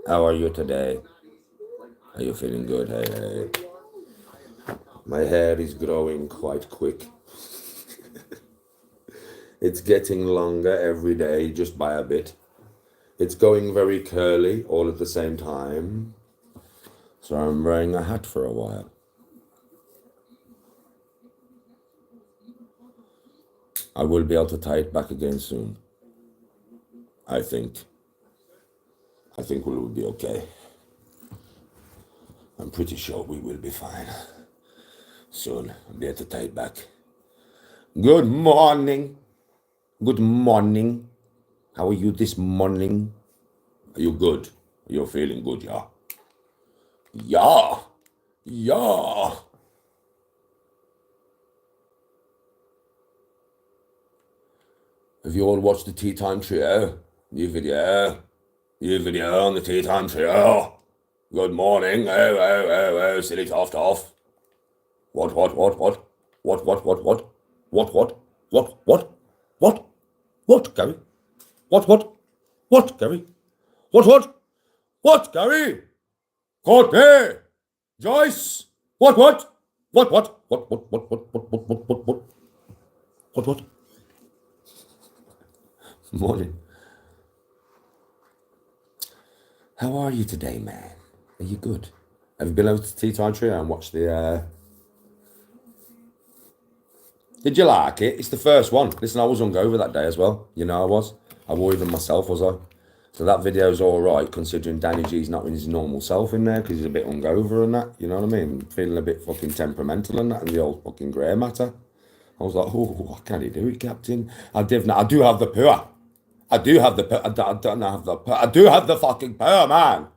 How are you today? Are you feeling good? Hey, hey. My hair is growing quite quick. It's getting longer every day, just by a bit. It's going very curly all at the same time. So I'm wearing a hat for a while. I will be able to tie it back again soon. I think. I think we will be okay. I'm pretty sure we will be fine. Soon, I'll be able to tie it back. Good morning. Good morning. How are you this morning? Are you good? You're feeling good, yeah? Yeah. Yeah. Have you all watched the Tea Time Trio? New video. New video on the Tea Time Trio. Good morning. Oh, silly toft off. What? What, Gary? What, Gary? What, Gary? Courtney! Joyce! What? What? Morning. How are you today, man? Are you good? Have you been over to Tea Time Trio and watched the, Did you like it? It's the first one. Listen, I was hungover that day as well. You know I was. I wore even myself, was I? So that video's alright, considering Danny G's not in his normal self in there, because he's a bit hungover and that, you know what I mean? Feeling a bit fucking temperamental and that, and the old fucking grey matter. I was like, oh, what can he do it, Captain? I do have the power. I do have the I do have the fucking power, man.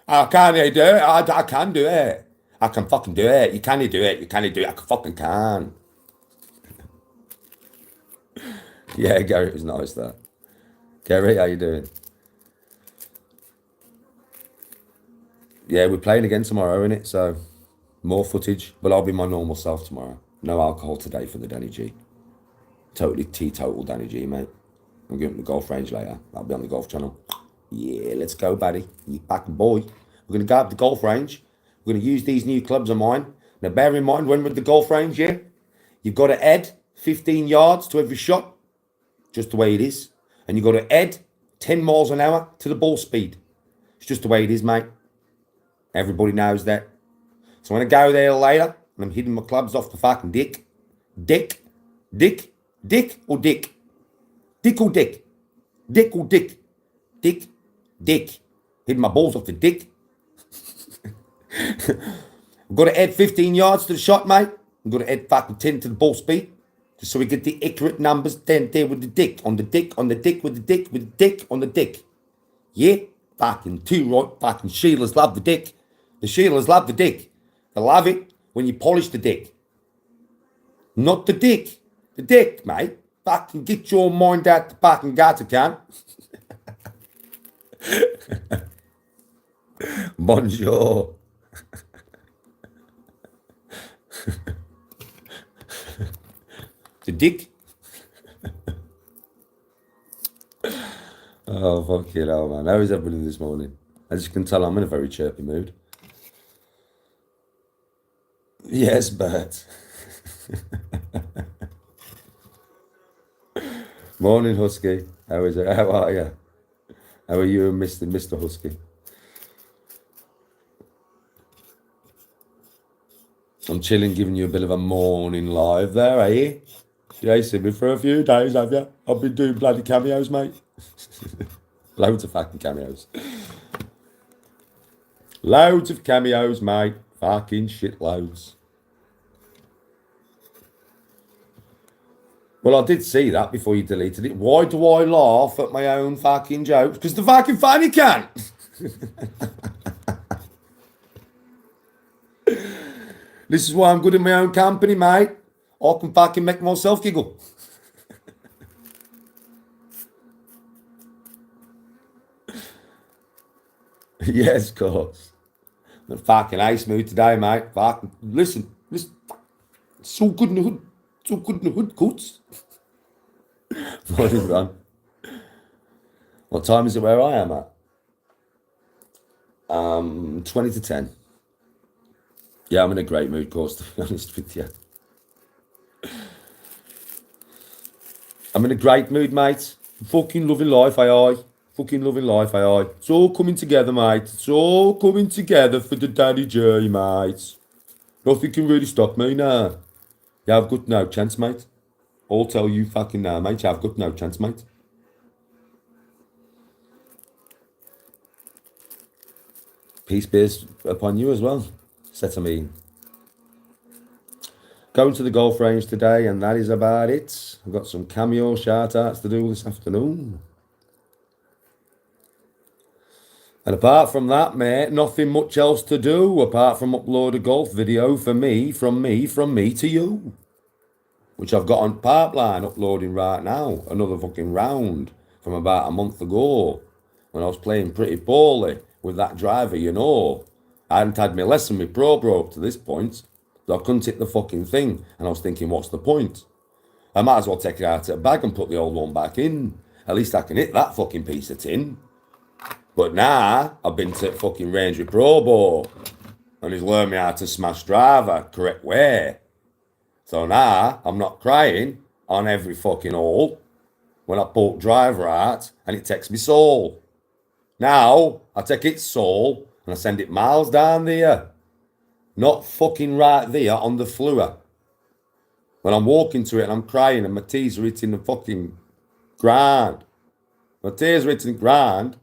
I can do it. I can do it. I can fucking do it. You can't do it. You can't do it. I fucking can. Yeah, Gary, it was nice that. Gary, how you doing? Yeah, we're playing again tomorrow, innit? So, more footage, but I'll be my normal self tomorrow. No alcohol today for the Danny G. Totally teetotal Danny G, mate. I'm going to the golf range later. I'll be on the golf channel. Yeah, let's go, buddy. You back boy. We're going to go up the golf range. We're going to use these new clubs of mine. Now, bear in mind, when we're at the golf range, yeah, you've got to add 15 yards to every shot, just the way it is. And you've got to add 10 miles an hour to the ball speed. It's just the way it is, mate. Everybody knows that. So when I go there later, and I'm hitting my clubs off the fucking dick. Dick or dick? Dick or dick? Dick or dick? Dick. Hitting my balls off the dick. I've got to add 15 yards to the shot, mate. I've got to add fucking 10 to the ball speed. Just so we get the accurate numbers then there with the dick. On the dick, with the dick, on the dick. Yeah? Fucking too right. Fucking Sheilas love the dick. The Sheilas love the dick. They love it when you polish the dick. Not the dick. The dick, mate. Fucking get your mind out the fucking gutter, cunt. Bonjour. The dick. Oh, fucking hell, man. How is everybody this morning? As you can tell, I'm in a very chirpy mood. Yes, Bert. Morning, Husky. How is it? How are you? How are you and Mr. Husky? I'm chilling, giving you a bit of a morning live there, are you? Yeah, you seen me for a few days, have you? I've been doing bloody cameos, mate. Loads of fucking cameos. Loads of cameos, mate. Fucking shitloads. Well, I did see that before you deleted it. Why do I laugh at my own fucking jokes? Because the fucking funny can. This is why I'm good in my own company, mate. I can fucking make myself giggle. Yes, of course. I'm fucking ace mood today, mate. Fucking listen. So good in the hood, Coots. Morning, Ron. What time is it where I am at? 20 to 10. Yeah, I'm in a great mood, of course, to be honest with you. I'm in a great mood, mate. Fucking loving life, aye. Fucking loving life, aye. It's all coming together, mate. It's all coming together for the Danny J, mate. Nothing can really stop me now. Yeah, I've got no chance, mate. I'll tell you fucking now, mate. I've got no chance, mate. Peace be upon you as well. Set me. Going to the golf range today, and that is about it. I've got some cameo shout-outs to do this afternoon. And apart from that, mate, nothing much else to do apart from upload a golf video for me, from me to you. Which I've got on pipeline uploading right now. Another fucking round from about a month ago when I was playing pretty poorly with that driver, you know. I hadn't had my lesson with Pro Bro up to this point. So I couldn't hit the fucking thing. And I was thinking, what's the point? I might as well take it out of the bag and put the old one back in. At least I can hit that fucking piece of tin. But now, I've been to fucking range with Pro Bro. And he's learned me how to smash driver correct way. So now, I'm not crying on every fucking hole when I pull driver out and it takes me soul. Now, I take its soul and I send it miles down there. Not fucking right there on the floor. When I'm walking to it and I'm crying and my tears are hitting the fucking ground. My tears are hitting the ground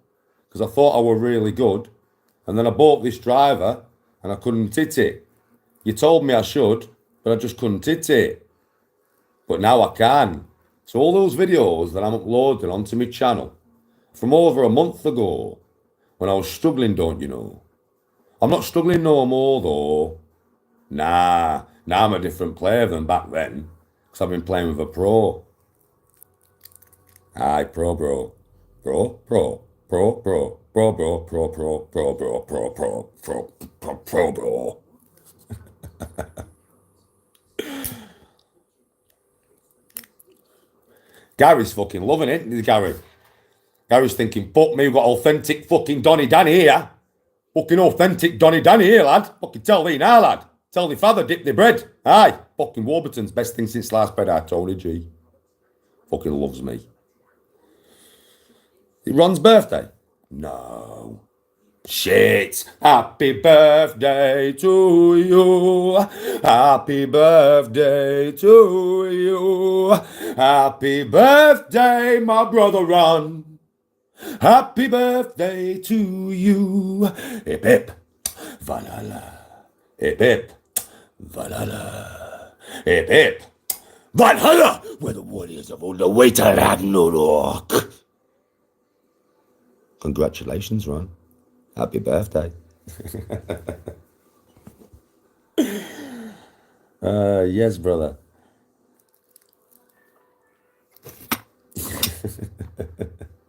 because I thought I were really good. And then I bought this driver and I couldn't hit it. You told me I should, but I just couldn't hit it. But now I can. So all those videos that I'm uploading onto my channel from over a month ago, when I was struggling, don't you know? I'm not struggling no more though. Nah, now I'm a different player than back then, because I've been playing with a pro. Aye, pro bro. Pro. Gary's fucking loving it, isn't he, Gary? Gary's thinking, fuck me, we've got authentic fucking Donny Danny here. Fucking authentic Donny Danny here, lad. Fucking tell thee now, lad. Tell thee father, dip the bread. Aye. Fucking Warburton's best thing since last bed, Tony G. Fucking loves me. Is it Ron's birthday? No. Shit. Happy birthday to you. Happy birthday to you. Happy birthday, my brother Ron. Happy birthday to you. Hip hip. Valhalla. Hip hip. Valhalla. Hip hip. Valhalla. We're the warriors of all the way to Ragnarok. Congratulations, Ron. Happy birthday. Yes, brother.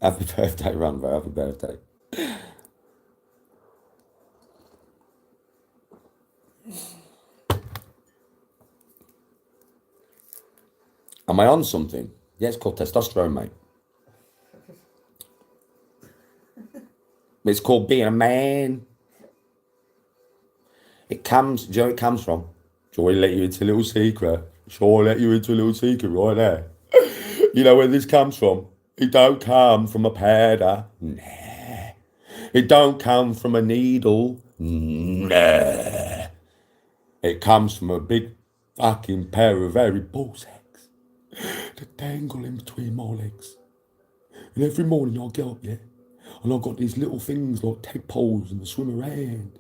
Happy birthday, Ron, bro. Happy birthday. Am I on something? Yeah, it's called testosterone, mate. It's called being a man. It comes, do you know where it comes from? Shall I let you into a little secret? Shall I let you into a little secret right there? You know where this comes from? It don't come from a powder. Nah. It don't come from a needle. Nah. It comes from a big fucking pair of very bull sacks that dangle in between my legs. And every morning I get up, yeah, and I've got these little things like tadpoles and they swim around.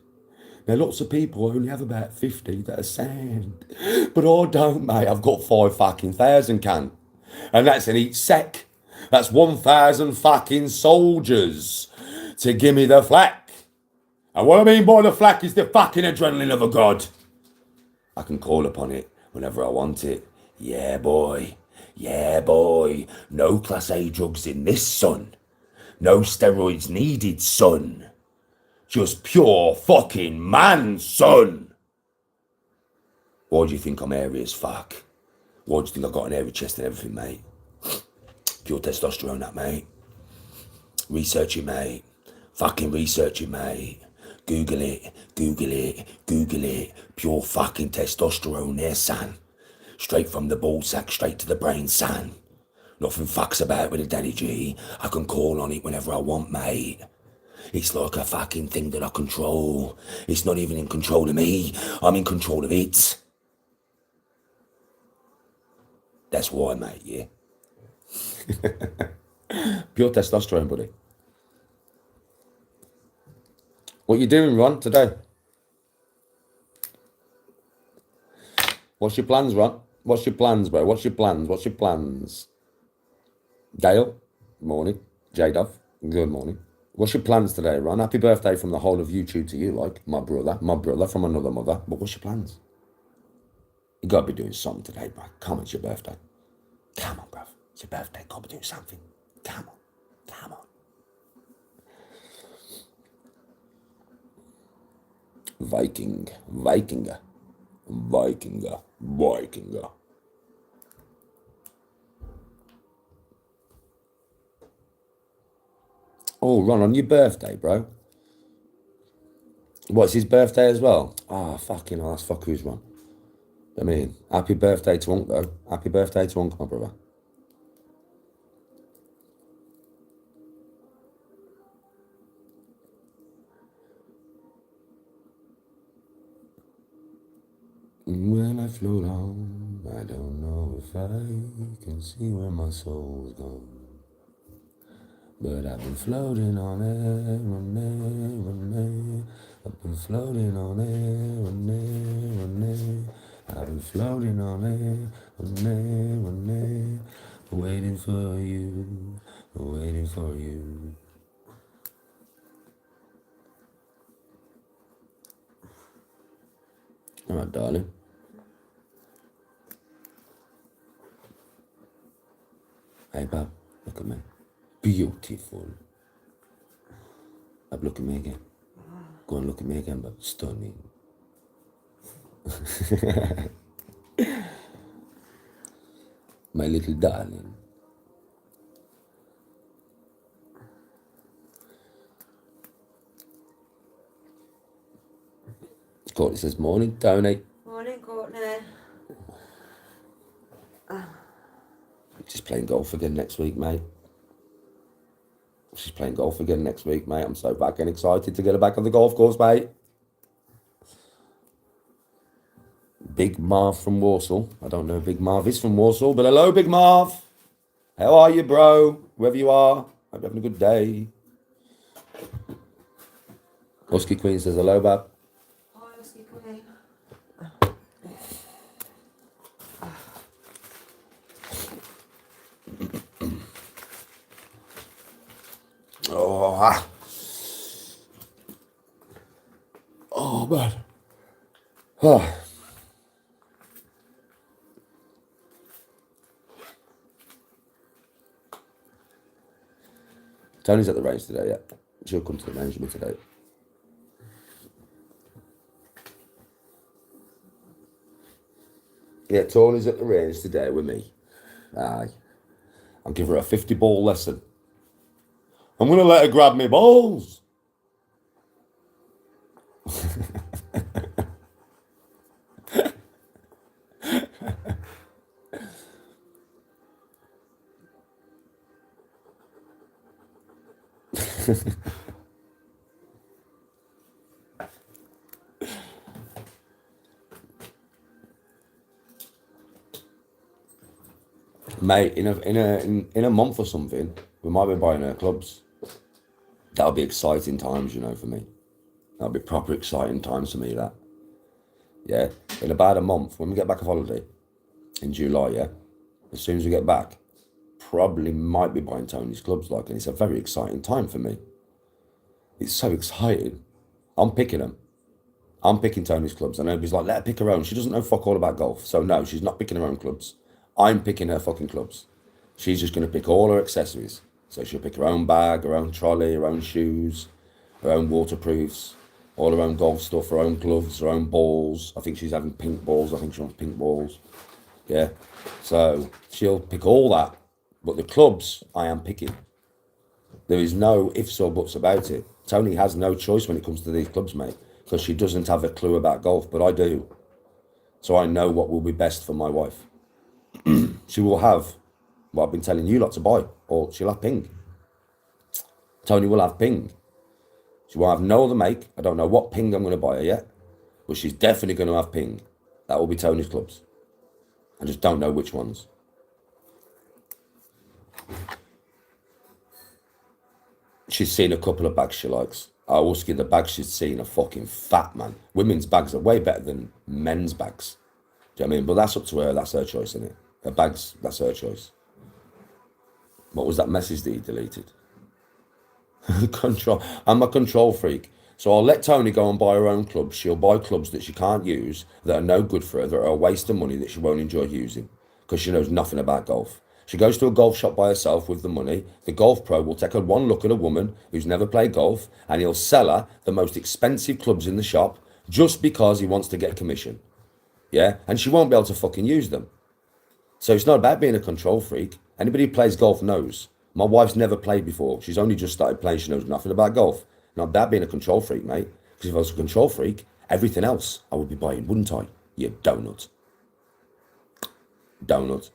Now lots of people only have about 50 that are sound. But I don't, mate. I've got 5,000 can. And that's in each sack. That's 1,000 fucking soldiers to give me the flack. And what I mean by the flack is the fucking adrenaline of a god. I can call upon it whenever I want it. Yeah, boy. Yeah, boy. No class A drugs in this, son. No steroids needed, son. Just pure fucking man, son. Why do you think I'm hairy as fuck? Why do you think I got an hairy chest and everything, mate? Pure testosterone, that, mate. Research it, mate. Fucking research it, mate. Google it, Google it, Google it. Pure fucking testosterone there, son. Straight from the ball sack, straight to the brain, son. Nothing fucks about with a daddy G. I can call on it whenever I want, mate. It's like a fucking thing that I control. It's not even in control of me. I'm in control of it. That's why, mate, yeah. Pure testosterone, buddy. What you doing, Ron, today? What's your plans, Ron? What's your plans, bro? What's your plans? What's your plans? Dale, morning. J-Dove, good morning. What's your plans today, Ron? Happy birthday from the whole of YouTube to you, like my brother from another mother. But what's your plans? You gotta be doing something today, bro. Come on, it's your birthday. Come on, bro. It's your birthday. Gotta be doing something. Come on. Come on. Vikinger. Oh, Ron, on your birthday, bro. What's his birthday as well? Ah, fucking hell, that's fuckers, Ron. I mean, happy birthday to Unc, though. Happy birthday to Unc, my brother. When I float on, I don't know if I can see where my soul's gone. But I've been floating on air, on air, on air. I've been floating on air, on air, on air. I've been floating on air, on air, on air. Waiting for you, waiting for you. All right, darling. Hey, Bob, look at me. Beautiful. Bob, look at me again. Go and look at me again, Bob. Stunning. My little darling. Courtney says, morning, Tony. Morning, Courtney. She's playing golf again next week, mate. She's playing golf again next week, mate. I'm so fucking excited to get her back on the golf course, mate. Big Marv from Warsaw. I don't know if Big Marv is from Warsaw, but hello, Big Marv. How are you, bro? Wherever you are. Hope you're having a good day. Husky Queen says hello, Bab. Hi, Husky Queen. Oh, man. Oh. Tony's at the range today, yeah. She'll come to the range with me today. Yeah, Tony's at the range today with me. Aye. I'll give her a 50 ball lesson. I'm going to let her grab me balls. Mate, in a month or something, we might be buying her clubs. That'll be exciting times, you know, for me. That'll be proper exciting times for me, that. Yeah, in about a month, when we get back off holiday, in July, yeah, as soon as we get back, probably might be buying Tony's clubs, like, and it's a very exciting time for me. It's so exciting. I'm picking them. I'm picking Tony's clubs, and everybody's like, let her pick her own. She doesn't know fuck all about golf, so no, she's not picking her own clubs. I'm picking her fucking clubs. She's just going to pick all her accessories. So she'll pick her own bag, her own trolley, her own shoes, her own waterproofs, all her own golf stuff, her own gloves, her own balls. I think she's having pink balls. I think she wants pink balls. Yeah. So she'll pick all that. But the clubs, I am picking. There is no ifs or buts about it. Tony has no choice when it comes to these clubs, mate, because she doesn't have a clue about golf, but I do. So I know what will be best for my wife. She will have what I've been telling you lot to buy, or she'll have ping. Tony will have ping. She will have no other make. I don't know what ping I'm going to buy her yet, but she's definitely going to have ping. That will be Tony's clubs. I just don't know which ones. She's seen a couple of bags she likes. I always get the bags she's seen are fucking fat, man. Women's bags are way better than men's bags. Do you know what I mean? But that's up to her. That's her choice, isn't it? Her bags, that's her choice. What was that message that you deleted? Control. I'm a control freak. So I'll let Tony go and buy her own clubs. She'll buy clubs that she can't use, that are no good for her, that are a waste of money, that she won't enjoy using, because she knows nothing about golf. She goes to a golf shop by herself with the money. The golf pro will take her one look at a woman who's never played golf, and he'll sell her the most expensive clubs in the shop just because he wants to get a commission. Yeah? And she won't be able to fucking use them. So it's not about being a control freak. Anybody who plays golf knows. My wife's never played before. She's only just started playing. She knows nothing about golf. Not about being a control freak, mate. Because if I was a control freak, everything else I would be buying, wouldn't I? You donut. Donut.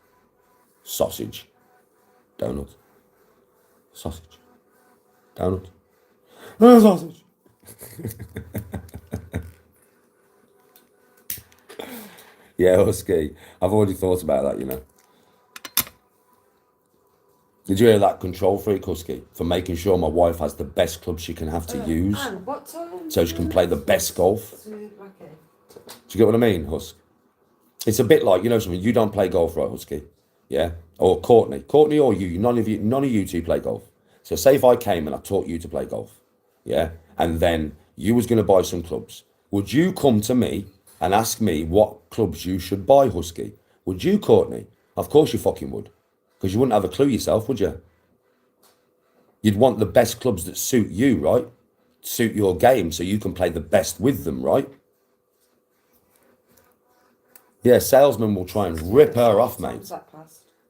Sausage. Donut. Sausage. Donut. Sausage. Yeah, Husky. I've already thought about that, you know. Did you hear that, control freak, Husky? For making sure my wife has the best club she can have to use. And what time? So she can play the best golf. Okay. Do you get what I mean, Husk? It's a bit like, you know something, you don't play golf, right, Husky? Yeah? Or Courtney. Courtney or you, none of you two play golf. So say if I came and I taught you to play golf, yeah? And then you was going to buy some clubs. Would you come to me and ask me what clubs you should buy, Husky? Would you, Courtney? Of course you fucking would. Because you wouldn't have a clue yourself, would you? You'd want the best clubs that suit you, right? Suit your game so you can play the best with them, right? Yeah, salesmen will try and rip her off, mate.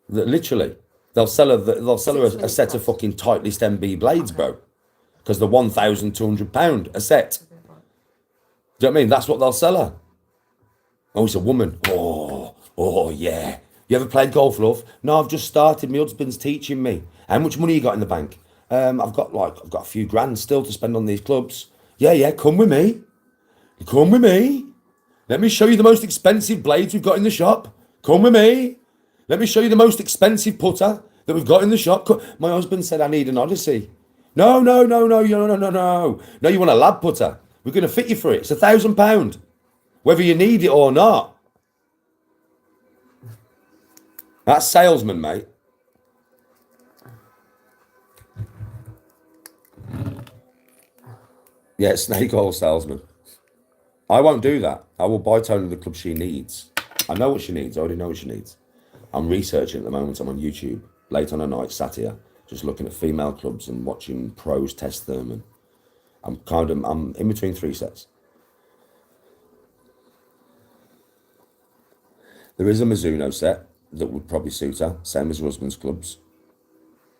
Literally. They'll sell her a set of fucking tightly stemmed B blades, bro. Because they're £1,200 a set. Do you know what I mean? That's what they'll sell her. Oh, it's a woman. Oh, yeah. You ever played golf, love? No, I've just started. My husband's teaching me. How much money you got in the bank? I've got a few grand still to spend on these clubs. Yeah, come with me. Come with me. Let me show you the most expensive blades we've got in the shop. Come with me. Let me show you the most expensive putter that we've got in the shop. My husband said I need an Odyssey. No. No, you want a lab putter. We're going to fit you for it. It's £1,000. Whether you need it or not. That's salesman, mate. Yeah, snake oil salesman. I won't do that. I will buy Tony the club she needs. I know what she needs. I already know what she needs. I'm researching at the moment. I'm on YouTube, late on a night, sat here, just looking at female clubs and watching pros test them. And I'm in between 3 sets. There is a Mizuno set that would probably suit her, same as her husband's clubs.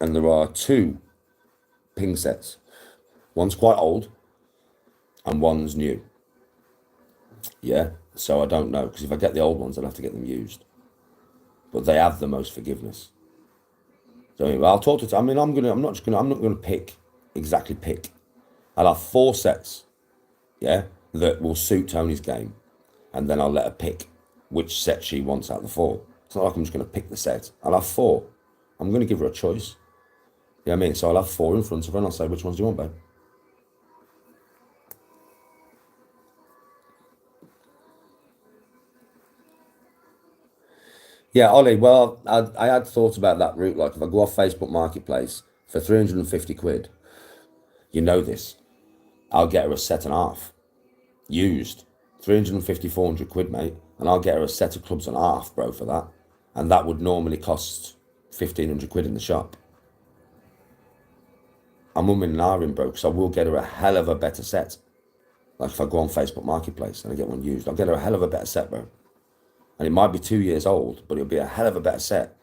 And there are 2 ping sets. One's quite old and one's new. Yeah, so I don't know, because if I get the old ones, I'll have to get them used. But they have the most forgiveness. So anyway, I'll talk to. I'm not gonna pick. I'll have 4 sets, yeah, that will suit Tony's game, and then I'll let her pick which set she wants out of the 4. It's not like I'm just gonna pick the set. I'll have 4. I'm gonna give her a choice. You know what I mean? So I'll have 4 in front of her, and I'll say, which ones do you want, babe? Yeah, Ollie, well, I had thought about that route. Like, if I go off Facebook Marketplace for 350 quid, you know this, I'll get her a set and a half, used, 350, 400 quid, mate, and I'll get her a set of clubs and a half, bro, for that. And that would normally cost 1,500 quid in the shop. I'm umming and ahhing, bro, because I will get her a hell of a better set. Like, if I go on Facebook Marketplace and I get one used, I'll get her a hell of a better set, bro. And it might be 2 years old, but it'll be a hell of a better set.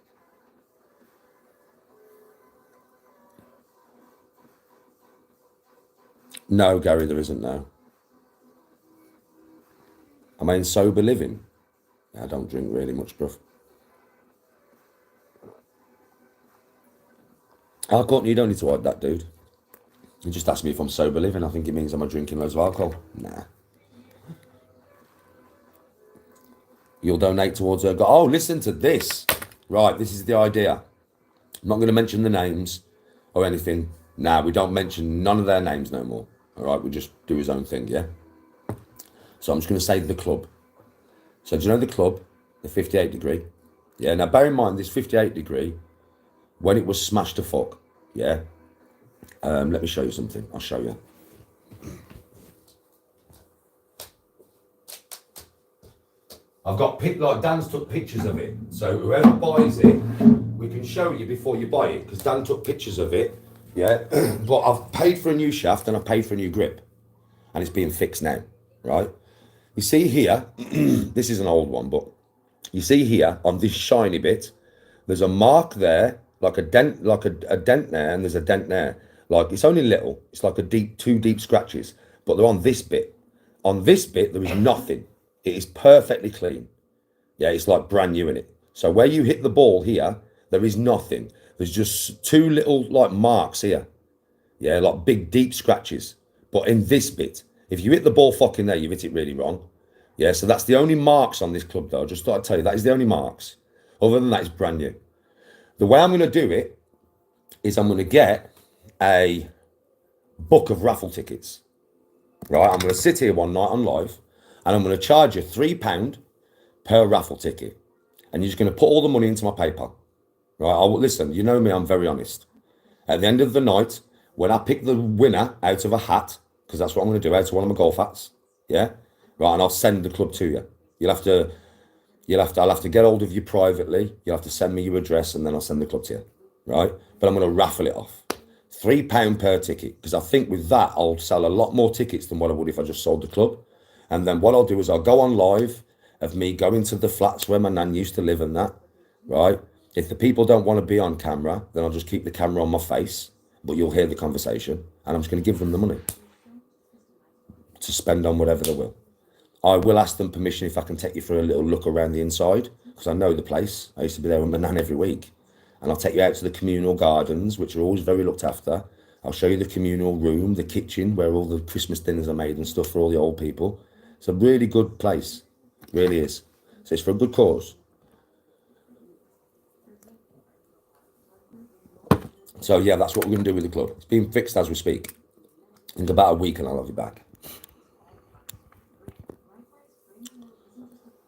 No, Gary, there isn't now. Am I in sober living? I don't drink really much, bruv. Oh, Courtney, you don't need to hide that, dude. You just asked me if I'm sober living. I think it means am I drinking loads of alcohol? Nah. You'll donate towards her. Oh, listen to this. Right, this is the idea. I'm not going to mention the names or anything. Nah, we don't mention none of their names no more. All right, we just do his own thing, yeah? So I'm just going to say the club. So do you know the club? The 58 degree? Yeah, now bear in mind this 58 degree, when it was smashed to fuck, yeah? Let me show you something. I'll show you. I've got Dan's took pictures of it. So whoever buys it, we can show you before you buy it, because Dan took pictures of it, yeah? But I've paid for a new shaft and I've paid for a new grip. And it's being fixed now, right? You see here, this is an old one, but you see here on this shiny bit, there's a mark there, like a dent, a dent there, and there's a dent there. Like it's only little, it's like two deep scratches, but they're on this bit. On this bit, there is nothing. It is perfectly clean. Yeah, it's like brand new in it. So where you hit the ball here, there is nothing. There's just two little like marks here. Yeah, like big deep scratches. But in this bit, if you hit the ball fucking there, you hit it really wrong. Yeah, so that's the only marks on this club though. Just thought I'd tell you, that is the only marks. Other than that, it's brand new. The way I'm going to do it is I'm going to get a book of raffle tickets. Right, I'm going to sit here one night on live and I'm going to charge you £3 per raffle ticket. And you're just going to put all the money into my PayPal. Right, listen, you know me, I'm very honest. At the end of the night, when I pick the winner out of a hat, because that's what I'm going to do, out of one of my golf hats, yeah? Right, and I'll send the club to you. I'll have to get hold of you privately. You'll have to send me your address and then I'll send the club to you, right? But I'm going to raffle it off. £3 per ticket, because I think with that, I'll sell a lot more tickets than what I would if I just sold the club. And then what I'll do is I'll go on live of me going to the flats where my nan used to live and that, right? If the people don't want to be on camera, then I'll just keep the camera on my face, but you'll hear the conversation, and I'm just going to give them the money to spend on whatever they will. I will ask them permission if I can take you for a little look around the inside, because I know the place. I used to be there with my nan every week. And I'll take you out to the communal gardens, which are always very looked after. I'll show you the communal room, the kitchen, where all the Christmas dinners are made and stuff for all the old people. It's a really good place. It really is. So it's for a good cause. So yeah, that's what we're going to do with the club. It's being fixed as we speak. In about a week and I'll have you back.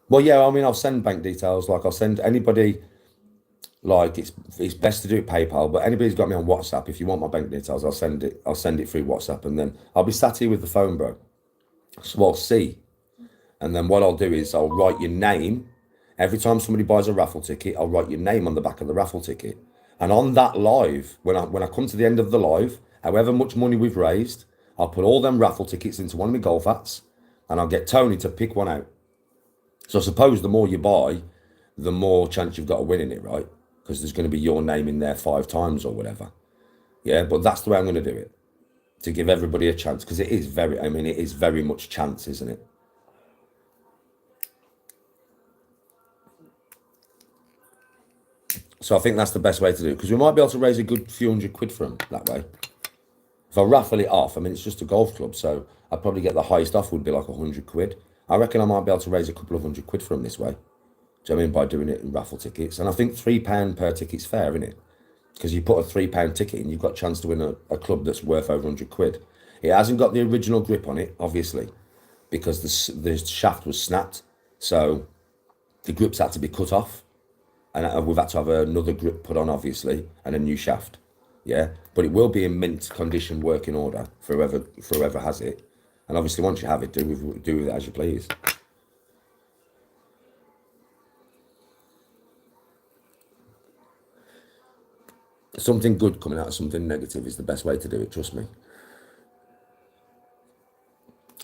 Well, yeah, I mean, I'll send bank details. Like I'll send anybody, like it's best to do it PayPal, but anybody's got me on WhatsApp, if you want my bank details, I'll send it through WhatsApp, and then I'll be sat here with the phone, bro. So I'll see. And then what I'll do is I'll write your name. Every time somebody buys a raffle ticket, I'll write your name on the back of the raffle ticket. And on that live, when I come to the end of the live, however much money we've raised, I'll put all them raffle tickets into one of my golf hats and I'll get Tony to pick one out. So I suppose the more you buy, the more chance you've got of winning it, right? Because there's going to be your name in there 5 times or whatever. Yeah, but that's the way I'm going to do it. To give everybody a chance, because it is very much chance, isn't it? So I think that's the best way to do it, because we might be able to raise a good few £100 for them that way. If I raffle it off, I mean, it's just a golf club, so I'd probably get the highest off would be like £100. I reckon I might be able to raise a couple of £100 for them this way. Do you know what I mean? By doing it in raffle tickets. And I think £3 per ticket's fair, isn't it? Because you put a £3 ticket in, you've got a chance to win a club that's worth over £100. It hasn't got the original grip on it, obviously, because the shaft was snapped. So the grips had to be cut off. And we've had to have another grip put on, obviously, and a new shaft. Yeah, but it will be in mint condition, working order for whoever has it. And obviously, once you have it, do with it as you please. Something good coming out of something negative is the best way to do it, trust me.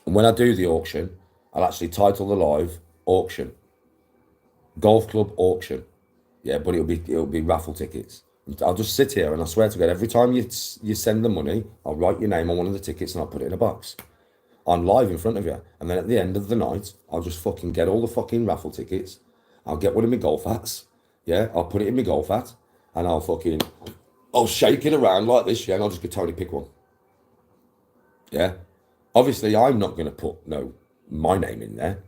And when I do the auction, I'll actually title the live auction. Golf club auction. Yeah, but it'll be raffle tickets. I'll just sit here and I swear to God, every time you send the money, I'll write your name on one of the tickets and I'll put it in a box. I'm live in front of you. And then at the end of the night, I'll just fucking get all the fucking raffle tickets. I'll get one of my golf hats. Yeah, I'll put it in my golf hat and I'll shake it around like this, yeah, and I'll just go, Tony, pick one. Yeah. Obviously, I'm not going to put my name in there.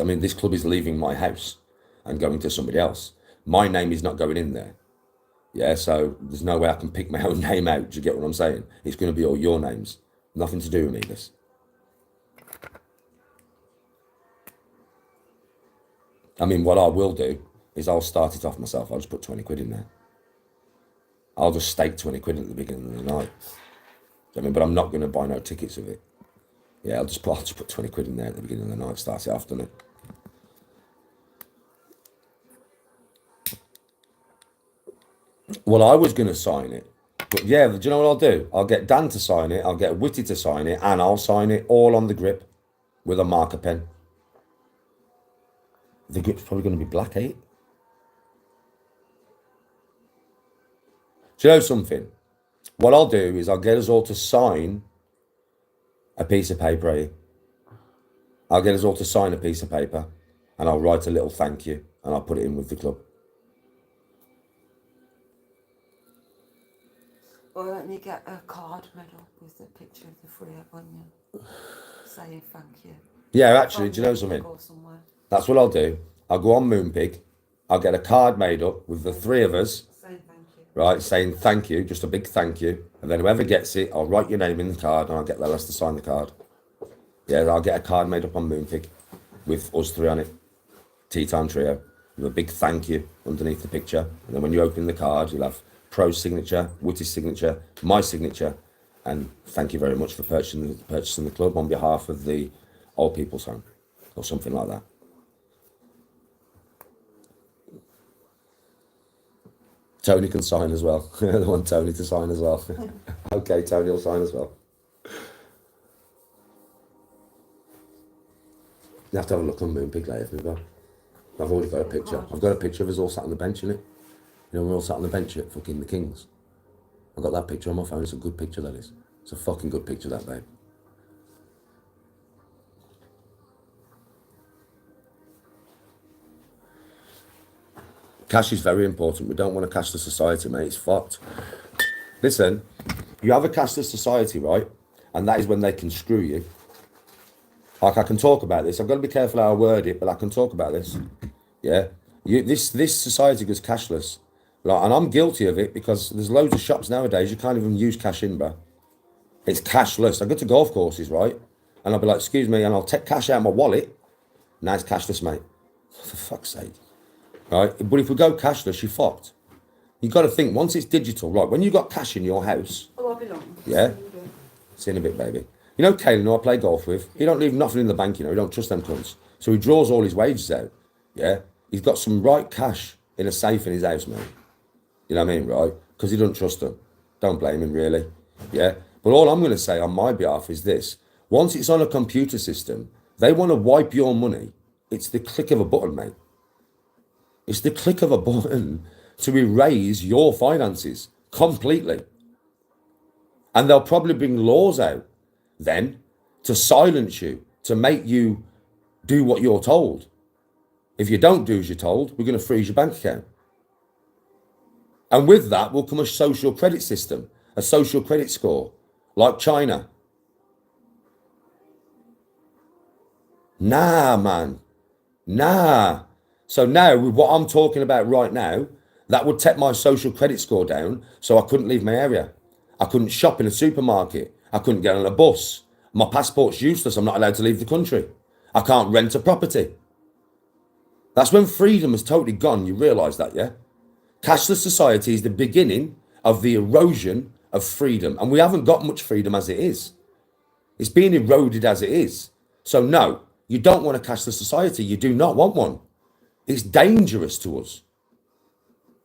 I mean, this club is leaving my house and going to somebody else. My name is not going in there. Yeah, so there's no way I can pick my own name out. Do you get what I'm saying? It's going to be all your names. Nothing to do with me, this. I mean, what I will do is I'll start it off myself. I'll just put 20 quid in there. I'll just stake 20 quid at the beginning of the night. I mean, but I'm not going to buy no tickets of it. Yeah, I'll just put 20 quid in there at the beginning of the night, start it off, doesn't it? Well, I was going to sign it. But yeah, do you know what I'll do? I'll get Dan to sign it, I'll get Witty to sign it, and I'll sign it all on the grip with a marker pen. The grip's probably going to be black, eh? Do you know something? What I'll do is I'll get us all to sign a piece of paper, eh? I'll get us all to sign a piece of paper, and I'll write a little thank you, and I'll put it in with the club. Or let me get a card made up with a picture of the three on you, saying thank you. Yeah, actually, do you know something? That's what I'll do. I'll go on Moonpig. I'll get a card made up with the three of us. Saying thank you. Right, saying thank you, just a big thank you. And then whoever gets it, I'll write your name in the card and I'll get the rest to sign the card. Yeah, I'll get a card made up on Moonpig with us three on it. Tea time trio. With a big thank you underneath the picture. And then when you open the card, you'll have Pro's signature, Witty's signature, my signature, and thank you very much for purchasing the club on behalf of the Old People's Home, or something like that. Tony can sign as well. I want Tony to sign as well. Okay, Tony will sign as well. You have to have a look on Moonpig later if we go. I've already got a picture. I've got a picture of us all sat on the bench, innit? You know, we're all sat on the bench at fucking the Kings. I've got that picture on my phone. It's a good picture, that is. It's a fucking good picture, that, babe. Cash is very important. We don't want a cashless society, mate. It's fucked. Listen, you have a cashless society, right? And that is when they can screw you. Like, I can talk about this. I've got to be careful how I word it, but I can talk about this. Yeah? This society goes cashless. Like, and I'm guilty of it because there's loads of shops nowadays, you can't even use cash in, bro. It's cashless. I go to golf courses, right? And I'll be like, excuse me, and I'll take cash out of my wallet. Now it's cashless, mate. For fuck's sake. Right? But if we go cashless, you're fucked. You've got to think, once it's digital, right, when you've got cash in your house. Oh, I belong. Yeah? See in a bit, baby. You know Caelan, who I play golf with, he don't leave nothing in the bank, you know, he don't trust them cunts. So he draws all his wages out. Yeah? He's got some right cash in a safe in his house, mate. You know what I mean, right? Because he doesn't trust them. Don't blame him, really. Yeah? But all I'm going to say on my behalf is this. Once it's on a computer system, they want to wipe your money. It's the click of a button, mate. It's the click of a button to erase your finances completely. And they'll probably bring laws out then to silence you, to make you do what you're told. If you don't do as you're told, we're going to freeze your bank account. And with that will come a social credit system, a social credit score, like China. Nah, man. Nah. So now, with what I'm talking about right now, that would take my social credit score down so I couldn't leave my area. I couldn't shop in a supermarket. I couldn't get on a bus. My passport's useless. I'm not allowed to leave the country. I can't rent a property. That's when freedom has totally gone. You realise that, yeah? Cashless society is the beginning of the erosion of freedom. And we haven't got much freedom as it is. It's being eroded as it is. So no, you don't want a cashless society. You do not want one. It's dangerous to us.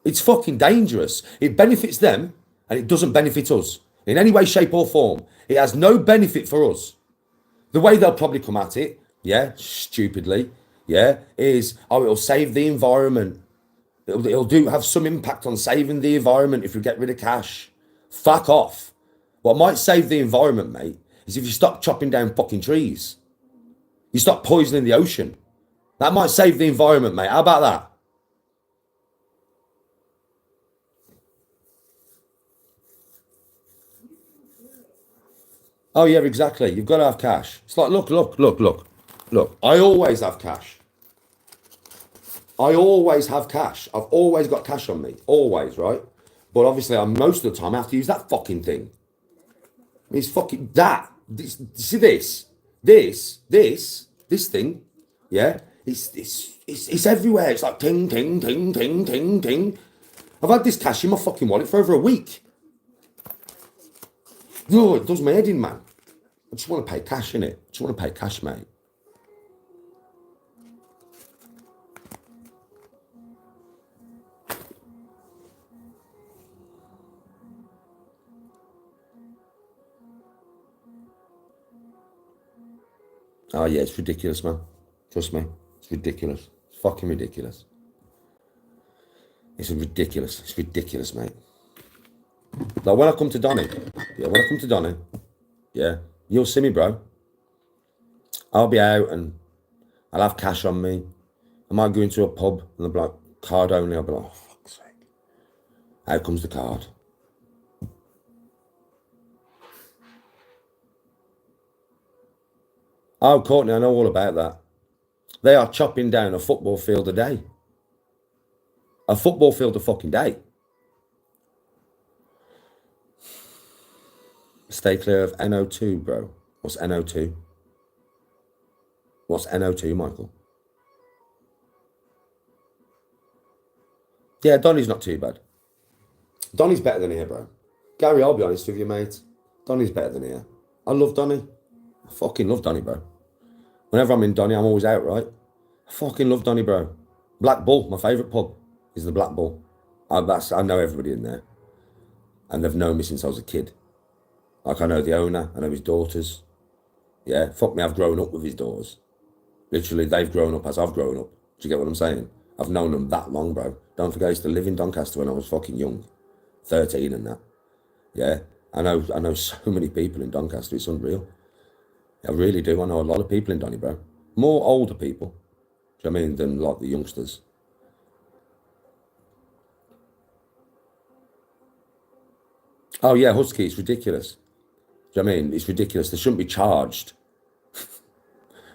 It's fucking dangerous. It benefits them and it doesn't benefit us in any way, shape or form. It has no benefit for us. The way they'll probably come at it, yeah, stupidly, yeah, is, oh, it'll save the environment. It'll have some impact on saving the environment if we get rid of cash. Fuck off. What might save the environment, mate, is if you stop chopping down fucking trees. You stop poisoning the ocean. That might save the environment, mate. How about that? Oh, yeah, exactly. You've got to have cash. It's like, look. I always have cash. I always have cash. I've always got cash on me. Always, right? But obviously, most of the time, I have to use that fucking thing. It's fucking that. See this thing, yeah? It's everywhere. It's like ting, ting, ting, ting, ting, ting. I've had this cash in my fucking wallet for over a week. Oh, it does my head in, man. I just want to pay cash, innit? I just want to pay cash, mate. Oh, yeah, it's ridiculous, man. Trust me. It's ridiculous. It's fucking ridiculous. It's ridiculous. It's ridiculous, mate. Like, when I come to Donny, you'll see me, bro. I'll be out and I'll have cash on me. I might go into a pub and they'll be like, card only. I'll be like, oh, fuck's sake. Out comes the card. Oh, Courtney, I know all about that. They are chopping down a football field a day. A football field a fucking day. Stay clear of NO2, bro. What's NO2? What's NO2, Michael? Yeah, Donny's not too bad. Donny's better than here, bro. Gary, I'll be honest with you, mate. Donny's better than here. I love Donny. I fucking love Donny, bro. Whenever I'm in Donny, I'm always out, right? I fucking love Donny, bro. Black Bull, my favourite pub, is the Black Bull. I know everybody in there. And they've known me since I was a kid. Like, I know the owner, I know his daughters. Yeah, fuck me, I've grown up with his daughters. Literally, they've grown up as I've grown up. Do you get what I'm saying? I've known them that long, bro. Don't forget, I used to live in Doncaster when I was fucking young. 13 and that. Yeah, I know so many people in Doncaster, it's unreal. I really do. I know a lot of people in Donny, bro. More older people, do you know what I mean, than like the youngsters. Oh, yeah, Husky, it's ridiculous. Do you know what I mean? It's ridiculous. They shouldn't be charged.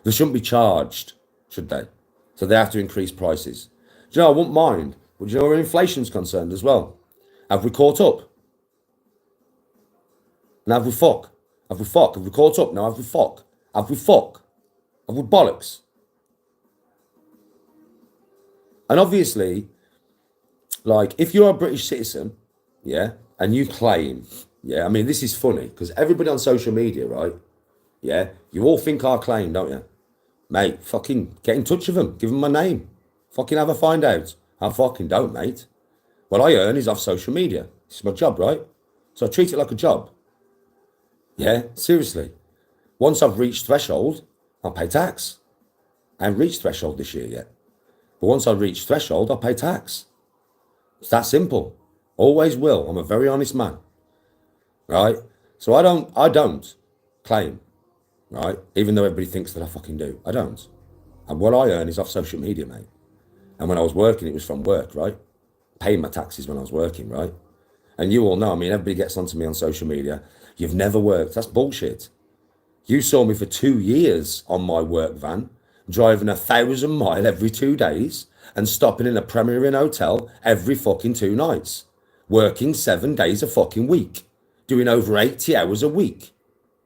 They shouldn't be charged, should they? So they have to increase prices. Do you know, I wouldn't mind. But do you know where inflation's concerned as well? Have we caught up? Now have we fuck? Have we fuck? Have we caught up? Now have we fuck? Have we fuck? Have we bollocks? And obviously, like, if you're a British citizen, yeah, and you claim, yeah, I mean, this is funny, because everybody on social media, right, yeah, you all think I claim, don't you? Mate, fucking get in touch with them. Give them my name. Fucking have a find out. I fucking don't, mate. What I earn is off social media. It's my job, right? So I treat it like a job. Yeah, seriously. Once I've reached threshold, I'll pay tax. I haven't reached threshold this year yet. But once I reach threshold, I'll pay tax. It's that simple. Always will. I'm a very honest man. Right? So I don't claim. Right? Even though everybody thinks that I fucking do. I don't. And what I earn is off social media, mate. And when I was working, it was from work, right? Paying my taxes when I was working, right? And you all know, I mean, everybody gets onto me on social media. You've never worked. That's bullshit. You saw me for 2 years on my work van, driving 1,000 miles every 2 days and stopping in a Premier Inn hotel every fucking 2 nights. Working 7 days a fucking week. Doing over 80 hours a week.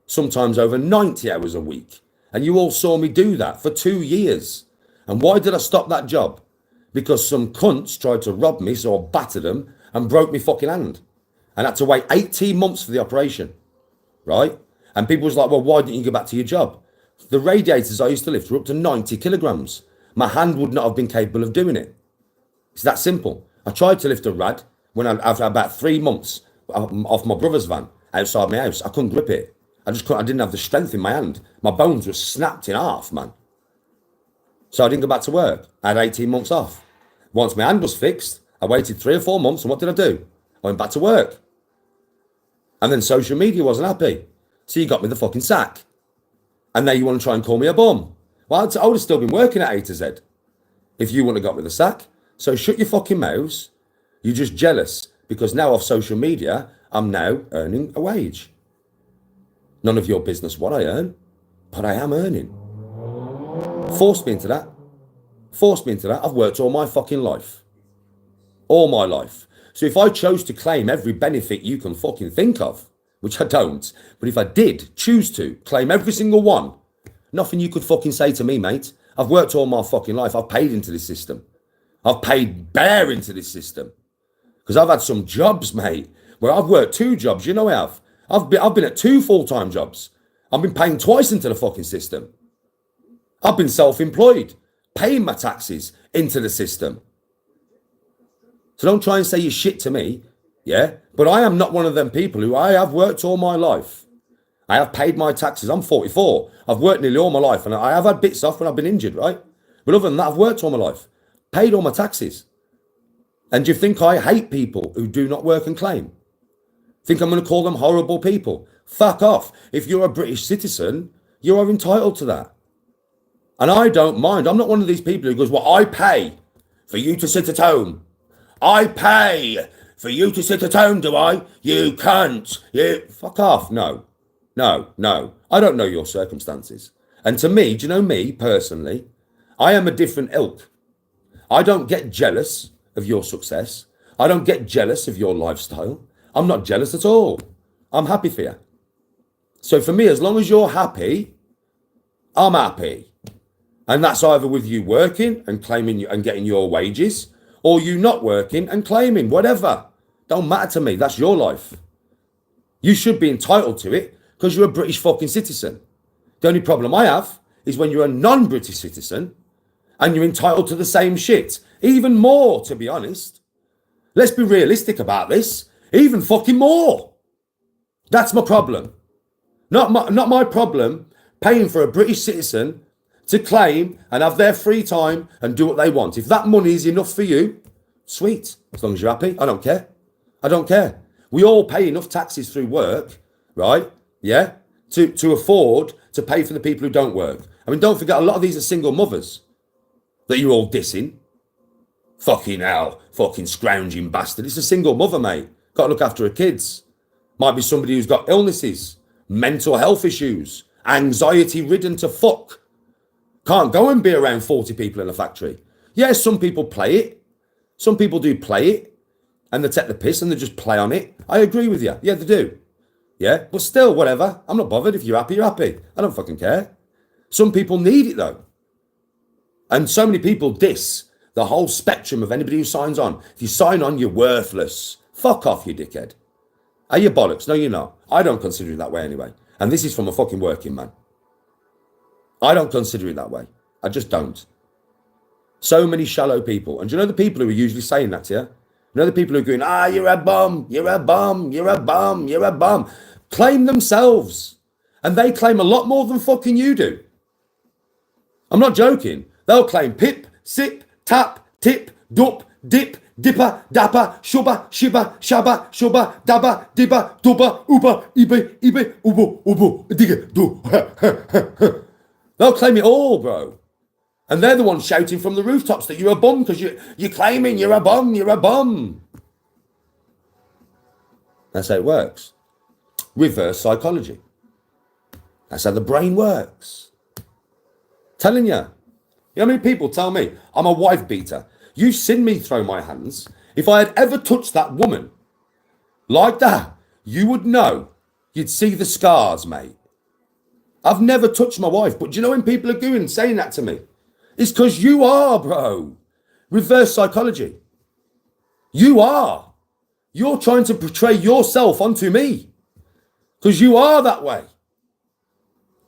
Sometimes over 90 hours a week. And you all saw me do that for 2 years. And why did I stop that job? Because some cunts tried to rob me, so I battered them and broke me fucking hand. And had to wait 18 months for the operation. Right? And people was like, well, why didn't you go back to your job? The radiators I used to lift were up to 90 kilograms. My hand would not have been capable of doing it. It's that simple. I tried to lift a rad when after about 3 months off my brother's van outside my house. I couldn't grip it. I didn't have the strength in my hand. My bones were snapped in half, man. So I didn't go back to work. I had 18 months off. Once my hand was fixed, I waited 3 or 4 months, and what did I do? I went back to work. And then social media wasn't happy. So you got me the fucking sack. And now you want to try and call me a bum. Well, I would have still been working at A to Z if you wouldn't have got me the sack. So shut your fucking mouths. You're just jealous because now off social media, I'm now earning a wage. None of your business what I earn, but I am earning. Forced me into that. Forced me into that. I've worked all my fucking life. All my life. So if I chose to claim every benefit you can fucking think of, which I don't, but if I did choose to claim every single one, nothing you could fucking say to me, mate. I've worked all my fucking life. I've paid into this system. I've paid bare into this system. Because I've had some jobs, mate, where I've worked 2 jobs. You know I have. I've been at 2 full-time jobs. I've been paying twice into the fucking system. I've been self-employed, paying my taxes into the system. So don't try and say your shit to me, yeah? But I am not one of them people who I have worked all my life. I have paid my taxes. I'm 44. I've worked nearly all my life, and I have had bits off when I've been injured, right? But other than that, I've worked all my life, paid all my taxes. And do you think I hate people who do not work and claim? Think I'm going to call them horrible people? Fuck off. If you're a British citizen, you are entitled to that. And I don't mind. I'm not one of these people who goes, well, I pay for you to sit at home. I pay for you to sit at home, do I? You can't. You fuck off. No. I don't know your circumstances. And to me, do you know me personally? I am a different ilk. I don't get jealous of your success. I don't get jealous of your lifestyle. I'm not jealous at all. I'm happy for you. So for me, as long as you're happy, I'm happy. And that's either with you working and claiming and getting your wages, or you not working and claiming, whatever. Don't matter to me. That's your life. You should be entitled to it because you're a British fucking citizen. The only problem I have is when you're a non-British citizen and you're entitled to the same shit. Even more, to be honest. Let's be realistic about this. Even fucking more. That's my problem. Not my problem paying for a British citizen to claim and have their free time and do what they want. If that money is enough for you, sweet. As long as you're happy, I don't care. I don't care. We all pay enough taxes through work, right? Yeah? To afford to pay for the people who don't work. I mean, don't forget, a lot of these are single mothers that you're all dissing. Fucking hell, fucking scrounging bastard. It's a single mother, mate. Got to look after her kids. Might be somebody who's got illnesses, mental health issues, anxiety-ridden to fuck. Can't go and be around 40 people in a factory. Yes, some people play it. Some people do play it. And they take the piss and they just play on it. I agree with you. Yeah, they do. Yeah, but still, whatever. I'm not bothered. If you're happy, you're happy. I don't fucking care. Some people need it, though. And so many people diss the whole spectrum of anybody who signs on. If you sign on, you're worthless. Fuck off, you dickhead. Are you bollocks? No, you're not. I don't consider it that way anyway. And this is from a fucking working man. I don't consider it that way. I just don't. So many shallow people. And do you know the people who are usually saying that to you? You know the people who are going, you're a bum, you're a bum, you're a bum, you're a bum. Claim themselves. And they claim a lot more than fucking you do. I'm not joking. They'll claim pip, sip, tap, tip, dup, dip, dipper, dapper, shubba, shibba, shabba, shubba, dabba, dibba, dubba, uba, ibe, ubu, ubu, digga, do. They'll claim it all, bro. And they're the ones shouting from the rooftops that you're a bum because you're claiming you're a bum, you're a bum. That's how it works. Reverse psychology. That's how the brain works. Telling you. You know how many people tell me I'm a wife beater? You've seen me throw my hands. If I had ever touched that woman like that, you would know. You'd see the scars, mate. I've never touched my wife, but do you know when people are going saying that to me? It's because you are, bro. Reverse psychology. You are. You're trying to portray yourself onto me because you are that way.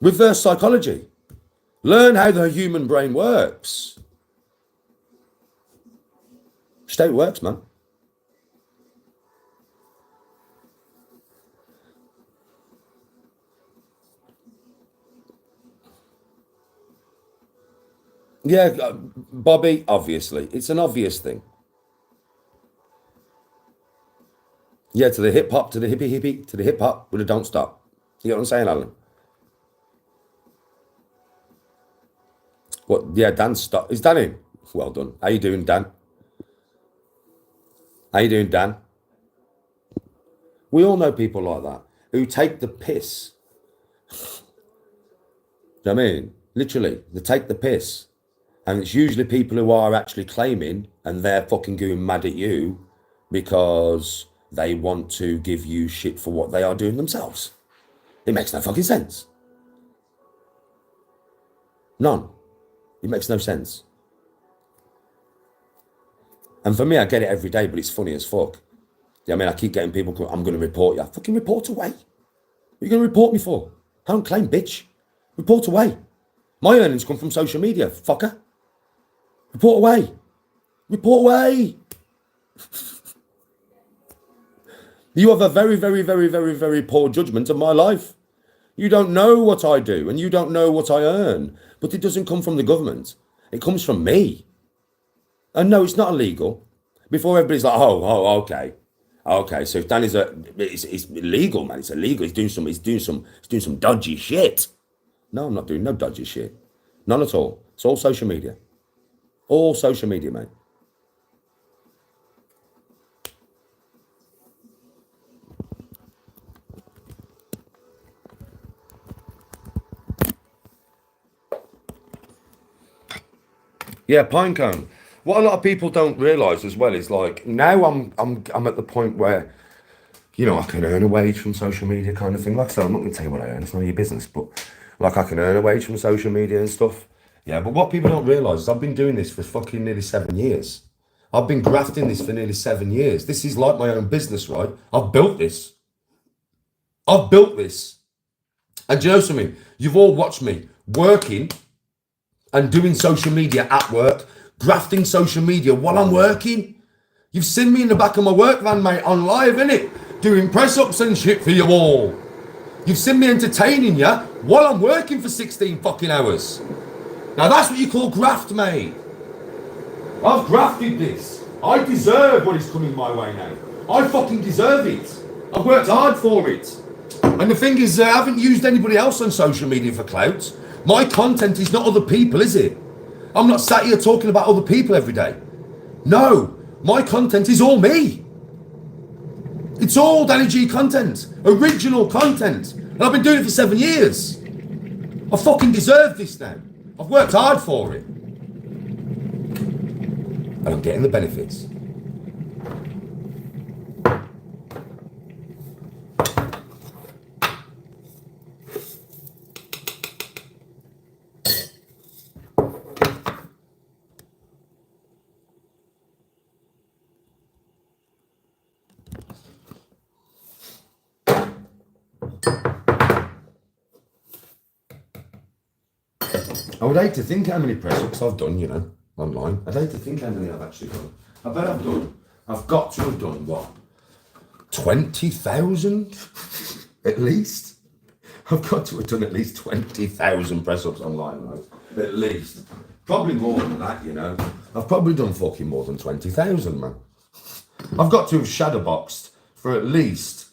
Reverse psychology. Learn how the human brain works. Just how it works, man. Yeah, Bobby, obviously. It's an obvious thing. Yeah, to the hip hop, to the hippie hippie, to the hip hop with a don't stop. You know what I'm saying, Alan? What? Yeah, Dan stop. Is Dan in? Well done. How you doing, Dan? How you doing, Dan? We all know people like that who take the piss. Do you know what I mean? Literally, they take the piss. And it's usually people who are actually claiming and they're fucking going mad at you because they want to give you shit for what they are doing themselves. It makes no fucking sense. None. It makes no sense. And for me, I get it every day, but it's funny as fuck. Yeah, I mean, I keep getting people, I'm going to report you. Fucking report away. What are you going to report me for? I don't claim, bitch. Report away. My earnings come from social media, fucker. Report away. Report away. You have a very, very, very, very, very poor judgment of my life. You don't know what I do and you don't know what I earn. But it doesn't come from the government. It comes from me. And no, it's not illegal. Before everybody's like, okay. Okay, so if Danny's it's illegal, man. It's illegal. He's doing some dodgy shit. No, I'm not doing no dodgy shit. None at all. It's all social media. All social media, mate. Yeah, Pinecone. What a lot of people don't realise as well is like now I'm at the point where, you know, I can earn a wage from social media kind of thing. Like I said, I'm not going to tell you what I earn. It's none of your business. But like I can earn a wage from social media and stuff. Yeah, but what people don't realise is I've been doing this for fucking nearly 7 years. I've been grafting this for nearly 7 years. This is like my own business, right? I've built this. I've built this. And do you know something? You've all watched me working and doing social media at work, grafting social media while I'm working. You've seen me in the back of my work van, mate, on live, innit? Doing press-ups and shit for you all. You've seen me entertaining you while I'm working for 16 fucking hours. Now that's what you call graft, mate. I've grafted this. I deserve what is coming my way now. I fucking deserve it. I've worked hard for it. And the thing is, I haven't used anybody else on social media for clout. My content is not other people, is it? I'm not sat here talking about other people every day. No, my content is all me. It's all Danny G content, original content. And I've been doing it for 7 years. I fucking deserve this now. I've worked hard for it. And I'm getting the benefits. I would hate to think how many press-ups I've done, you know, online. I'd hate to think how many I've actually done. I bet I've got to have done, what, 20,000 at least? I've got to have done at least 20,000 press-ups online, right? At least. Probably more than that, you know. I've probably done fucking more than 20,000, man. I've got to have shadowboxed for at least,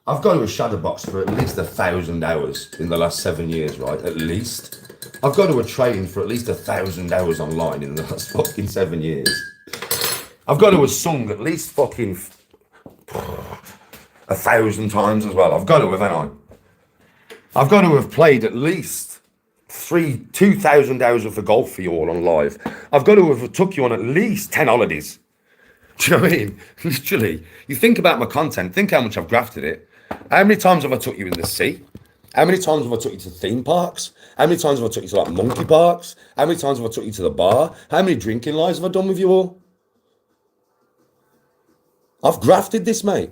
I've got to have shadowboxed for at least 1,000 hours in the last 7 years, right? At least. I've got to have trained for at least 1,000 hours online in the last fucking 7 years. I've got to have sung at least fucking 1,000 times as well. I've got to have, haven't I? I've got to have played at least 2,000 hours of the golf for you all on live. I've got to have took you on at least 10 holidays. Do you know what I mean? Literally. You think about my content, think how much I've grafted it. How many times have I took you in the sea? How many times have I took you to theme parks? How many times have I took you to like monkey parks? How many times have I took you to the bar? How many drinking lives have I done with you all? I've grafted this, mate.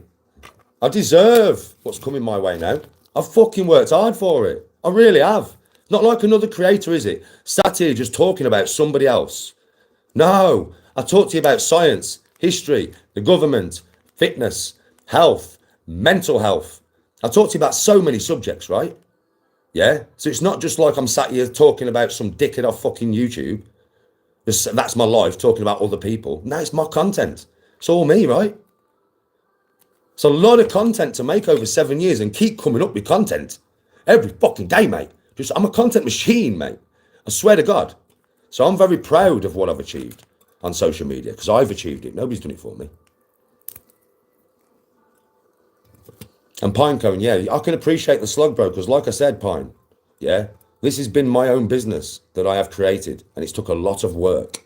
I deserve what's coming my way now. I've fucking worked hard for it. I really have. Not like another creator, is it? Sat here just talking about somebody else. No, I talk to you about science, history, the government, fitness, health, mental health. I talk to you about so many subjects, right? Yeah? So it's not just like I'm sat here talking about some dickhead off fucking YouTube. That's my life, talking about other people. Now it's my content. It's all me, right? It's a lot of content to make over 7 years and keep coming up with content every fucking day, mate. I'm a content machine, mate. I swear to God. So I'm very proud of what I've achieved on social media because I've achieved it. Nobody's done it for me. And Pinecone, yeah, I can appreciate the slug, bro, because like I said, Pine, yeah, this has been my own business that I have created, and it's took a lot of work,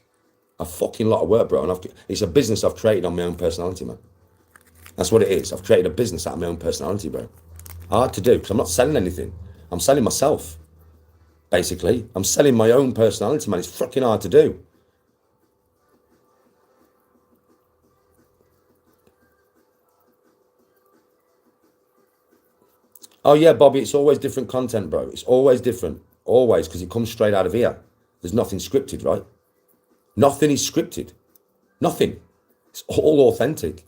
a fucking lot of work, bro. And it's a business I've created on my own personality, man. That's what it is. I've created a business out of my own personality, bro. Hard to do because I'm not selling anything. I'm selling myself, basically. I'm selling my own personality, man. It's fucking hard to do. Oh yeah, Bobby, it's always different content, bro. It's always different. Always, because it comes straight out of here. There's nothing scripted, right? Nothing is scripted. Nothing. It's all authentic.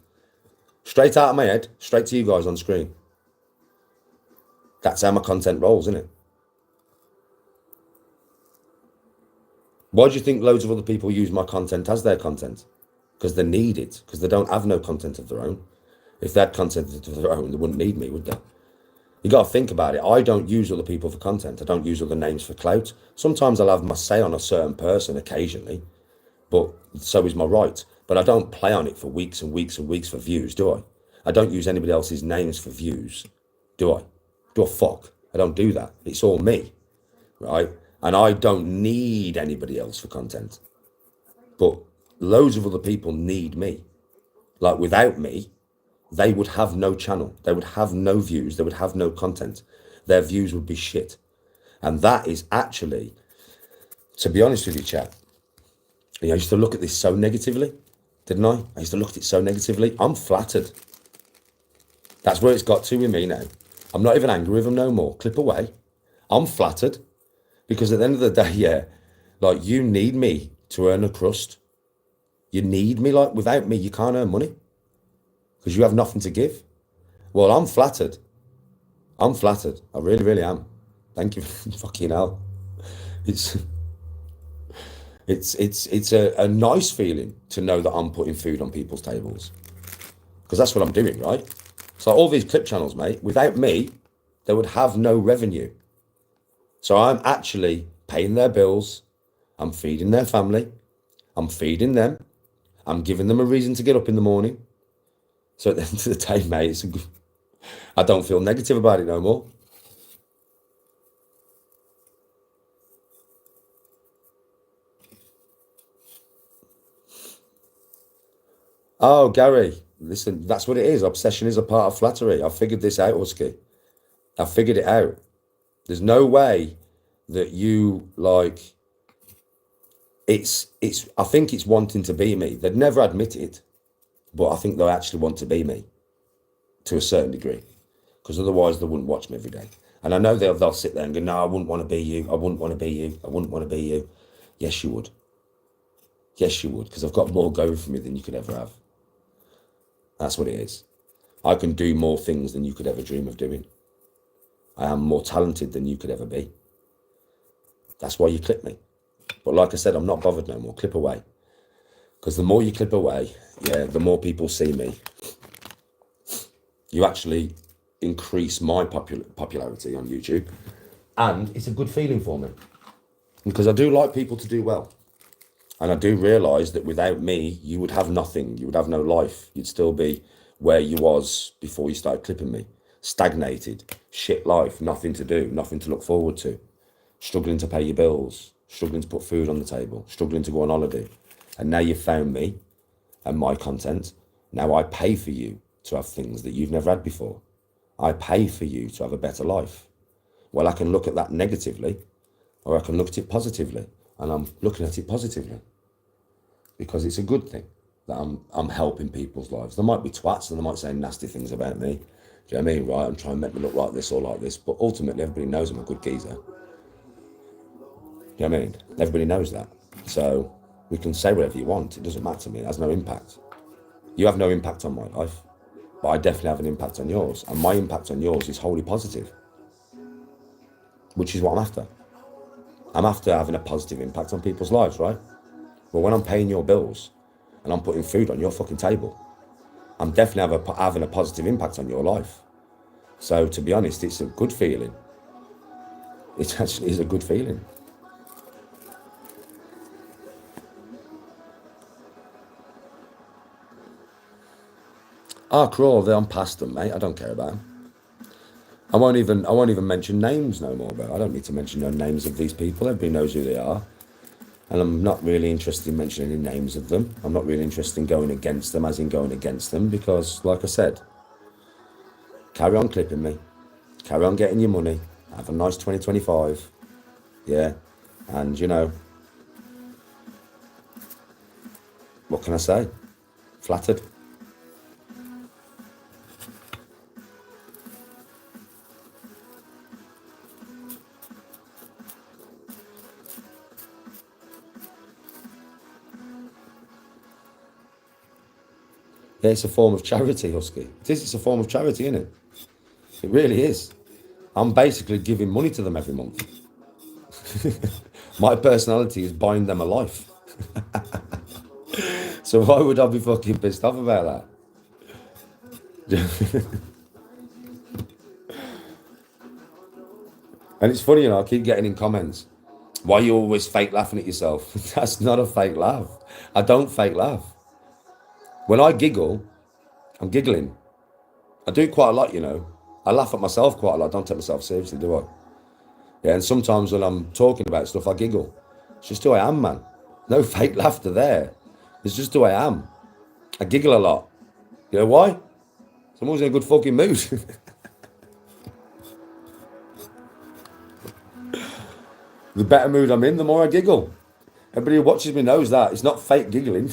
Straight out of my head, straight to you guys on screen. That's how my content rolls, isn't it? Why do you think loads of other people use my content as their content? Because they need it, because they don't have no content of their own. If they had content of their own, they wouldn't need me, would they? You got to think about it. I don't use other people for content. I don't use other names for clout. Sometimes I'll have my say on a certain person occasionally, but so is my right. But I don't play on it for weeks and weeks and weeks for views, do I? I don't use anybody else's names for views, do I? Do a fuck. I don't do that. It's all me, right? And I don't need anybody else for content. But loads of other people need me. Like without me, they would have no channel. They would have no views. They would have no content. Their views would be shit. And that is actually, to be honest with you, chat, I used to look at this so negatively, didn't I? I used to look at it so negatively. I'm flattered. That's where it's got to with me now. I'm not even angry with them no more. Clip away. I'm flattered. Because at the end of the day, yeah, like you need me to earn a crust. You need me. Like without me, you can't earn money. Because you have nothing to give. Well, I'm flattered. I'm flattered. I really, really am. Thank you. Fucking hell. It's a nice feeling to know that I'm putting food on people's tables. Because that's what I'm doing, right? So all these clip channels, mate, without me, they would have no revenue. So I'm actually paying their bills. I'm feeding their family. I'm feeding them. I'm giving them a reason to get up in the morning. So at the end of the day, mate, I don't feel negative about it no more. Oh, Gary, listen, that's what it is. Obsession is a part of flattery. I figured this out, Husky. I figured it out. There's no way that you like, I think it's wanting to be me. They'd never admit it, but I think they actually want to be me to a certain degree, because otherwise they wouldn't watch me every day. And I know they'll sit there and go, no, I wouldn't want to be you. I wouldn't want to be you. I wouldn't want to be you. Yes, you would. Yes, you would, because I've got more going for me than you could ever have. That's what it is. I can do more things than you could ever dream of doing. I am more talented than you could ever be. That's why you clip me. But like I said, I'm not bothered no more. Clip away. Because the more you clip away, yeah, the more people see me. You actually increase my popularity on YouTube. And it's a good feeling for me. Because I do like people to do well. And I do realise that without me, you would have nothing. You would have no life. You'd still be where you was before you started clipping me. Stagnated. Shit life. Nothing to do. Nothing to look forward to. Struggling to pay your bills. Struggling to put food on the table. Struggling to go on holiday. And now you've found me and my content. Now I pay for you to have things that you've never had before. I pay for you to have a better life. Well, I can look at that negatively, or I can look at it positively. And I'm looking at it positively because it's a good thing that I'm helping people's lives. There might be twats and they might say nasty things about me. Do you know what I mean? Right, I'm trying to make me look like this or like this. But ultimately, everybody knows I'm a good geezer. Do you know what I mean? Everybody knows that. So we can say whatever you want. It doesn't matter to me. It has no impact. You have no impact on my life, but I definitely have an impact on yours. And my impact on yours is wholly positive, which is what I'm after. I'm after having a positive impact on people's lives, right? But when I'm paying your bills and I'm putting food on your fucking table, I'm definitely having a positive impact on your life. So to be honest, it's a good feeling. It actually is a good feeling. Crawl, I'm past them, mate. I don't care about them. I won't even mention names no more, bro. I don't need to mention no names of these people. Everybody knows who they are. And I'm not really interested in mentioning any names of them. I'm not really interested in going against them, as in going against them, because, like I said, carry on clipping me. Carry on getting your money. Have a nice 2025. Yeah. And, you know, what can I say? Flattered. Yeah, it's a form of charity, Husky. It is. It's a form of charity, isn't it? It really is. I'm basically giving money to them every month. My personality is buying them a life. So why would I be fucking pissed off about that? And it's funny, you know, I keep getting in comments, why are you always fake laughing at yourself? That's not a fake laugh. I don't fake laugh. When I giggle, I'm giggling. I do quite a lot, you know. I laugh at myself quite a lot. I don't take myself seriously, do I? Yeah, and sometimes when I'm talking about stuff, I giggle. It's just who I am, man. No fake laughter there. It's just who I am. I giggle a lot. You know why? So I'm always in a good fucking mood. The better mood I'm in, the more I giggle. Everybody who watches me knows that. It's not fake giggling.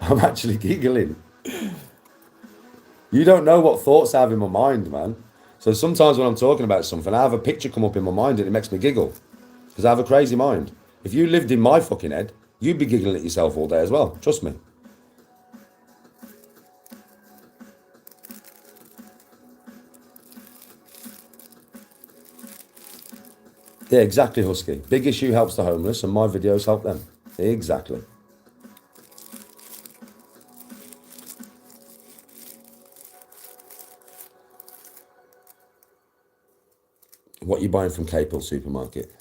I'm actually giggling. You don't know what thoughts I have in my mind, man. So sometimes when I'm talking about something, I have a picture come up in my mind and it makes me giggle. Because I have a crazy mind. If you lived in my fucking head, you'd be giggling at yourself all day as well. Trust me. Yeah, exactly, Husky. Big Issue helps the homeless and my videos help them. Exactly. What you buying from Capel Supermarket?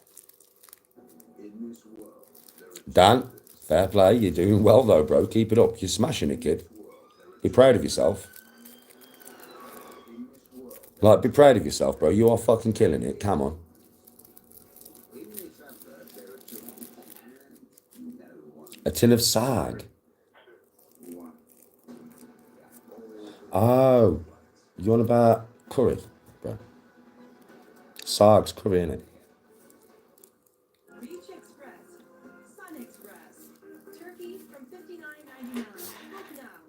Dan, fair play. You're doing well though, bro. Keep it up. You're smashing it, kid. Be proud of yourself. Like, be proud of yourself, bro. You are fucking killing it. Come on. A tin of sag. Oh, you want about curry, bro? Sag's curry, innit? Reach Express, Sun Express, turkey from $59.99. Book now.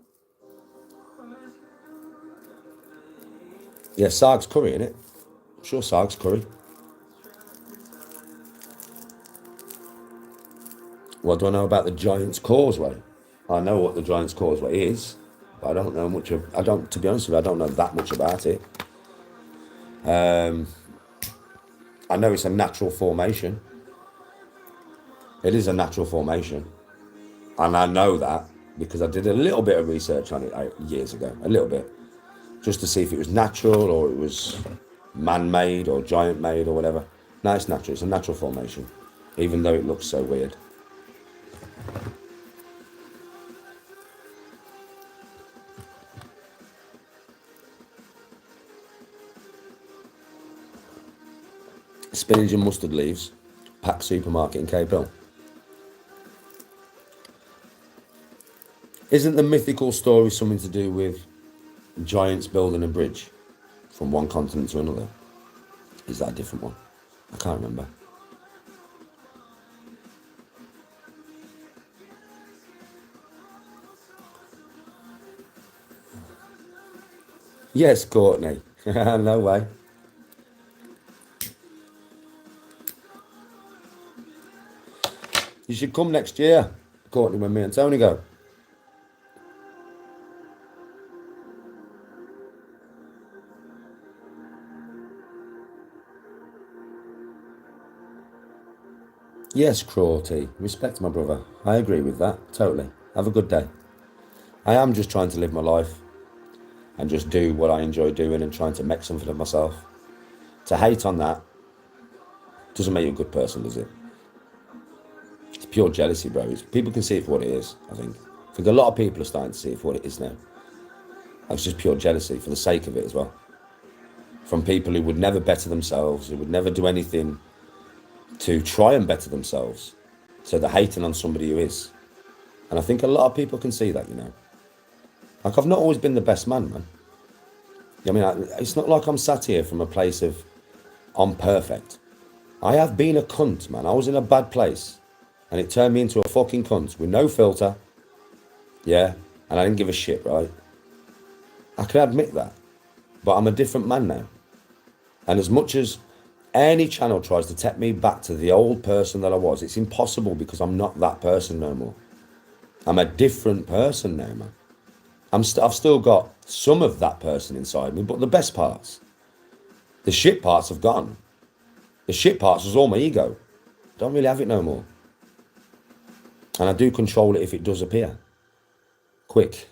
Yeah, Sag's curry, innit? Sure, Sag's curry. What do I know about the Giant's Causeway? I know what the Giant's Causeway is, but I don't know much of. I don't, to be honest with you, I don't know that much about it. I know it's a natural formation. It is a natural formation, and I know that because I did a little bit of research on it years ago, a little bit, just to see if it was natural or it was man-made or giant-made or whatever. No, it's natural. It's a natural formation, even though it looks so weird. Spinach and mustard leaves, Pack Supermarket in Cape Hill. Isn't the mythical story something to do with giants building a bridge from one continent to another? Is that a different one? I can't remember. Yes, Courtney. No way. You should come next year, Courtney, when me and Tony go. Yes, cruelty. Respect my brother. I agree with that, totally. Have a good day. I am just trying to live my life and just do what I enjoy doing and trying to make something of myself. To hate on that doesn't make you a good person, does it? It's pure jealousy, bro. People can see it for what it is, I think. I think a lot of people are starting to see it for what it is now. It's just pure jealousy for the sake of it as well. From people who would never better themselves, who would never do anything to try and better themselves. So they're hating on somebody who is. And I think a lot of people can see that, you know. Like, I've not always been the best man, man. I mean, it's not like I'm sat here from a place of, I'm perfect. I have been a cunt, man. I was in a bad place. And it turned me into a fucking cunt with no filter. Yeah. And I didn't give a shit, right? I can admit that. But I'm a different man now. And as much as any channel tries to take me back to the old person that I was, it's impossible because I'm not that person no more. I'm a different person now, man. I've still got some of that person inside me, but the best parts, the shit parts have gone. The shit parts was all my ego. Don't really have it no more. And I do control it if it does appear. Quick.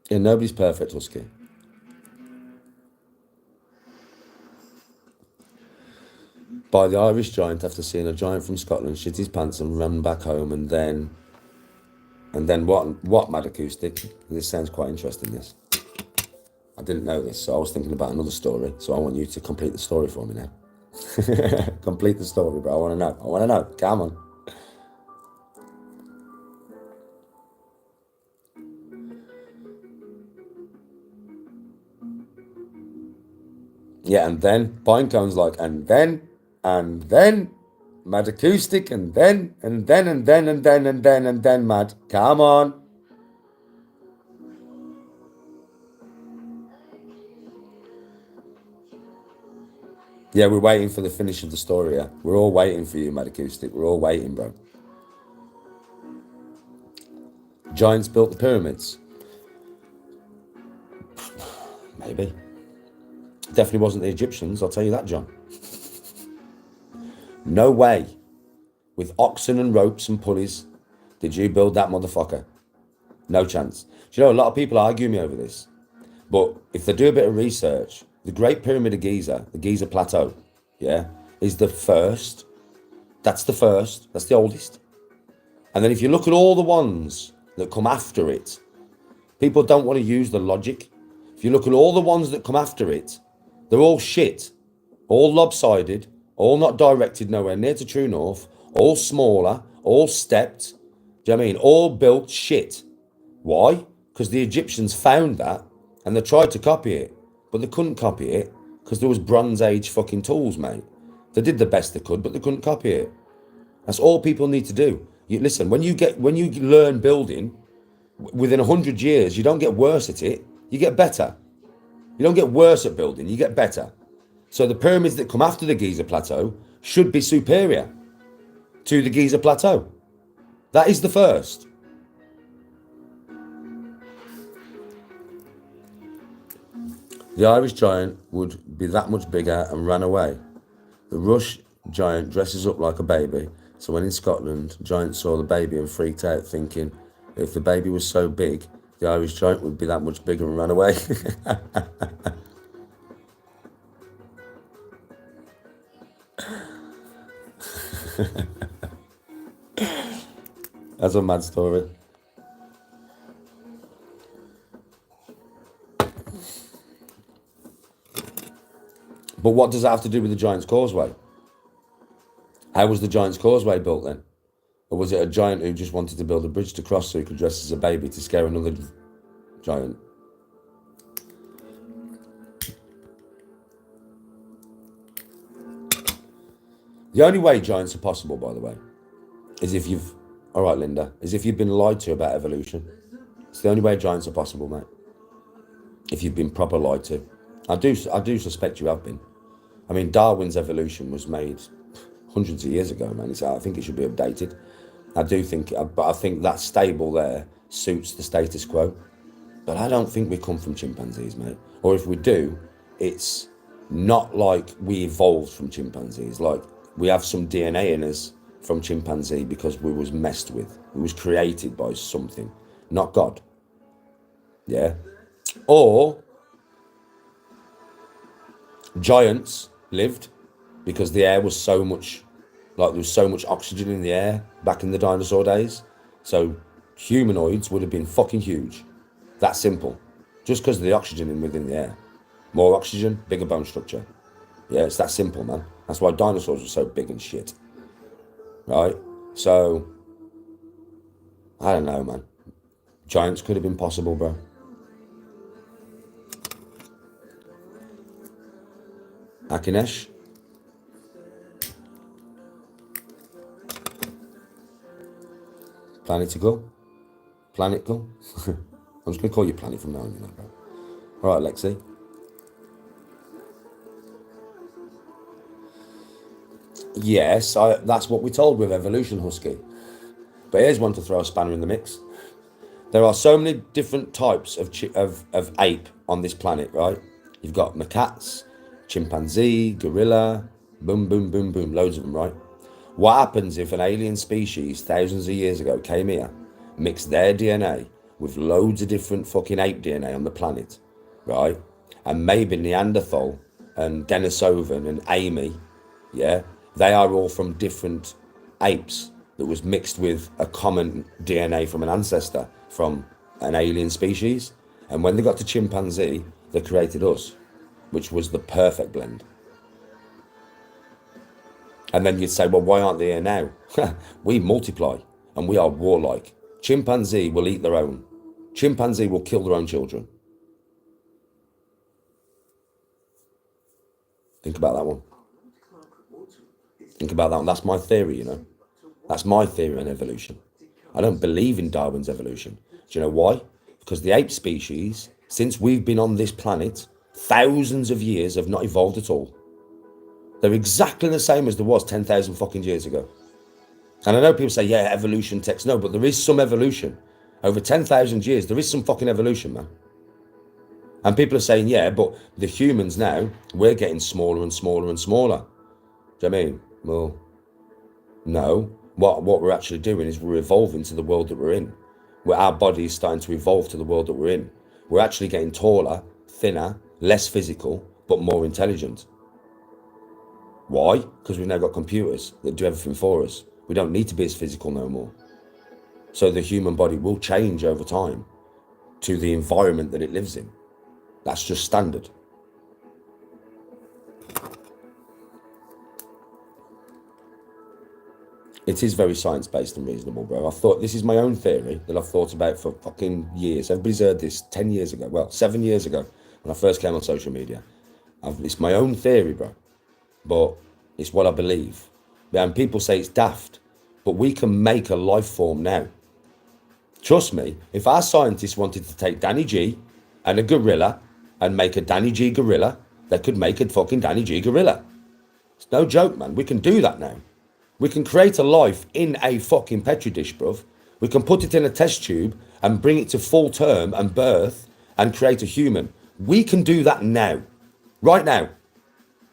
Yeah, nobody's perfect, Husky. By the Irish giant after seeing a giant from Scotland shit his pants and run back home, and then what Mad Acoustic? This sounds quite interesting, this. I didn't know this, so I was thinking about another story, so I want you to complete the story for me now. Complete the story, bro. I want to know. Come on. Yeah, and then Pinecone's like, and then Mad Acoustic, and then Mad. Come on. Yeah, we're waiting for the finish of the story, yeah. We're all waiting for you, Mad Acoustic. We're all waiting, bro. Giants built the pyramids. Maybe. Definitely wasn't the Egyptians, I'll tell you that, John. No way. With oxen and ropes and pulleys did you build that motherfucker. No chance. Do you know, a lot of people argue me over this. But if they do a bit of research, the Great Pyramid of Giza, the Giza Plateau, yeah, is the first. That's the first. That's the oldest. And then if you look at all the ones that come after it, people don't want to use the logic. If you look at all the ones that come after it, they're all shit, all lopsided, all not directed nowhere near to true north, all smaller, all stepped. Do you know what I mean? All built shit. Why? Because the Egyptians found that and they tried to copy it, but they couldn't copy it because there was Bronze Age fucking tools, mate. They did the best they could, but they couldn't copy it. That's all people need to do. Listen, when you learn building, within 100 years, you don't get worse at it, you get better. You don't get worse at building, you get better. So the pyramids that come after the Giza Plateau should be superior to the Giza Plateau. That is the first. The Irish giant would be that much bigger and ran away. The Rush giant dresses up like a baby, so when in Scotland, giant saw the baby and freaked out, thinking if the baby was so big, the Irish giant would be that much bigger and ran away. That's a mad story. But what does that have to do with the Giant's Causeway? How was the Giant's Causeway built then? Or was it a giant who just wanted to build a bridge to cross so he could dress as a baby to scare another giant? The only way giants are possible, by the way, is if you've... All right, Linda. Is if you've been lied to about evolution. It's the only way giants are possible, mate. If you've been proper lied to. I do suspect you have been. I mean, Darwin's evolution was made hundreds of years ago, man. I think it should be updated. I do think, but I think that stable there suits the status quo. But I don't think we come from chimpanzees, mate. Or if we do, it's Not like we evolved from chimpanzees. Like we have some DNA in us from chimpanzee because we was messed with. We was created by something, not God. Yeah. Or giants lived because the air was so much, like there was so much oxygen in the air back in the dinosaur days. So humanoids would have been fucking huge. That simple. Just because of the oxygen in within the air. More oxygen, bigger bone structure. Yeah, it's that simple, man. That's why dinosaurs were so big and shit. Right? So, I don't know, man. Giants could have been possible, bro. Akinesh? Planetical? Planetical? I'm just going to call you Planet from now on, you know, bro. All right, Lexi. Yes, that's what we're told with evolution, Husky. But here's one to throw a spanner in the mix. There are so many different types of ape on this planet, right? You've got macaques, chimpanzee, gorilla, boom, boom, boom, boom, loads of them, right? What happens if an alien species thousands of years ago came here, mixed their DNA with loads of different fucking ape DNA on the planet, right? And maybe Neanderthal and Denisovan and Amy, yeah, they are all from different apes that was mixed with a common DNA from an ancestor from an alien species. And when they got to chimpanzee, they created us, which was the perfect blend. And then you'd say, well, why aren't they here now? We multiply and we are warlike. Chimpanzee will eat their own. Chimpanzee will kill their own children. Think about that one. Think about that one. That's my theory, you know. That's my theory on evolution. I don't believe in Darwin's evolution. Do you know why? Because the ape species, since we've been on this planet, thousands of years have not evolved at all. They're exactly the same as there was 10,000 fucking years ago. And I know people say, yeah, evolution takes... No, but there is some evolution. Over 10,000 years, there is some fucking evolution, man. And people are saying, yeah, but the humans now, we're getting smaller and smaller and smaller. Do you know what I mean? Well, no. What we're actually doing is we're evolving to the world that we're in. Where our body is starting to evolve to the world that we're in. We're actually getting taller, thinner, less physical, but more intelligent. Why? Because we've now got computers that do everything for us. We don't need to be as physical no more. So the human body will change over time to the environment that it lives in. That's just standard. It is very science-based and reasonable, bro. This is my own theory that I've thought about for fucking years. Everybody's heard this 10 years ago. Well, 7 years ago when I first came on social media. It's my own theory, bro. But it's what I believe. And people say it's daft, but we can make a life form now. Trust me, if our scientists wanted to take Danny G and a gorilla and make a Danny G gorilla, they could make a fucking Danny G gorilla. It's no joke, man. We can do that now. We can create a life in a fucking petri dish, bruv. We can put it in a test tube and bring it to full term and birth and create a human. We can do that now, right now.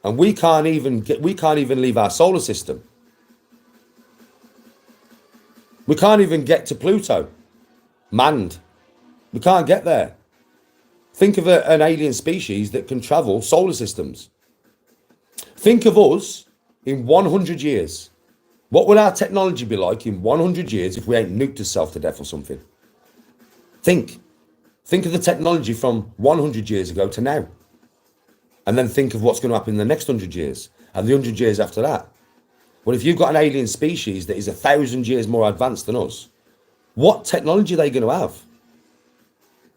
And we can't even leave our solar system. We can't even get to Pluto, manned. We can't get there. Think of an alien species that can travel solar systems. Think of us in 100 years. What would our technology be like in 100 years if we ain't nuked ourselves to death or something? Think of the technology from 100 years ago to now. And then think of what's going to happen in the next 100 years and the 100 years after that. Well, if you've got an alien species that is 1,000 years more advanced than us, what technology are they going to have?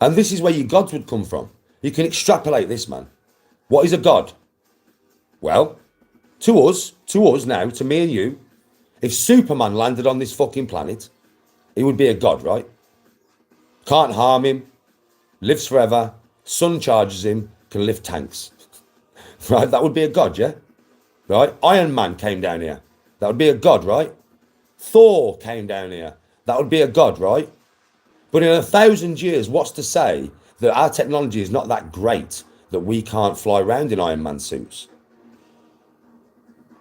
And this is where your gods would come from. You can extrapolate this, man. What is a god? Well, to us now, to me and you, if Superman landed on this fucking planet, he would be a god, right? Can't harm him, lives forever, sun charges him, can lift tanks. Right? That would be a god, yeah? Right? Iron Man came down here. That would be a god, right? Thor came down here. That would be a god, right? But in 1,000 years, what's to say that our technology is not that great that that we can't fly around in Iron Man suits?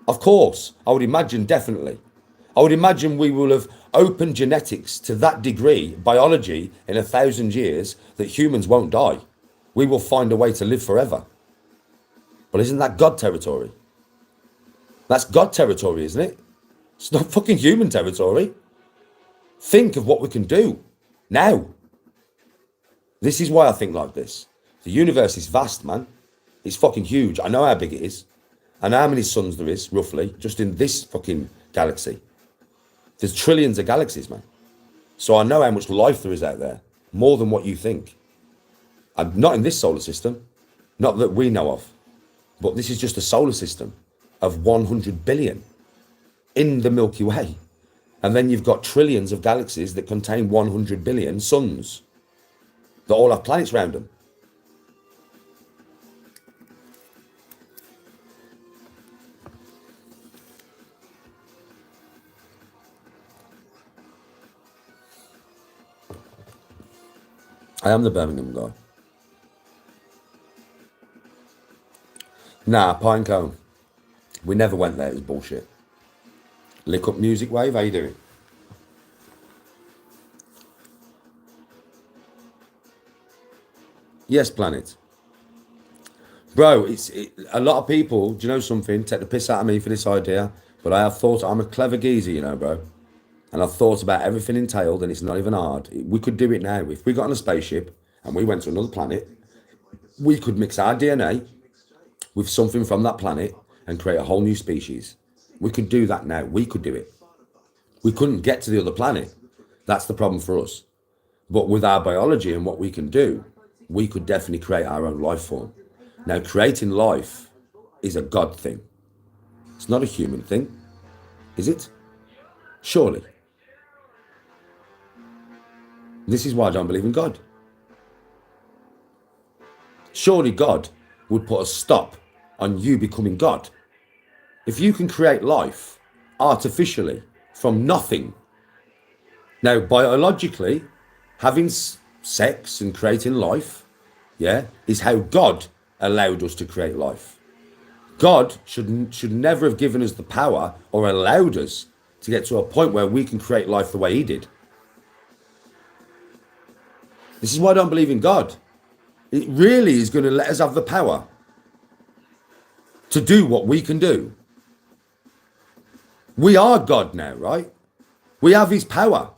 Of course, I would imagine, definitely. I would imagine we will have opened genetics to that degree, biology, in 1,000 years, that humans won't die. We will find a way to live forever. But isn't that God territory? That's God territory, isn't it? It's not fucking human territory. Think of what we can do now. This is why I think like this. The universe is vast, man. It's fucking huge. I know how big it is. I know how many suns there is, roughly, just in this fucking galaxy. There's trillions of galaxies, man. So I know how much life there is out there. More than what you think. And not in this solar system. Not that we know of. But this is just a solar system of 100 billion in the Milky Way. And then you've got trillions of galaxies that contain 100 billion suns that all have planets around them. I am the Birmingham guy. Nah, Pinecone. We never went there, it was bullshit. Lick Up Music Wave, how you doing? Yes, Planet. Bro, a lot of people, do you know something? Take the piss out of me for this idea, but I have thought, I'm a clever geezer, you know, bro. And I've thought about everything entailed, and it's not even hard. We could do it now. If we got on a spaceship and we went to another planet, we could mix our DNA with something from that planet and create a whole new species. We could do that now. We could do it. We couldn't get to the other planet. That's the problem for us. But with our biology and what we can do, we could definitely create our own life form. Now, creating life is a God thing. It's not a human thing, is it? Surely. This is why I don't believe in God. Surely God would put a stop on you becoming God. If you can create life artificially from nothing. Now, biologically, having sex and creating life, yeah, is how God allowed us to create life. God should never have given us the power or allowed us to get to a point where we can create life the way he did. This is why I don't believe in God. It really is going to let us have the power to do what we can do. We are God now, right? We have his power.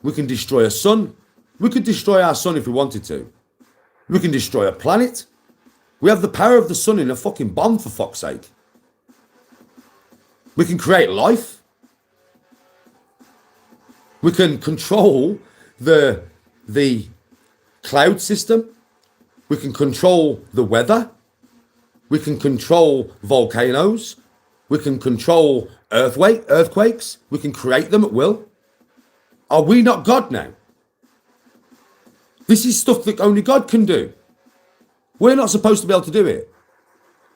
We can destroy a sun. We could destroy our sun if we wanted to. We can destroy a planet. We have the power of the sun in a fucking bomb, for fuck's sake. We can create life. We can control the cloud system. We can control the weather. We can control volcanoes. We can control earthquakes. We can create them at will. Are we not God now? This is stuff that only God can do. We're not supposed to be able to do it.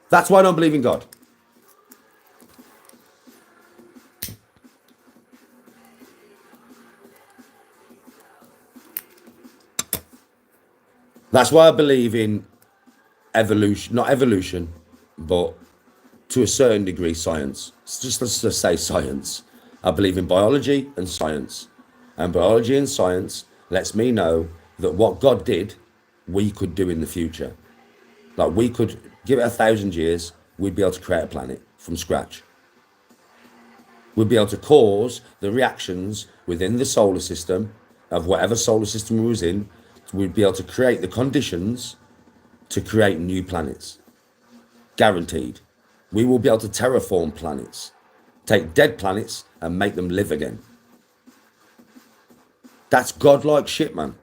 That's why I don't believe in God. That's why I believe in evolution, not evolution, but to a certain degree, science. Let's just say science. I believe in biology and science. And biology and science lets me know that what God did, we could do in the future. Like, we could give it 1,000 years, we'd be able to create a planet from scratch. We'd be able to cause the reactions within the solar system of whatever solar system we was in. We'd be able to create the conditions to create new planets. Guaranteed. We will be able to terraform planets. Take dead planets and make them live again. That's godlike shit, man.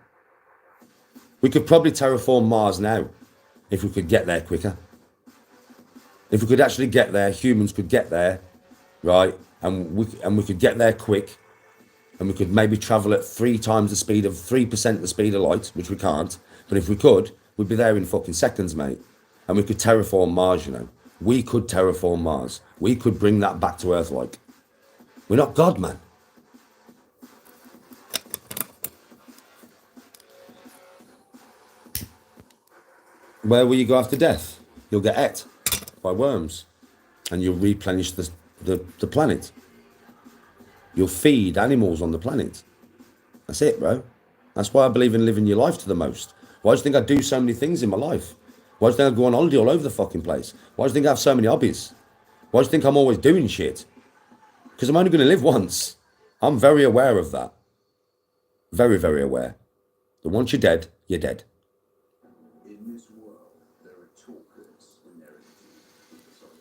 We could probably terraform Mars now if we could get there quicker. If we could actually get there, humans could get there, right? And we could get there quick. And we could maybe travel at 3 times the speed of 3% the speed of light, which we can't. But if we could, we'd be there in fucking seconds, mate. And we could terraform Mars, you know. We could terraform Mars. We could bring that back to Earth, like. We're not God, man. Where will you go after death? You'll get ate by worms, and you'll replenish the planet. You'll feed animals on the planet. That's it, bro. That's why I believe in living your life to the most. Why do you think I do so many things in my life? Why do you think I go on holiday all over the fucking place? Why do you think I have so many hobbies? Why do you think I'm always doing shit? Because I'm only going to live once. I'm very aware of that. Very, very aware. That once you're dead, you're dead. In this world, there are talkers and there are sorry.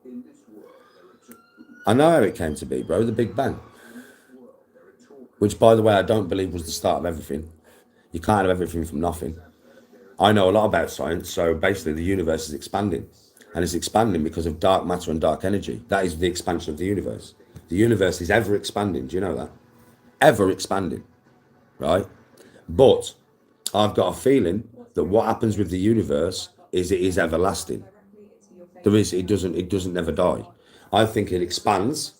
In this world, there are talkers. I know how it came to be, bro. The Big Bang. Which, by the way, I don't believe was the start of everything. You can't have everything from nothing. I know a lot about science, so basically the universe is expanding. And it's expanding because of dark matter and dark energy. That is the expansion of the universe. The universe is ever expanding. Do you know that? Ever expanding, right? But I've got a feeling that what happens with the universe is it is everlasting. It doesn't never die. I think it expands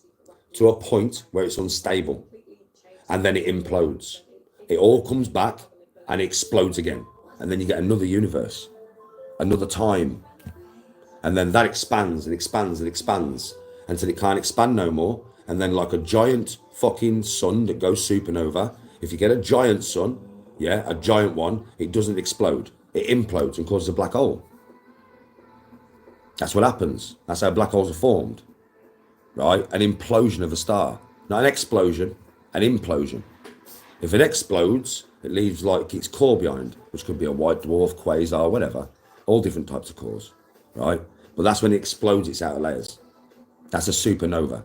to a point where it's unstable. And then it implodes. It all comes back and it explodes again. And then you get another universe, another time. And then that expands and expands and expands until it can't expand no more. And then like a giant fucking sun that goes supernova, if you get a giant sun, yeah, a giant one, it doesn't explode. It implodes and causes a black hole. That's what happens. That's how black holes are formed, right? An implosion of a star, not an explosion, an implosion. If it explodes, it leaves like its core behind, which could be a white dwarf, quasar, whatever, all different types of cores, right? But that's when it explodes its outer layers. That's a supernova,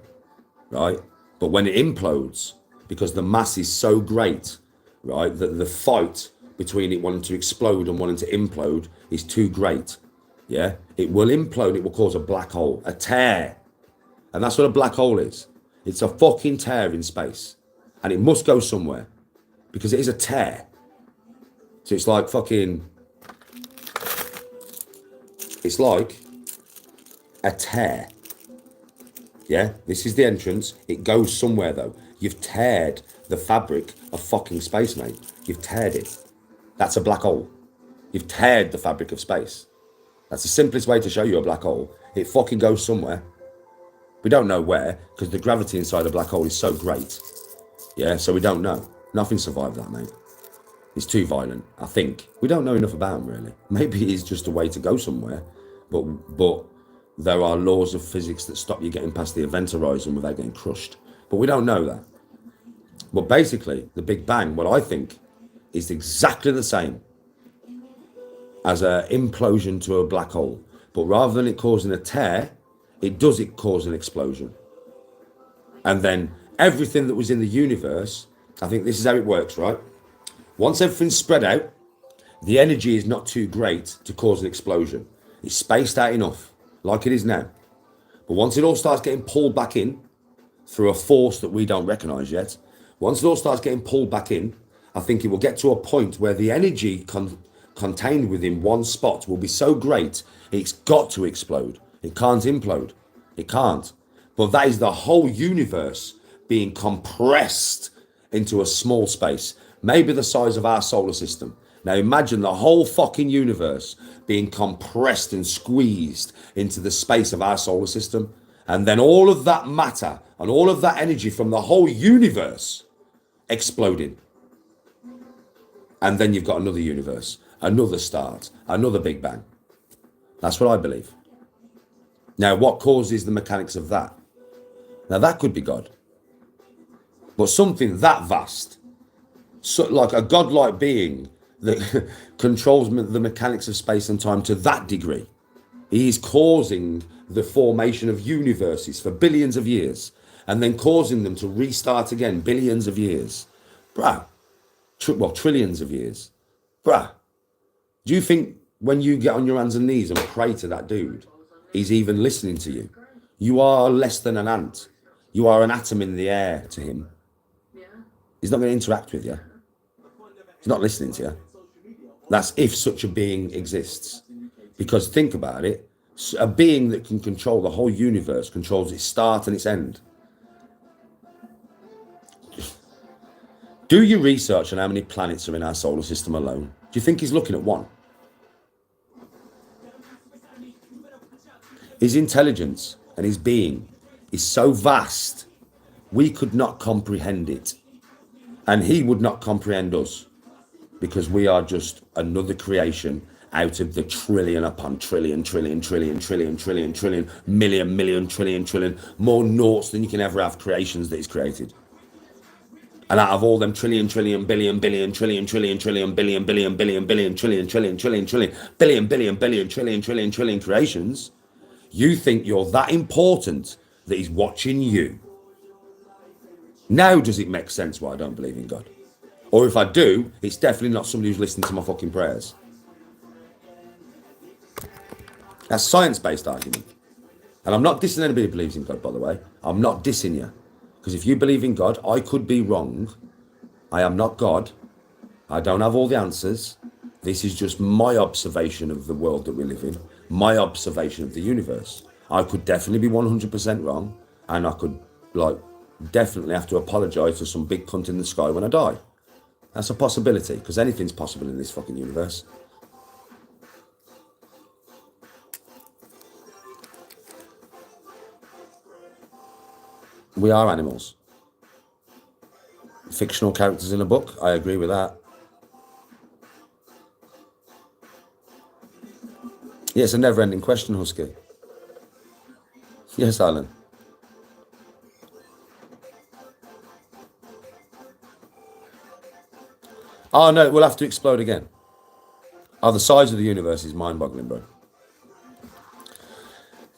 right? But when it implodes, because the mass is so great, right, that the fight between it wanting to explode and wanting to implode is too great, yeah? It will implode, it will cause a black hole, a tear. And that's what a black hole is. It's a fucking tear in space. And it must go somewhere, because it is a tear. So it's like fucking, it's like a tear. Yeah, this is the entrance. It goes somewhere though. You've teared the fabric of fucking space, mate. You've teared it. That's a black hole. You've teared the fabric of space. That's the simplest way to show you a black hole. It fucking goes somewhere. We don't know where, because the gravity inside a black hole is so great. Yeah, so we don't know. Nothing survived that, mate. It's too violent, I think. We don't know enough about him, really. Maybe it's just a way to go somewhere, but there are laws of physics that stop you getting past the event horizon without getting crushed. But we don't know that. But basically, the Big Bang, what I think, is exactly the same as an implosion to a black hole. But rather than it causing a tear, it cause an explosion. And then everything that was in the universe, I think this is how it works, right? Once everything's spread out, the energy is not too great to cause an explosion. It's spaced out enough, like it is now. But once it all starts getting pulled back in through a force that we don't recognize yet, once it all starts getting pulled back in, I think it will get to a point where the energy contained within one spot will be so great, it's got to explode. It can't implode. It can't. But that is the whole universe being compressed into a small space, maybe the size of our solar system. Now imagine the whole fucking universe being compressed and squeezed into the space of our solar system. And then all of that matter and all of that energy from the whole universe exploding. And then you've got another universe, another start, another Big Bang. That's what I believe. Now, what causes the mechanics of that? Now, that could be God. But something that vast, so like a godlike being that controls the mechanics of space and time to that degree, he is causing the formation of universes for billions of years and then causing them to restart again billions of years. Bruh. Trillions of years. Bruh. Do you think when you get on your hands and knees and pray to that dude, he's even listening to you? You are less than an ant. You are an atom in the air to him. He's not going to interact with you. He's not listening to you. That's if such a being exists. Because think about it, a being that can control the whole universe controls its start and its end. Do your research on how many planets are in our solar system alone. Do you think he's looking at one? His intelligence and his being is so vast, we could not comprehend it. And he would not comprehend us because we are just another creation out of the trillion upon trillion, million, trillion, more noughts than you can ever have creations that he's created. And out of all them trillion, billion, trillion, creations, you think you're that important that he's watching you. Now does it make sense why I don't believe in God? Or if I do, it's definitely not somebody who's listening to my fucking prayers. That's science-based argument. And I'm not dissing anybody who believes in God, by the way. I'm not dissing you. Because if you believe in God, I could be wrong. I am not God. I don't have all the answers. This is just my observation of the world that we live in. My observation of the universe. I could definitely be 100% wrong. And I could, definitely have to apologise to some big cunt in the sky when I die. That's a possibility. Because anything's possible in this fucking universe. We are animals. Fictional characters in a book, I agree with that. Yeah, it's a never-ending question, Husky. Yes, Alan. Oh, no, we'll have to explode again. Oh, the size of the universe is mind-boggling, bro.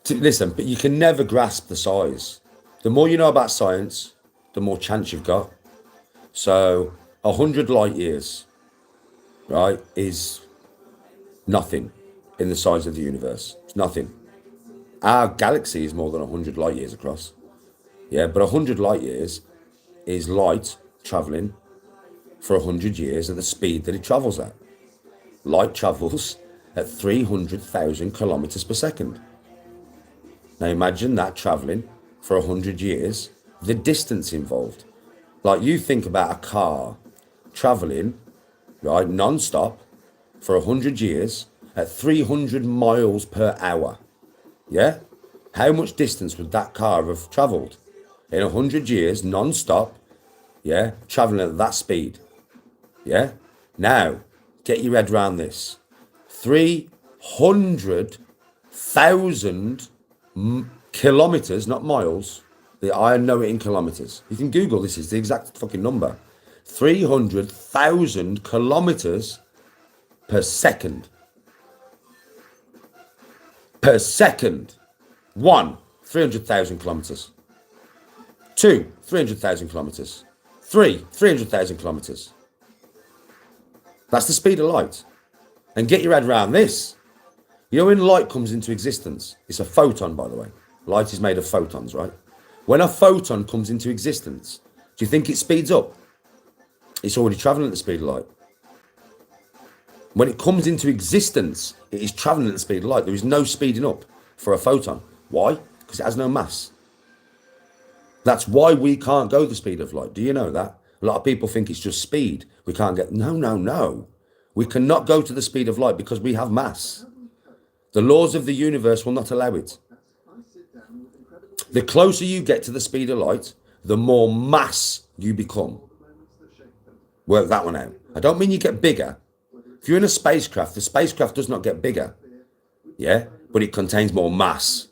Listen, but you can never grasp the size. The more you know about science, the more chance you've got. So 100 light years, right, is nothing in the size of the universe. It's nothing. Our galaxy is more than 100 light years across. Yeah, but 100 light years is light travelling for 100 years at the speed that it travels at. Light travels at 300,000 kilometers per second. Now imagine that travelling for 100 years, the distance involved. Like you think about a car travelling, right, non-stop for 100 years at 300 miles per hour. Yeah? How much distance would that car have travelled in 100 years non-stop, yeah, travelling at that speed? Yeah? Now, get your head around this. 300,000 kilometres, not miles. I know it in kilometres. You can Google this, is the exact fucking number. 300,000 kilometres per second. Per second. 1, 300,000 kilometres. 2, 300,000 kilometres. 3, 300,000 kilometres. That's the speed of light. And get your head around this. You know when light comes into existence, it's a photon, by the way. Light is made of photons, right? When a photon comes into existence, do you think it speeds up? It's already travelling at the speed of light. When it comes into existence, it is travelling at the speed of light. There is no speeding up for a photon. Why? Because it has no mass. That's why we can't go the speed of light. Do you know that? A lot of people think it's just speed. We can't get... No. We cannot go to the speed of light because we have mass. The laws of the universe will not allow it. The closer you get to the speed of light, the more mass you become. Work that one out. I don't mean you get bigger. If you're in a spacecraft, the spacecraft does not get bigger. Yeah? But it contains more mass.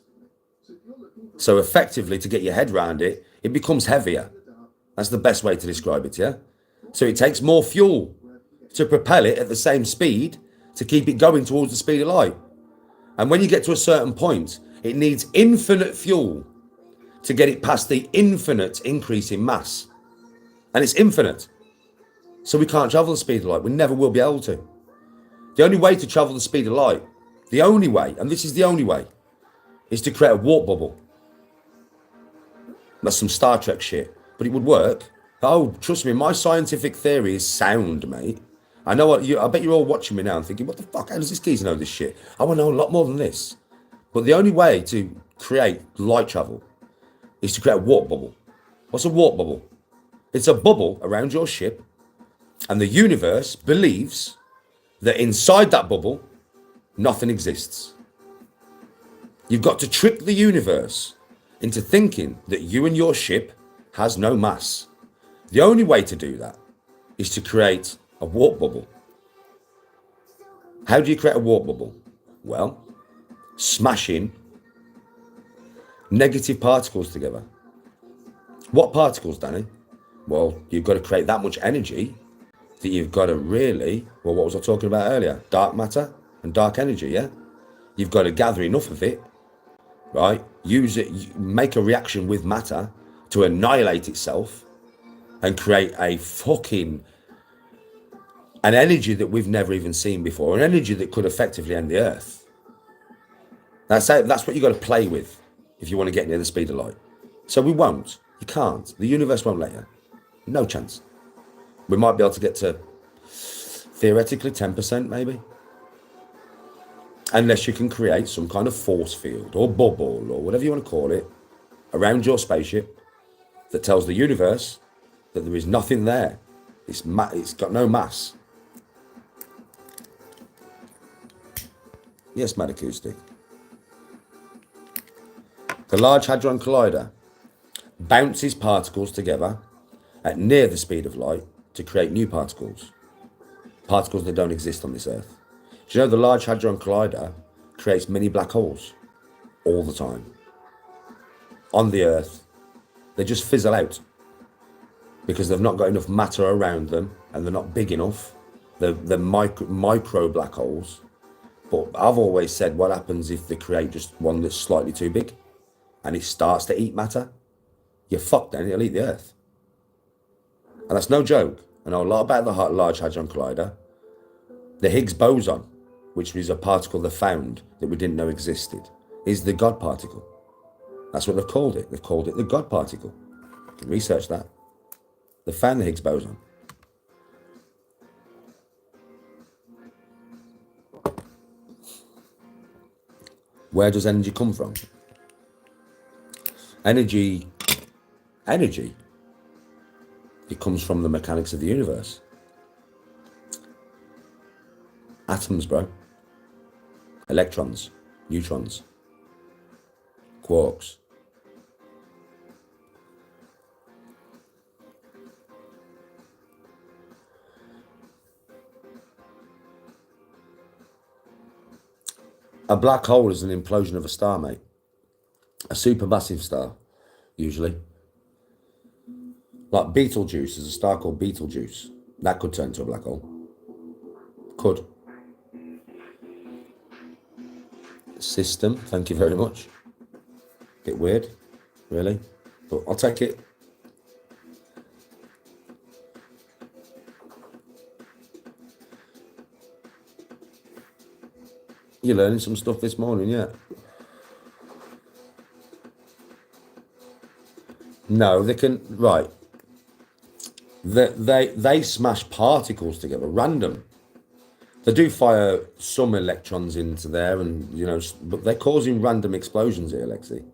So effectively, to get your head around it, it becomes heavier. That's the best way to describe it, yeah? So it takes more fuel to propel it at the same speed to keep it going towards the speed of light. And when you get to a certain point, it needs infinite fuel to get it past the infinite increase in mass. And it's infinite. So we can't travel the speed of light. We never will be able to. The only way to travel the speed of light, the only way, and this is the only way, is to create a warp bubble. That's some Star Trek shit, but it would work. Oh, trust me, my scientific theory is sound, mate. I know what I bet you're all watching me now and thinking, what the fuck, how does this geezer know this shit? I want to know a lot more than this. But the only way to create light travel is to create a warp bubble. What's a warp bubble? It's a bubble around your ship, and the universe believes that inside that bubble, nothing exists. You've got to trick the universe into thinking that you and your ship has no mass. The only way to do that is to create a warp bubble. How do you create a warp bubble? Well, smashing negative particles together. What particles, Danny? Well, you've got to create that much energy that you've got to really, well, what was I talking about earlier? Dark matter and dark energy, yeah? You've got to gather enough of it, right? Use it, make a reaction with matter to annihilate itself and create an energy that we've never even seen before, an energy that could effectively end the earth. That's what you've got to play with if you want to get near the speed of light. So we won't. You can't. The universe won't let you. No chance. We might be able to get to theoretically 10% maybe. Unless you can create some kind of force field or bubble or whatever you want to call it around your spaceship that tells the universe that there is nothing there. It's got no mass. Yes, Mad Acoustic. The Large Hadron Collider bounces particles together at near the speed of light to create new particles. Particles that don't exist on this Earth. Do you know the Large Hadron Collider creates mini black holes all the time? On the Earth, they just fizzle out because they've not got enough matter around them and they're not big enough. They're micro black holes. But I've always said, what happens if they create just one that's slightly too big and it starts to eat matter? You're fucked then, it'll eat the Earth. And that's no joke. I know a lot about the Large Hadron Collider. The Higgs boson, which is a particle they found that we didn't know existed, is the God particle. That's what they've called it. They've called it the God particle. You can research that. They found the Higgs boson. Where does energy come from? Energy, it comes from the mechanics of the universe. Atoms, bro. Electrons, neutrons, quarks. A black hole is an implosion of a star, mate. A supermassive star, usually. Like Betelgeuse, there's a star called Betelgeuse. That could turn into a black hole. Could. System, thank you very much. Bit weird, really, but I'll take it. You're learning some stuff this morning, yeah? No, they can, right. They smash particles together, random. They do fire some electrons into there and, but they're causing random explosions here, Lexi.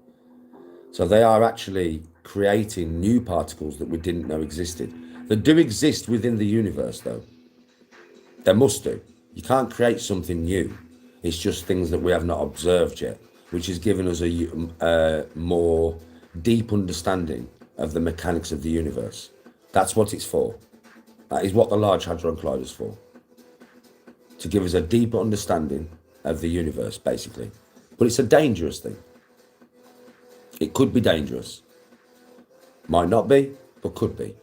So they are actually creating new particles that we didn't know existed. They do exist within the universe, though. They must do. You can't create something new. It's just things that we have not observed yet, which has given us a more deep understanding of the mechanics of the universe. That's what it's for. That is what the Large Hadron Collider is for. To give us a deeper understanding of the universe, basically. But it's a dangerous thing. It could be dangerous. Might not be, but could be.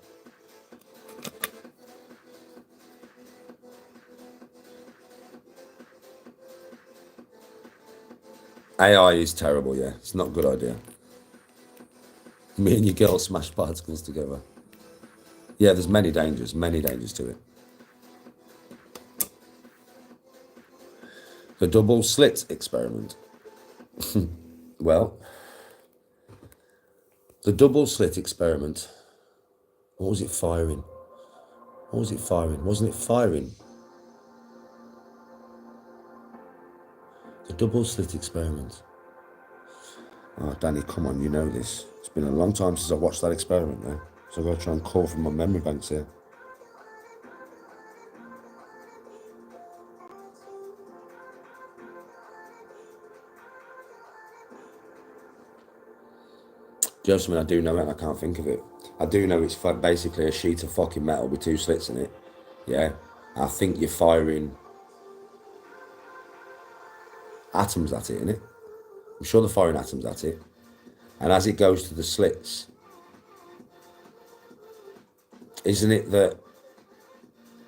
AI is terrible, yeah. It's not a good idea. Me and your girl smash particles together. Yeah, there's many dangers to it. The double slit experiment. Well, the double slit experiment, what was it firing? Wasn't it firing? The double slit experiment. Oh, Danny, come on, you know this. It's been a long time since I watched that experiment now. So I've got to try and call from my memory banks here. Do you know something? I do know it and I can't think of it. I do know it's basically a sheet of fucking metal with 2 slits in it. Yeah. I think you're firing atoms at it, innit? I'm sure they're firing atoms at it. And as it goes to the slits, isn't it that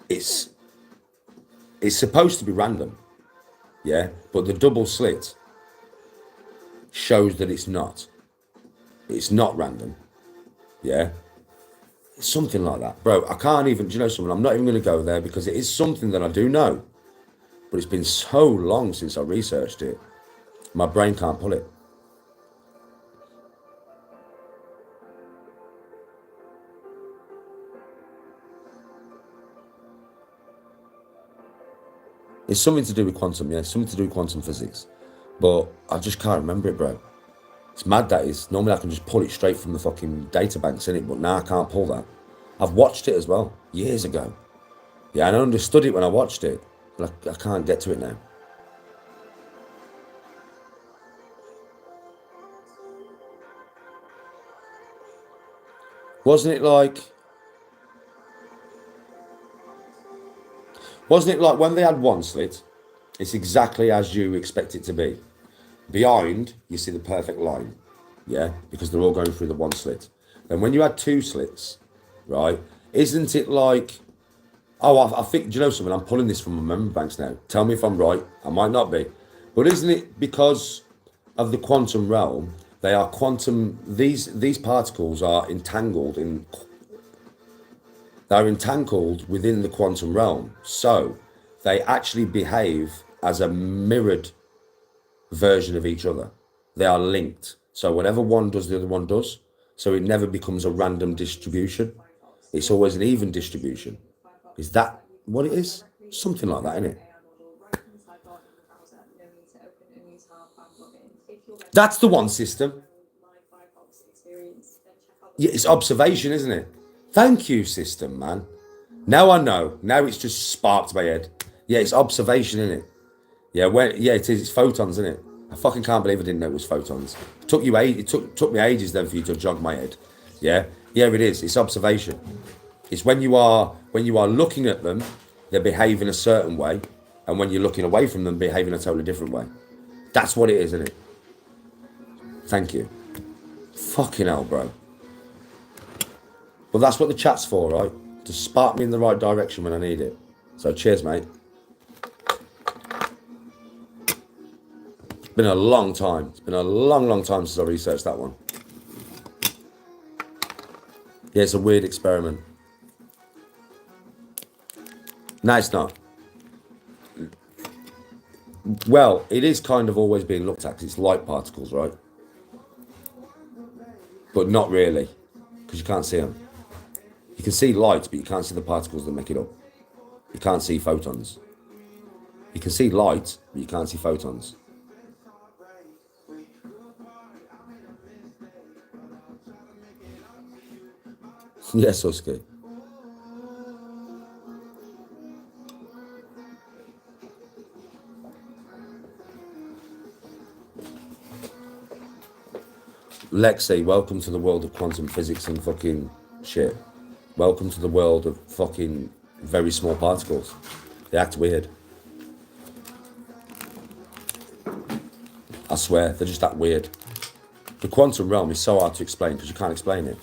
it's supposed to be random, yeah? But the double slit shows that it's not. It's not random, yeah? It's something like that. Bro, I can't even, do you know something? I'm not even going to go there because it is something that I do know. But it's been so long since I researched it. My brain can't pull it. It's something to do with quantum, yeah, something to do with quantum physics. But I just can't remember it, bro. It's mad, that is. Normally I can just pull it straight from the fucking data banks, innit? But now I can't pull that. I've watched it as well, years ago. Yeah, and I understood it when I watched it, but I can't get to it now. Wasn't it like when they had one slit, it's exactly as you expect it to be. Behind, you see the perfect line, yeah, because they're all going through the one slit. And when you had 2 slits, right, isn't it like, oh, I think, do you know something? I'm pulling this from my memory banks now. Tell me if I'm right. I might not be. But isn't it because of the quantum realm, they are quantum, these particles are entangled within the quantum realm. So they actually behave as a mirrored version of each other. They are linked. So whatever one does, the other one does. So it never becomes a random distribution. It's always an even distribution. Is that what it is? Something like that, isn't it? That's the one system. Yeah, it's observation, isn't it? Thank you, system, man. Now I know. Now it's just sparked my head. Yeah, it's observation, isn't it? Yeah, it is. It's photons, isn't it? I fucking can't believe I didn't know it was photons. It took me ages then for you to jog my head. Yeah, it is. It's observation. It's when you are looking at them, they're behaving a certain way, and when you're looking away from them, behaving a totally different way. That's what it is, isn't it? Thank you. Fucking hell, bro. Well, that's what the chat's for, right? To spark me in the right direction when I need it. So cheers, mate. It's been a long time. It's been a long, long time since I researched that one. Yeah, it's a weird experiment. No, it's not. Well, it is kind of always being looked at because it's light particles, right? But not really, because you can't see them. You can see light, but you can't see the particles that make it up. You can't see photons. You can see light, but you can't see photons. Yes, Husky. Lexi, welcome to the world of quantum physics and fucking shit. Welcome to the world of fucking very small particles. They act weird. I swear, they're just that weird. The quantum realm is so hard to explain because you can't explain it.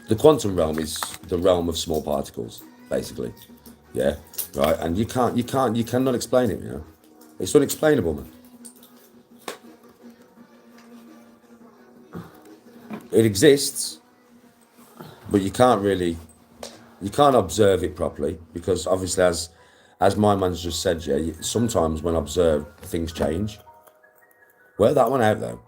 The quantum realm is the realm of small particles, basically. Yeah, right? And you cannot explain it, you know? It's unexplainable, man. It exists, but you can't observe it properly because obviously, as my man's just said, yeah, sometimes when observed, things change. Work that one out though.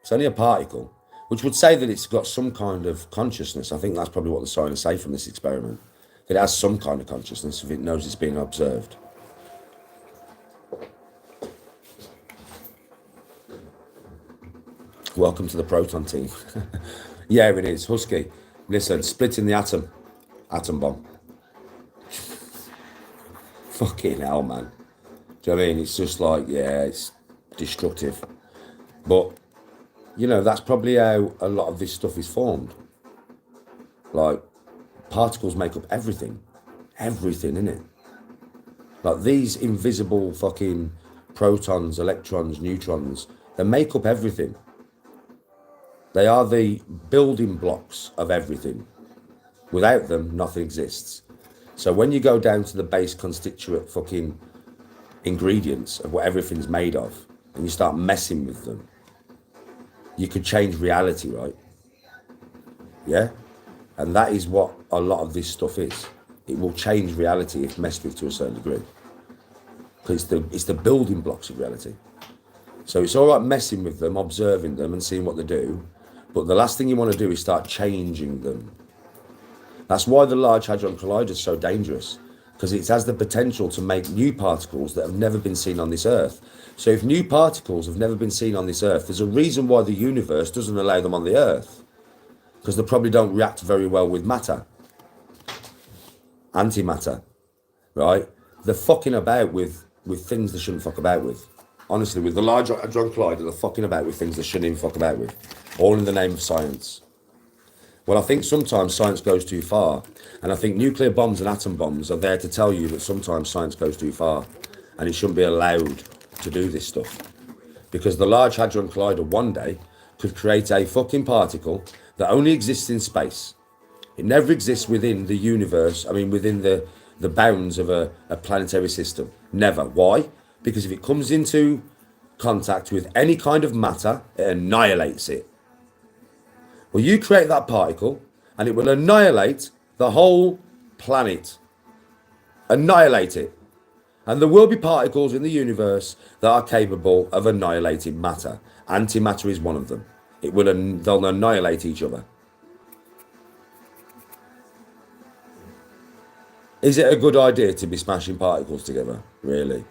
It's only a particle, which would say that it's got some kind of consciousness. I think that's probably what the scientists say from this experiment. That it has some kind of consciousness if it knows it's being observed. Welcome to the proton team. Yeah, it is. Husky. Listen, splitting the atom bomb. Fucking hell, man. Do you know what I mean? It's just like, yeah, it's destructive. But you know, that's probably how a lot of this stuff is formed. Like, particles make up everything. Everything, innit? Like, these invisible fucking protons, electrons, neutrons, they make up everything. They are the building blocks of everything. Without them, nothing exists. So when you go down to the base constituent fucking ingredients of what everything's made of, and you start messing with them, you could change reality, right? Yeah? And that is what a lot of this stuff is. It will change reality if messed with to a certain degree. Because it's the building blocks of reality. So it's all right messing with them, observing them and seeing what they do. But the last thing you want to do is start changing them. That's why the Large Hadron Collider is so dangerous. Because it has the potential to make new particles that have never been seen on this Earth. So if new particles have never been seen on this Earth, there's a reason why the universe doesn't allow them on the Earth. Because they probably don't react very well with matter. Antimatter. Right? They're fucking about with things they shouldn't fuck about with. Honestly, with the Large Hadron Collider, they're fucking about with things they shouldn't even fuck about with. All in the name of science. Well, I think sometimes science goes too far. And I think nuclear bombs and atom bombs are there to tell you that sometimes science goes too far. And it shouldn't be allowed to do this stuff. Because the Large Hadron Collider one day could create a fucking particle that only exists in space. It never exists within the universe, within the bounds of a planetary system. Never. Why? Because if it comes into contact with any kind of matter, it annihilates it. Well, you create that particle and it will annihilate the whole planet. Annihilate it. And there will be particles in the universe that are capable of annihilating matter. Antimatter is one of them. They'll annihilate each other. Is it a good idea to be smashing particles together? Really?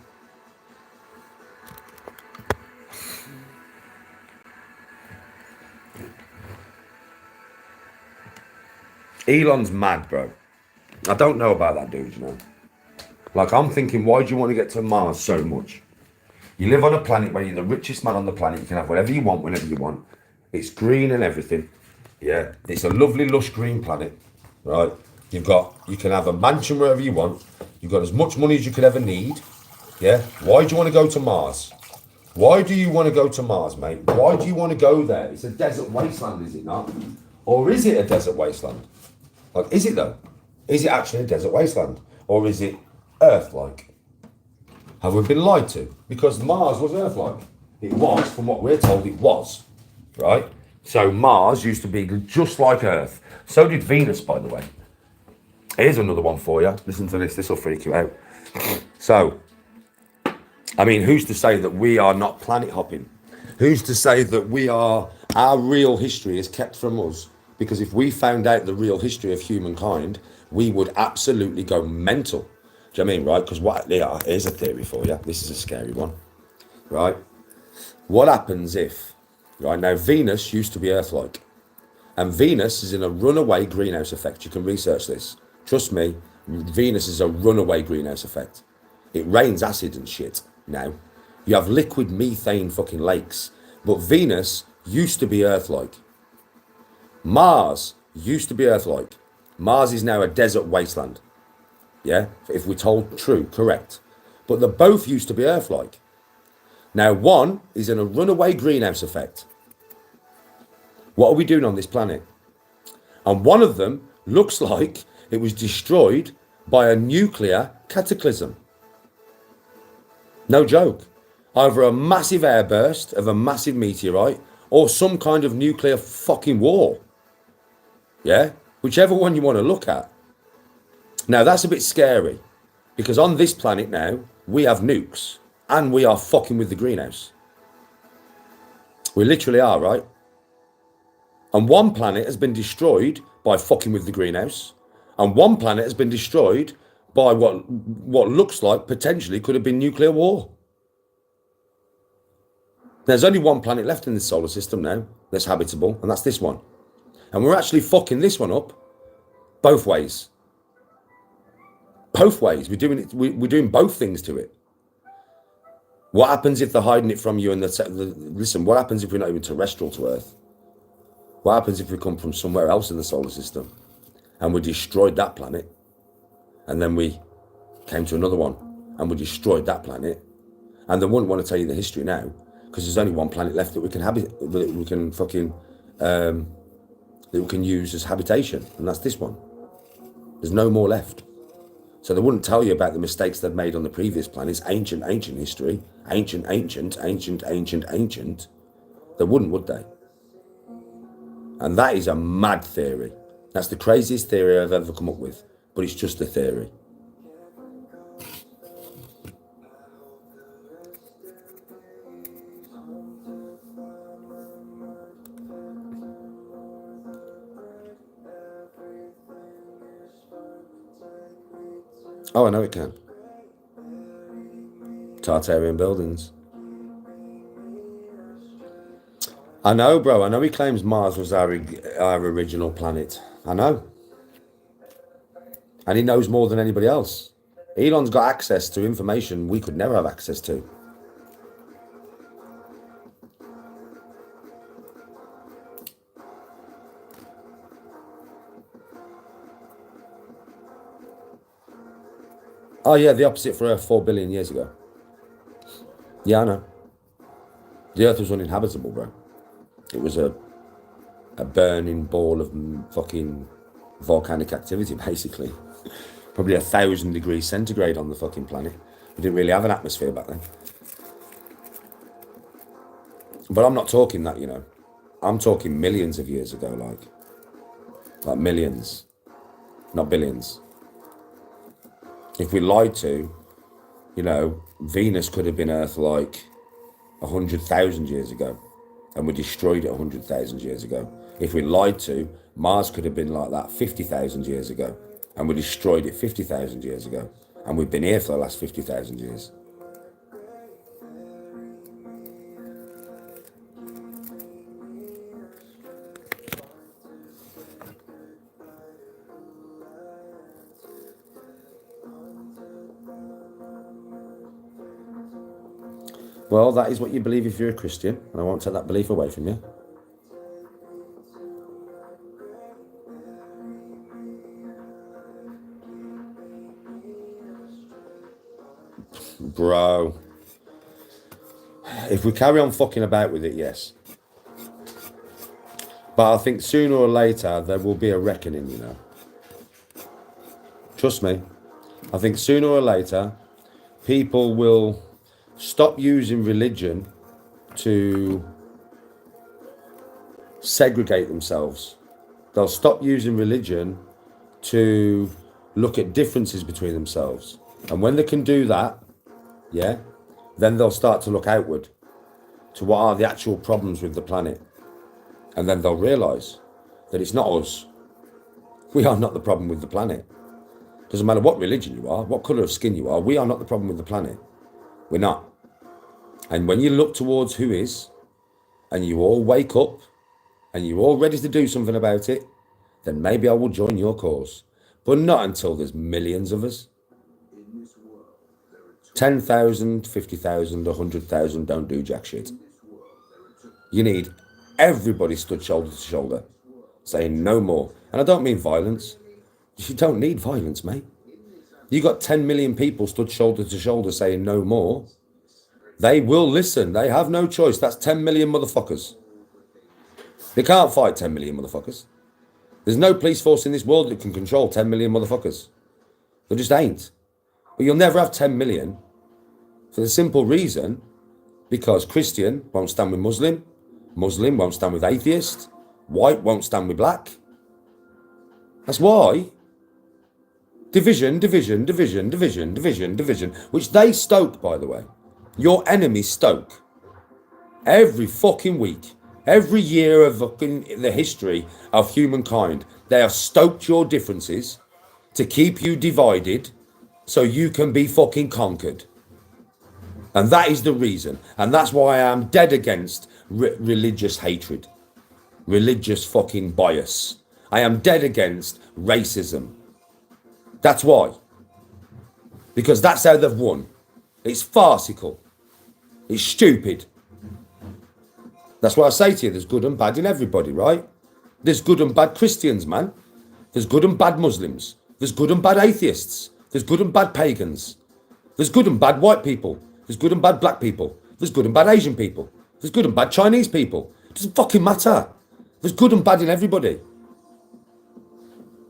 Elon's mad, bro. I don't know about that dude, you know. Like, I'm thinking, why do you want to get to Mars so much? You live on a planet where you're the richest man on the planet. You can have whatever you want, whenever you want. It's green and everything. Yeah. It's a lovely, lush green planet, right? You can have a mansion wherever you want. You've got as much money as you could ever need. Yeah. Why do you want to go to Mars? Why do you want to go to Mars, mate? Why do you want to go there? It's a desert wasteland, is it not? Or is it a desert wasteland? Like, is it though? Is it actually a desert wasteland? Or is it Earth-like? Have we been lied to? Because Mars was Earth-like. It was, from what we're told, it was. Right? So Mars used to be just like Earth. So did Venus, by the way. Here's another one for you. Listen to this. This will freak you out. So, who's to say that we are not planet hopping? Who's to say that our real history is kept from us? Because if we found out the real history of humankind, we would absolutely go mental. Do you know what I mean, right? Because here's a theory for you. This is a scary one, right? What happens if, right now, Venus used to be Earth-like. And Venus is in a runaway greenhouse effect. You can research this. Trust me, Venus is a runaway greenhouse effect. It rains acid and shit now. You have liquid methane fucking lakes. But Venus used to be Earth-like. Mars used to be Earth-like. Mars is now a desert wasteland. Yeah, if we're told true, correct. But they both used to be Earth-like. Now, one is in a runaway greenhouse effect. What are we doing on this planet? And one of them looks like it was destroyed by a nuclear cataclysm. No joke. Either a massive airburst of a massive meteorite or some kind of nuclear fucking war. Yeah? Whichever one you want to look at. Now, that's a bit scary. Because on this planet now, we have nukes. And we are fucking with the greenhouse. We literally are, right? And one planet has been destroyed by fucking with the greenhouse. And one planet has been destroyed by what looks like potentially could have been nuclear war. There's only one planet left in the solar system now that's habitable, and that's this one. And we're actually fucking this one up both ways. Both ways. We're doing both things to it. What happens if they're hiding it from you and listen, what happens if we're not even terrestrial to Earth? What happens if we come from somewhere else in the solar system and we destroyed that planet, and then we came to another one and we destroyed that planet, and they wouldn't want to tell you the history now because there's only one planet left that we can that we can use as habitation, and that's this one. There's no more left. So they wouldn't tell you about the mistakes they've made on the previous planets, ancient history, ancient. They wouldn't, would they? And that is a mad theory. That's the craziest theory I've ever come up with, but it's just a theory. Oh, I know it can. Tartarian buildings. I know, bro. I know he claims Mars was our original planet. I know. And he knows more than anybody else. Elon's got access to information we could never have access to. Oh, yeah, the opposite for Earth 4 billion years ago. Yeah, I know. The Earth was uninhabitable, bro. It was a burning ball of fucking volcanic activity, basically. Probably 1,000 degrees centigrade on the fucking planet. We didn't really have an atmosphere back then. But I'm not talking that, you know. I'm talking millions of years ago, like millions, not billions. If we lied to, you know, Venus could have been Earth like 100,000 years ago, and we destroyed it 100,000 years ago. If we lied to, Mars could have been like that 50,000 years ago, and we destroyed it 50,000 years ago, and we've been here for the last 50,000 years. Well, that is what you believe if you're a Christian, and I won't take that belief away from you. Bro, if we carry on fucking about with it, yes. But I think sooner or later there will be a reckoning, you know. Trust me. I think sooner or later people will stop using religion to segregate themselves. They'll stop using religion to look at differences between themselves. And when they can do that, yeah, then they'll start to look outward to what are the actual problems with the planet. And then they'll realise that it's not us. We are not the problem with the planet. Doesn't matter what religion you are, what colour of skin you are, we are not the problem with the planet. We're not. And when you look towards who is, and you all wake up, and you're all ready to do something about it, then maybe I will join your cause. But not until there's millions of us. 10,000, 50,000, 100,000 don't do jack shit. You need everybody stood shoulder to shoulder, saying no more. And I don't mean violence. You don't need violence, mate. You got 10 million people stood shoulder to shoulder saying no more. They will listen. They have no choice. That's 10 million motherfuckers. They can't fight 10 million motherfuckers. There's no police force in this world that can control 10 million motherfuckers. There just ain't. But you'll never have 10 million for the simple reason because Christian won't stand with Muslim, Muslim won't stand with atheist, white won't stand with black. That's why. Division, which they stoke, by the way. Your enemies stoke. Every fucking week, every year of the history of humankind, they have stoked your differences to keep you divided so you can be fucking conquered. And that is the reason. And that's why I am dead against religious hatred, religious fucking bias. I am dead against racism. That's why. Because that's how they've won. It's farcical. It's stupid. That's what I say to you. There's good and bad in everybody, right? There's good and bad Christians, man. There's good and bad Muslims. There's good and bad atheists. There's good and bad pagans. There's good and bad white people. There's good and bad black people. There's good and bad Asian people. There's good and bad Chinese people. It doesn't fucking matter. There's good and bad in everybody.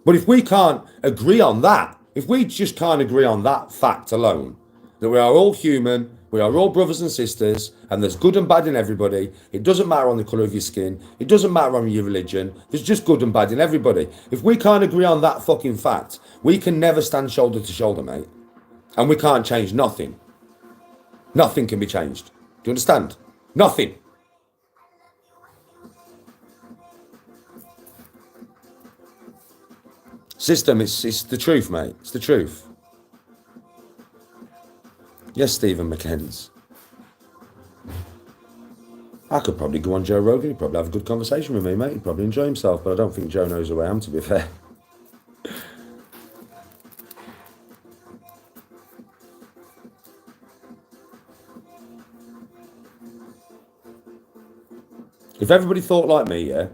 But if we can't agree on that, if we just can't agree on that fact alone, that we are all human, we are all brothers and sisters, and there's good and bad in everybody. It doesn't matter on the colour of your skin. It doesn't matter on your religion. There's just good and bad in everybody. If we can't agree on that fucking fact, we can never stand shoulder to shoulder, mate. And we can't change nothing. Nothing can be changed. Do you understand? Nothing. System, it's the truth, mate. It's the truth. Yes, Stephen McKenz. I could probably go on Joe Rogan. He'd probably have a good conversation with me, mate. He'd probably enjoy himself, but I don't think Joe knows who I am, to be fair. If everybody thought like me, yeah,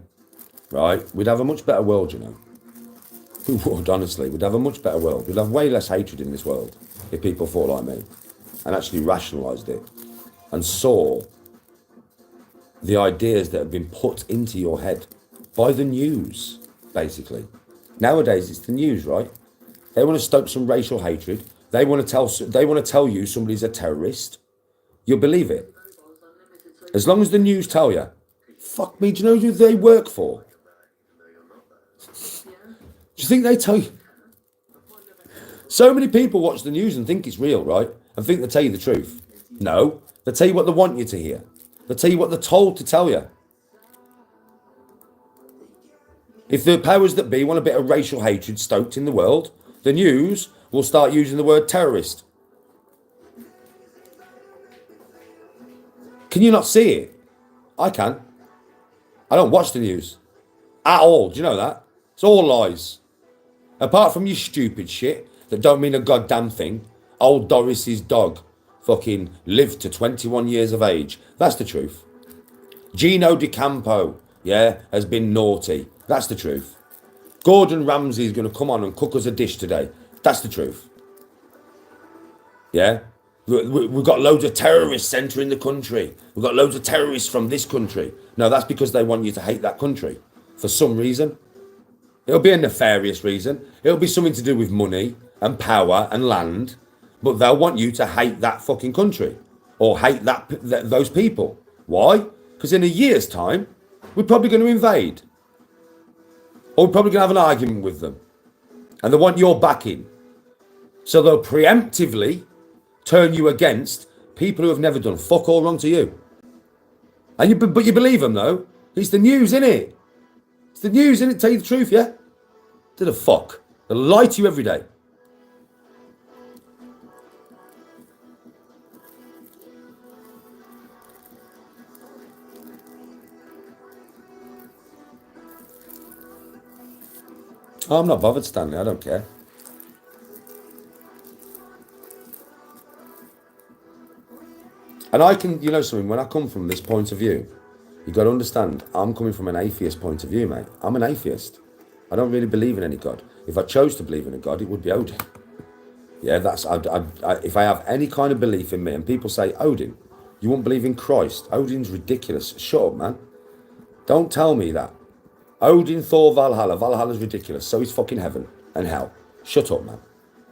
right, we'd have a much better world, you know. We would, honestly. We'd have a much better world. We'd have way less hatred in this world if people thought like me and actually rationalised it and saw the ideas that have been put into your head by the news, basically. Nowadays, it's the news, right? They want to stoke some racial hatred. They want to tell you somebody's a terrorist. You'll believe it. As long as the news tell you, fuck me, do you know who they work for? Do you think they tell you? So many people watch the news and think it's real, right? And think they tell you the truth. No, they tell you what they want you to hear. They tell you what they're told to tell you. If the powers that be want a bit of racial hatred stoked in the world, the news will start using the word terrorist. Can you not see it? I can. I don't watch the news at all. Do you know that? It's all lies. Apart from your stupid shit that don't mean a goddamn thing. Old Doris's dog fucking lived to 21 years of age. That's the truth. Gino DiCampo, yeah, has been naughty. That's the truth. Gordon Ramsay's going to come on and cook us a dish today. That's the truth. Yeah? We've got loads of terrorists entering the country. We've got loads of terrorists from this country. No, that's because they want you to hate that country for some reason. It'll be a nefarious reason. It'll be something to do with money and power and land. But they'll want you to hate that fucking country or hate those people. Why? Because in a year's time, we're probably going to invade. Or we're probably going to have an argument with them. And they want your backing. So they'll preemptively turn you against people who have never done fuck all wrong to you. But you believe them, though. It's the news, innit? It's the news, innit? Tell you the truth, yeah? To the fuck. They lie to you every day. Oh, I'm not bothered, Stanley. I don't care. And I can, you know something, when I come from this point of view, you've got to understand, I'm coming from an atheist point of view, mate. I'm an atheist. I don't really believe in any God. If I chose to believe in a God, it would be Odin. Yeah, if I have any kind of belief in me, and people say, Odin, you won't believe in Christ. Odin's ridiculous. Shut up, man. Don't tell me that. Odin, Thor, Valhalla. Valhalla's ridiculous. So is fucking heaven and hell. Shut up, man.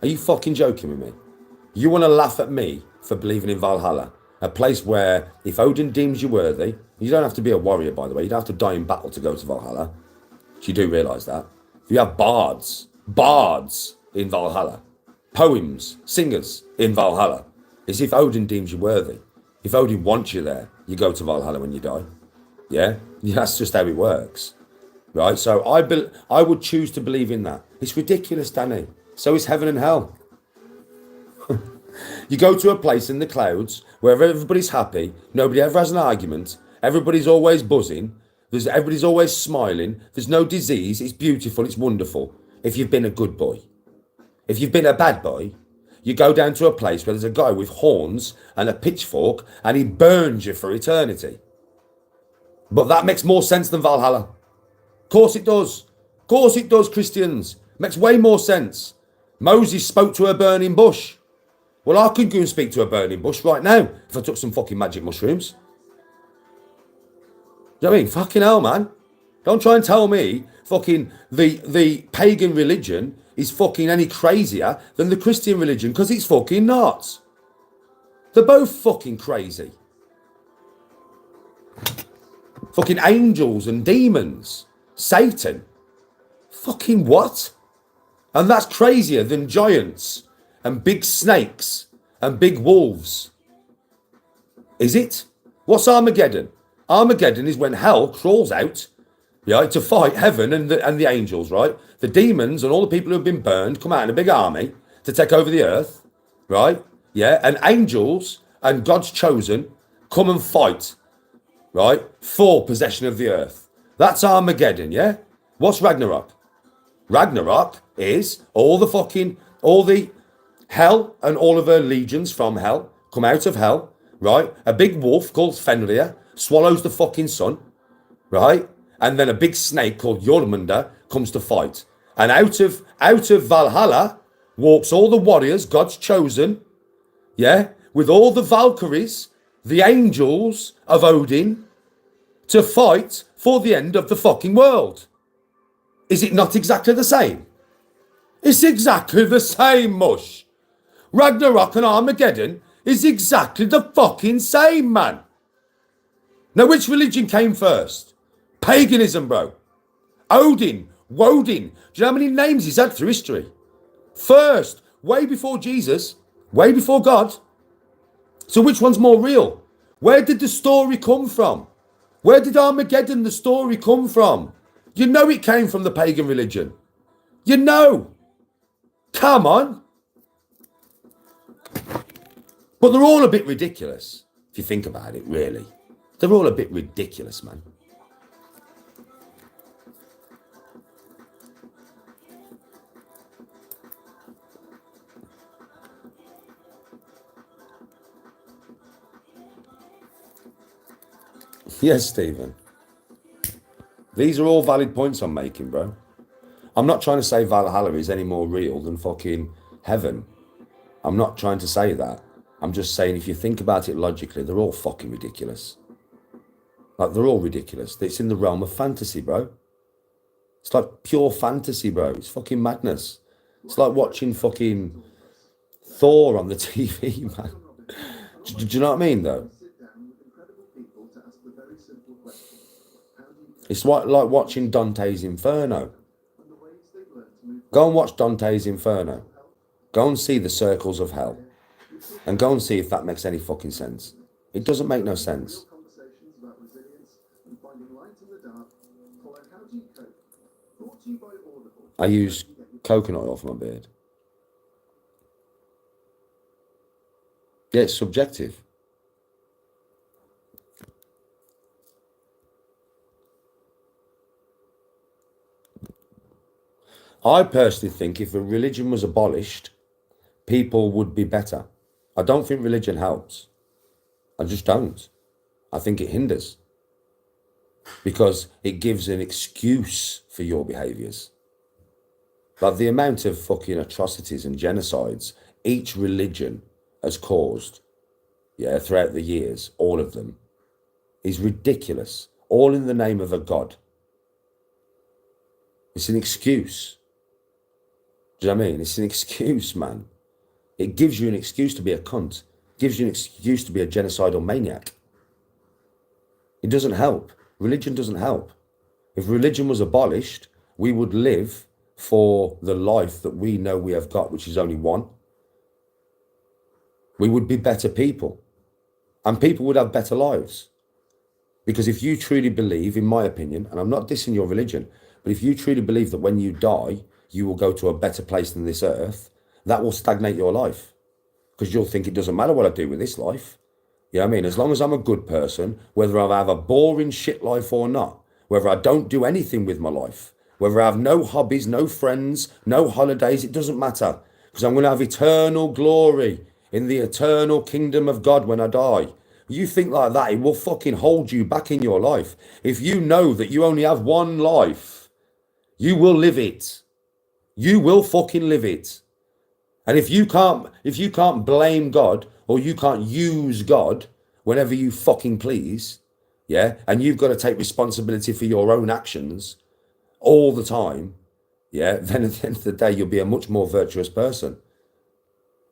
Are you fucking joking with me? You want to laugh at me for believing in Valhalla? A place where, if Odin deems you worthy, you don't have to be a warrior, by the way. You don't have to die in battle to go to Valhalla. You do realise that. You have bards in Valhalla. Poems, singers in Valhalla. It's if Odin deems you worthy. If Odin wants you there, you go to Valhalla when you die. Yeah? That's just how it works. Right? So I would choose to believe in that. It's ridiculous, Danny. So is heaven and hell. You go to a place in the clouds where everybody's happy, nobody ever has an argument, everybody's always buzzing, everybody's always smiling, there's no disease, it's beautiful, it's wonderful. If you've been a good boy. If you've been a bad boy, you go down to a place where there's a guy with horns and a pitchfork and he burns you for eternity. But that makes more sense than Valhalla. Of course it does. Of course it does, Christians. Makes way more sense. Moses spoke to a burning bush. Well, I could go and speak to a burning bush right now if I took some fucking magic mushrooms. You know what I mean? Fucking hell, man. Don't try and tell me fucking the pagan religion is fucking any crazier than the Christian religion, because it's fucking not. They're both fucking crazy. Fucking angels and demons. Satan. Fucking what? And that's crazier than giants and big snakes and big wolves. Is it? What's Armageddon? Armageddon is when hell crawls out, yeah, to fight heaven and the angels, right? The demons and all the people who have been burned come out in a big army to take over the earth, right? Yeah, and angels and God's chosen come and fight, right, for possession of the earth. That's Armageddon, yeah? What's Ragnarok? Ragnarok is all the hell and all of her legions from hell come out of hell, right? A big wolf called Fenrir swallows the fucking sun, right? And then a big snake called Jormungandr comes to fight. And out of Valhalla walks all the warriors, God's chosen, yeah, with all the Valkyries, the angels of Odin, to fight for the end of the fucking world. Is it not exactly the same? It's exactly the same, mush. Ragnarok and Armageddon is exactly the fucking same, man. Now, which religion came first? Paganism, bro. Odin, Woden. Do you know how many names he's had through history? First, way before Jesus, way before God. So which one's more real? Where did the story come from? Where did Armageddon, the story, come from? You know it came from the pagan religion. You know. Come on. But they're all a bit ridiculous, if you think about it, really. They're all a bit ridiculous, man. Yes, Stephen. These are all valid points I'm making, bro. I'm not trying to say Valhalla is any more real than fucking heaven. I'm not trying to say that. I'm just saying if you think about it logically, they're all fucking ridiculous. Like, they're all ridiculous. It's in the realm of fantasy, bro. It's like pure fantasy, bro. It's fucking madness. It's like watching fucking Thor on the TV, man. Do you know what I mean, though? It's like watching Dante's Inferno. Go and watch Dante's Inferno. Go and see the circles of hell. And go and see if that makes any fucking sense. It doesn't make no sense. I use coconut oil for my beard. Yeah, it's subjective. I personally think if a religion was abolished, people would be better. I don't think religion helps. I just don't. I think it hinders. Because it gives an excuse for your behaviours. Like the amount of fucking atrocities and genocides each religion has caused, yeah, throughout the years, all of them, is ridiculous. All in the name of a god. It's an excuse. Do you know what I mean? It's an excuse, man. It gives you an excuse to be a cunt. It gives you an excuse to be a genocidal maniac. It doesn't help. Religion doesn't help. If religion was abolished, we would live for the life that we know we have got, which is only one. We would be better people. And people would have better lives. Because if you truly believe, in my opinion, and I'm not dissing your religion, but if you truly believe that when you die, you will go to a better place than this earth, that will stagnate your life. Because you'll think it doesn't matter what I do with this life. You know what I mean? As long as I'm a good person, whether I have a boring shit life or not, whether I don't do anything with my life, whether I have no hobbies, no friends, no holidays, it doesn't matter. because I'm going to have eternal glory in the eternal kingdom of God when I die. You think like that, it will fucking hold you back in your life. If you know that you only have one life, you will live it. You will fucking live it. And if you can't blame God, or you can't use God whenever you fucking please, yeah, and you've got to take responsibility for your own actions all the time, yeah, then at the end of the day, you'll be a much more virtuous person.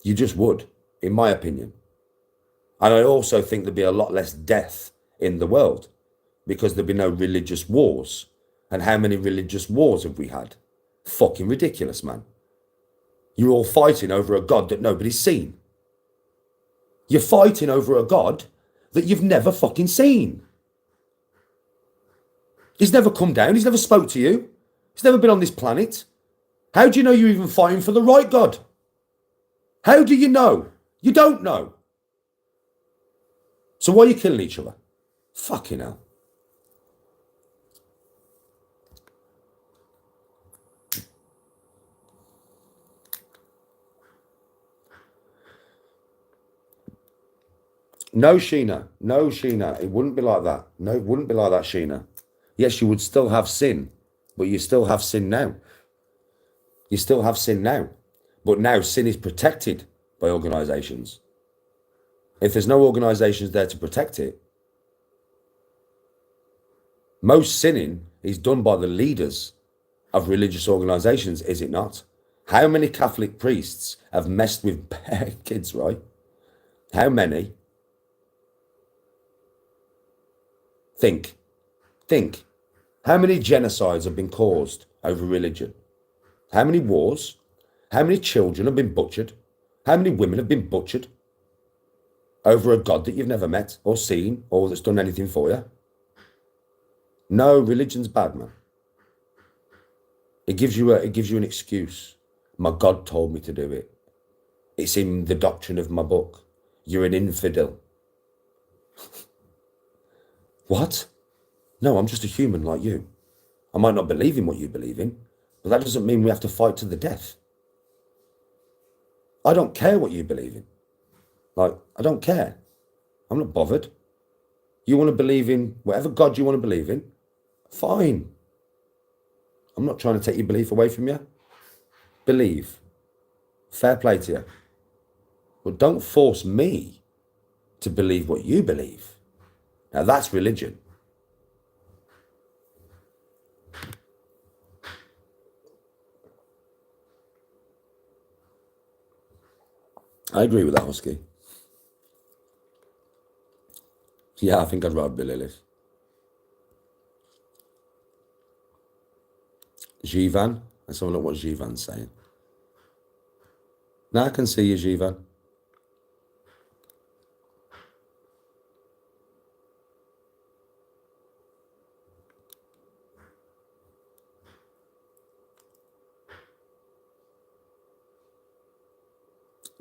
You just would, in my opinion. And I also think there'd be a lot less death in the world because there'd be no religious wars. And how many religious wars have we had? Fucking ridiculous, man. You're all fighting over a God that nobody's seen. You're fighting over a God that you've never fucking seen. He's never come down. He's never spoke to you. He's never been on this planet. How do you know you're even fighting for the right God? How do you know? You don't know. So why are you killing each other? Fucking hell. No, Sheena. No, Sheena. It wouldn't be like that. No, it wouldn't be like that, Sheena. Yes, you would still have sin, but you still have sin now. You still have sin now. But now sin is protected by organisations. If there's no organisations there to protect it, most sinning is done by the leaders of religious organisations, is it not? How many Catholic priests have messed with kids, right? How many? Think. How many genocides have been caused over religion? How many wars? How many children have been butchered? How many women have been butchered over a God that you've never met or seen or that's done anything for you? No, religion's bad, man. It gives you an excuse. My God told me to do it. It's in the doctrine of my book. You're an infidel. What? No, I'm just a human like you. I might not believe in what you believe in, but that doesn't mean we have to fight to the death. I don't care what you believe in. Like, I don't care. I'm not bothered. You want to believe in whatever God you want to believe in? Fine. I'm not trying to take your belief away from you. Believe. Fair play to you. But don't force me to believe what you believe. Now that's religion. I agree with that, Husky. Yeah, I think I'd rather be Lilith. Jivan. Let's have a look what Jivan's saying. Now I can see you, Jivan.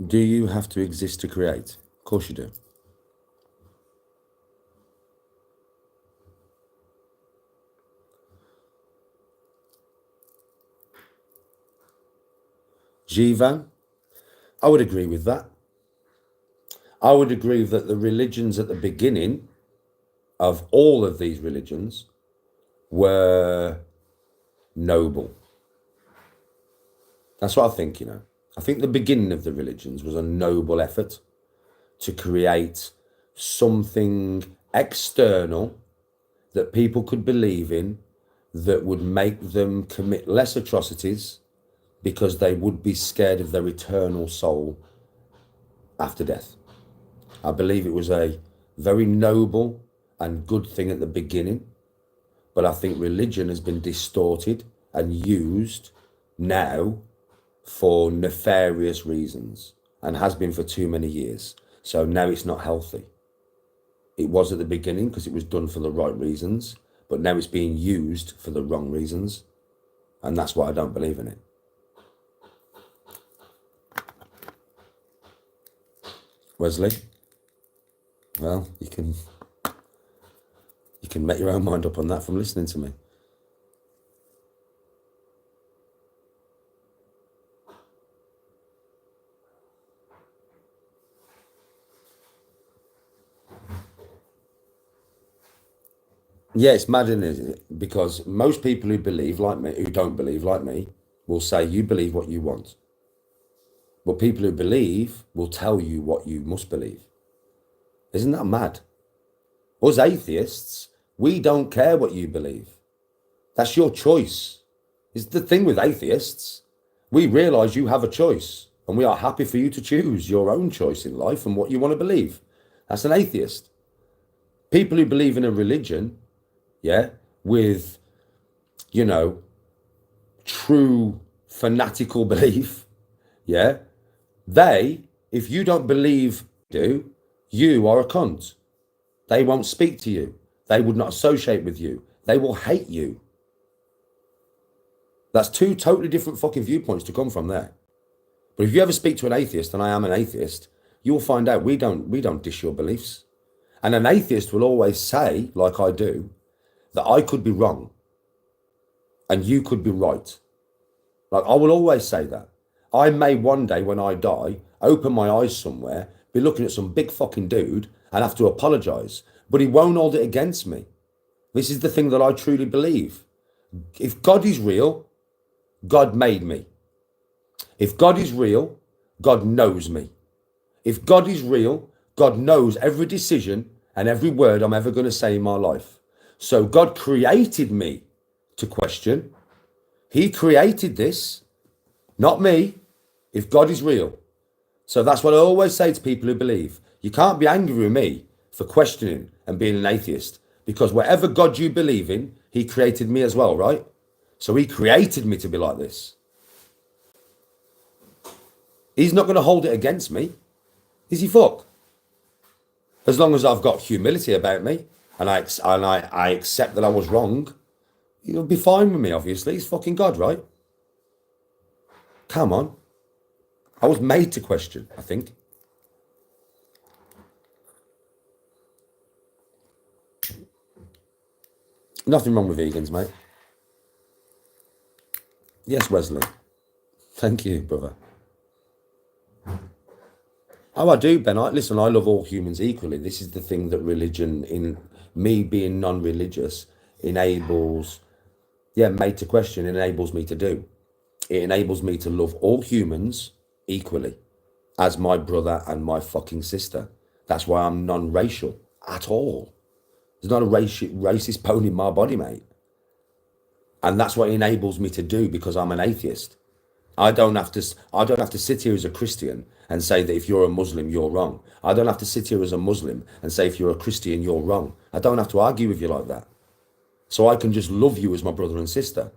Do you have to exist to create? Of course you do. Jivan, I would agree with that. I would agree that the religions at the beginning of all of these religions were noble. That's what I think, you know. I think the beginning of the religions was a noble effort to create something external that people could believe in that would make them commit less atrocities because they would be scared of their eternal soul after death. I believe it was a very noble and good thing at the beginning, but I think religion has been distorted and used now for nefarious reasons and has been for too many years. So now it's not healthy. It was at the beginning because it was done for the right reasons, but now it's being used for the wrong reasons. And that's why I don't believe in it. Wesley? Well, you can make your own mind up on that from listening to me. Yeah, it's mad, isn't it? Because most people who believe like me, who don't believe like me, will say you believe what you want. But people who believe will tell you what you must believe. Isn't that mad? Us atheists, we don't care what you believe. That's your choice. It's the thing with atheists. We realize you have a choice and we are happy for you to choose your own choice in life and what you want to believe. That's an atheist. People who believe in a religion, yeah, with, you know, true fanatical belief, yeah, if you don't believe you are a cunt. They won't speak to you. They would not associate with you. They will hate you. That's two totally different fucking viewpoints to come from there. But if you ever speak to an atheist, and I am an atheist, you will find out we don't dish your beliefs. And an atheist will always say, like I do, that I could be wrong and you could be right. Like I will always say that. I may one day when I die, open my eyes somewhere, be looking at some big fucking dude and have to apologize, but he won't hold it against me. This is the thing that I truly believe. If God is real, God made me. If God is real, God knows me. If God is real, God knows every decision and every word I'm ever going to say in my life. So God created me to question. He created this, not me, if God is real. So that's what I always say to people who believe. You can't be angry with me for questioning and being an atheist, because whatever God you believe in, he created me as well, right? So he created me to be like this. He's not going to hold it against me. Is he fuck? As long as I've got humility about me and I accept that I was wrong, he'll be fine with me, obviously. He's fucking God, right? Come on. I was made to question, I think. Nothing wrong with vegans, mate. Yes, Wesley. Thank you, brother. Oh, I do, Ben. Listen, I love all humans equally. This is the thing that religion, in me being non-religious, enables, made to question, enables me to do. It enables me to love all humans equally as my brother and my fucking sister. That's why I'm non-racial at all. There's not a racist bone in my body, mate. And that's what it enables me to do, because I'm an atheist. I don't have to sit here as a Christian and say that if you're a Muslim, you're wrong. I don't have to sit here as a Muslim and say if you're a Christian, you're wrong. I don't have to argue with you like that. So I can just love you as my brother and sister.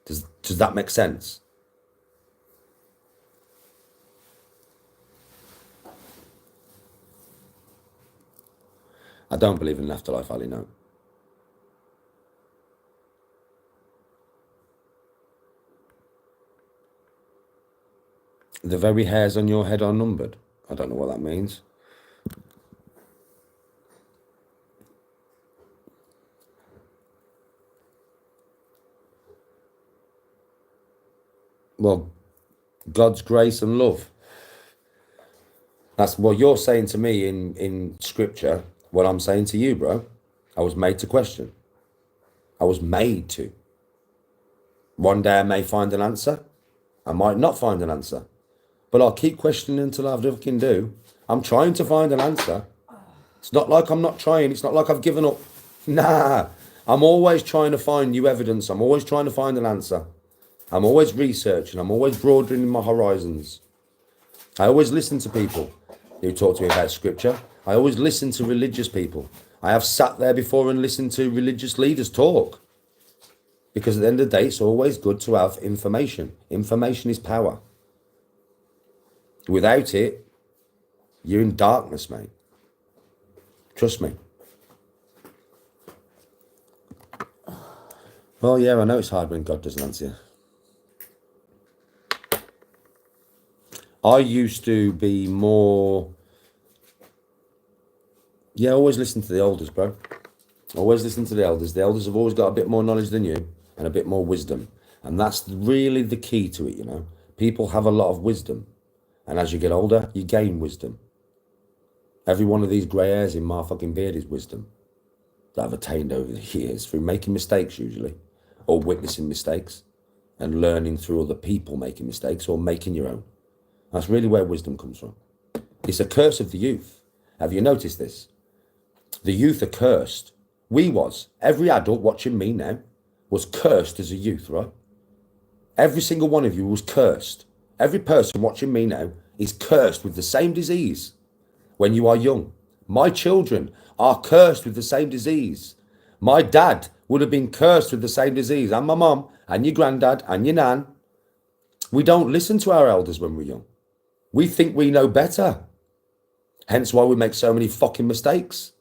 Does that make sense? I don't believe in an afterlife, Ali, no. The very hairs on your head are numbered. I don't know what that means. Well, God's grace and love. That's what you're saying to me in scripture. What I'm saying to you, bro. I was made to question. I was made to. One day I may find an answer. I might not find an answer. But I'll keep questioning until I fucking do. I'm trying to find an answer. It's not like I'm not trying. It's not like I've given up. Nah. I'm always trying to find new evidence. I'm always trying to find an answer. I'm always researching. I'm always broadening my horizons. I always listen to people who talk to me about scripture. I always listen to religious people. I have sat there before and listened to religious leaders talk. Because at the end of the day, it's always good to have information. Information is power. Without it, you're in darkness, mate. Trust me. Well, yeah, I know it's hard when God doesn't answer you. I used to be more... Yeah, always listen to the elders, bro. Always listen to the elders. The elders have always got a bit more knowledge than you and a bit more wisdom. And that's really the key to it, you know. People have a lot of wisdom. And as you get older, you gain wisdom. Every one of these grey hairs in my fucking beard is wisdom. that I've attained over the years through making mistakes usually, or witnessing mistakes and learning through other people making mistakes or making your own. That's really where wisdom comes from. It's a curse of the youth. Have you noticed this? The youth are cursed. Every adult watching me now was cursed as a youth, right? Every single one of you was cursed. Every person watching me now is cursed with the same disease when you are young. My children are cursed with the same disease. My dad would have been cursed with the same disease, and my mum, and your granddad, and your nan. We don't listen to our elders when we're young. We think we know better. Hence why we make so many fucking mistakes.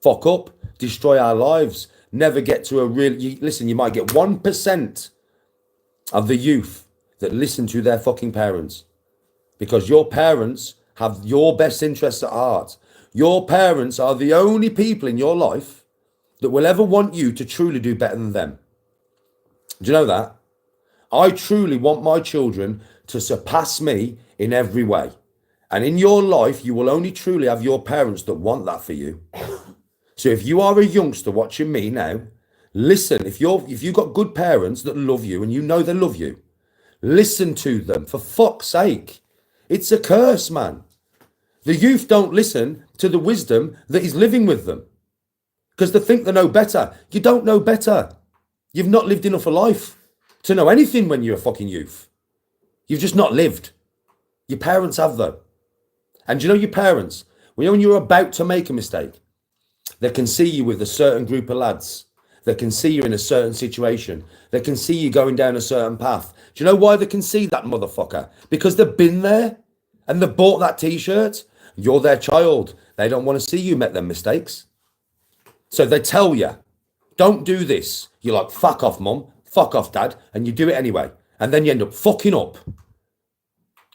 Fuck up, destroy our lives, never get to a real... Listen, you might get 1% of the youth that listen to their fucking parents, because your parents have your best interests at heart. Your parents are the only people in your life that will ever want you to truly do better than them. Do you know that? I truly want my children to surpass me in every way. And in your life, you will only truly have your parents that want that for you. So if you are a youngster watching me now, listen, if you've got good parents that love you and you know they love you, listen to them, for fuck's sake. It's a curse, man. The youth don't listen to the wisdom that is living with them because they think they know better. You don't know better. You've not lived enough of life to know anything when you're a fucking youth. You've just not lived. Your parents have, though. And you know your parents, when you're about to make a mistake, they can see you with a certain group of lads. They can see you in a certain situation. They can see you going down a certain path. Do you know why they can see that, motherfucker? Because they've been there and they've bought that t-shirt. You're their child. They don't want to see you make them mistakes. So they tell you, don't do this. You're like, fuck off, mum. Fuck off, dad. And you do it anyway. And then you end up fucking up.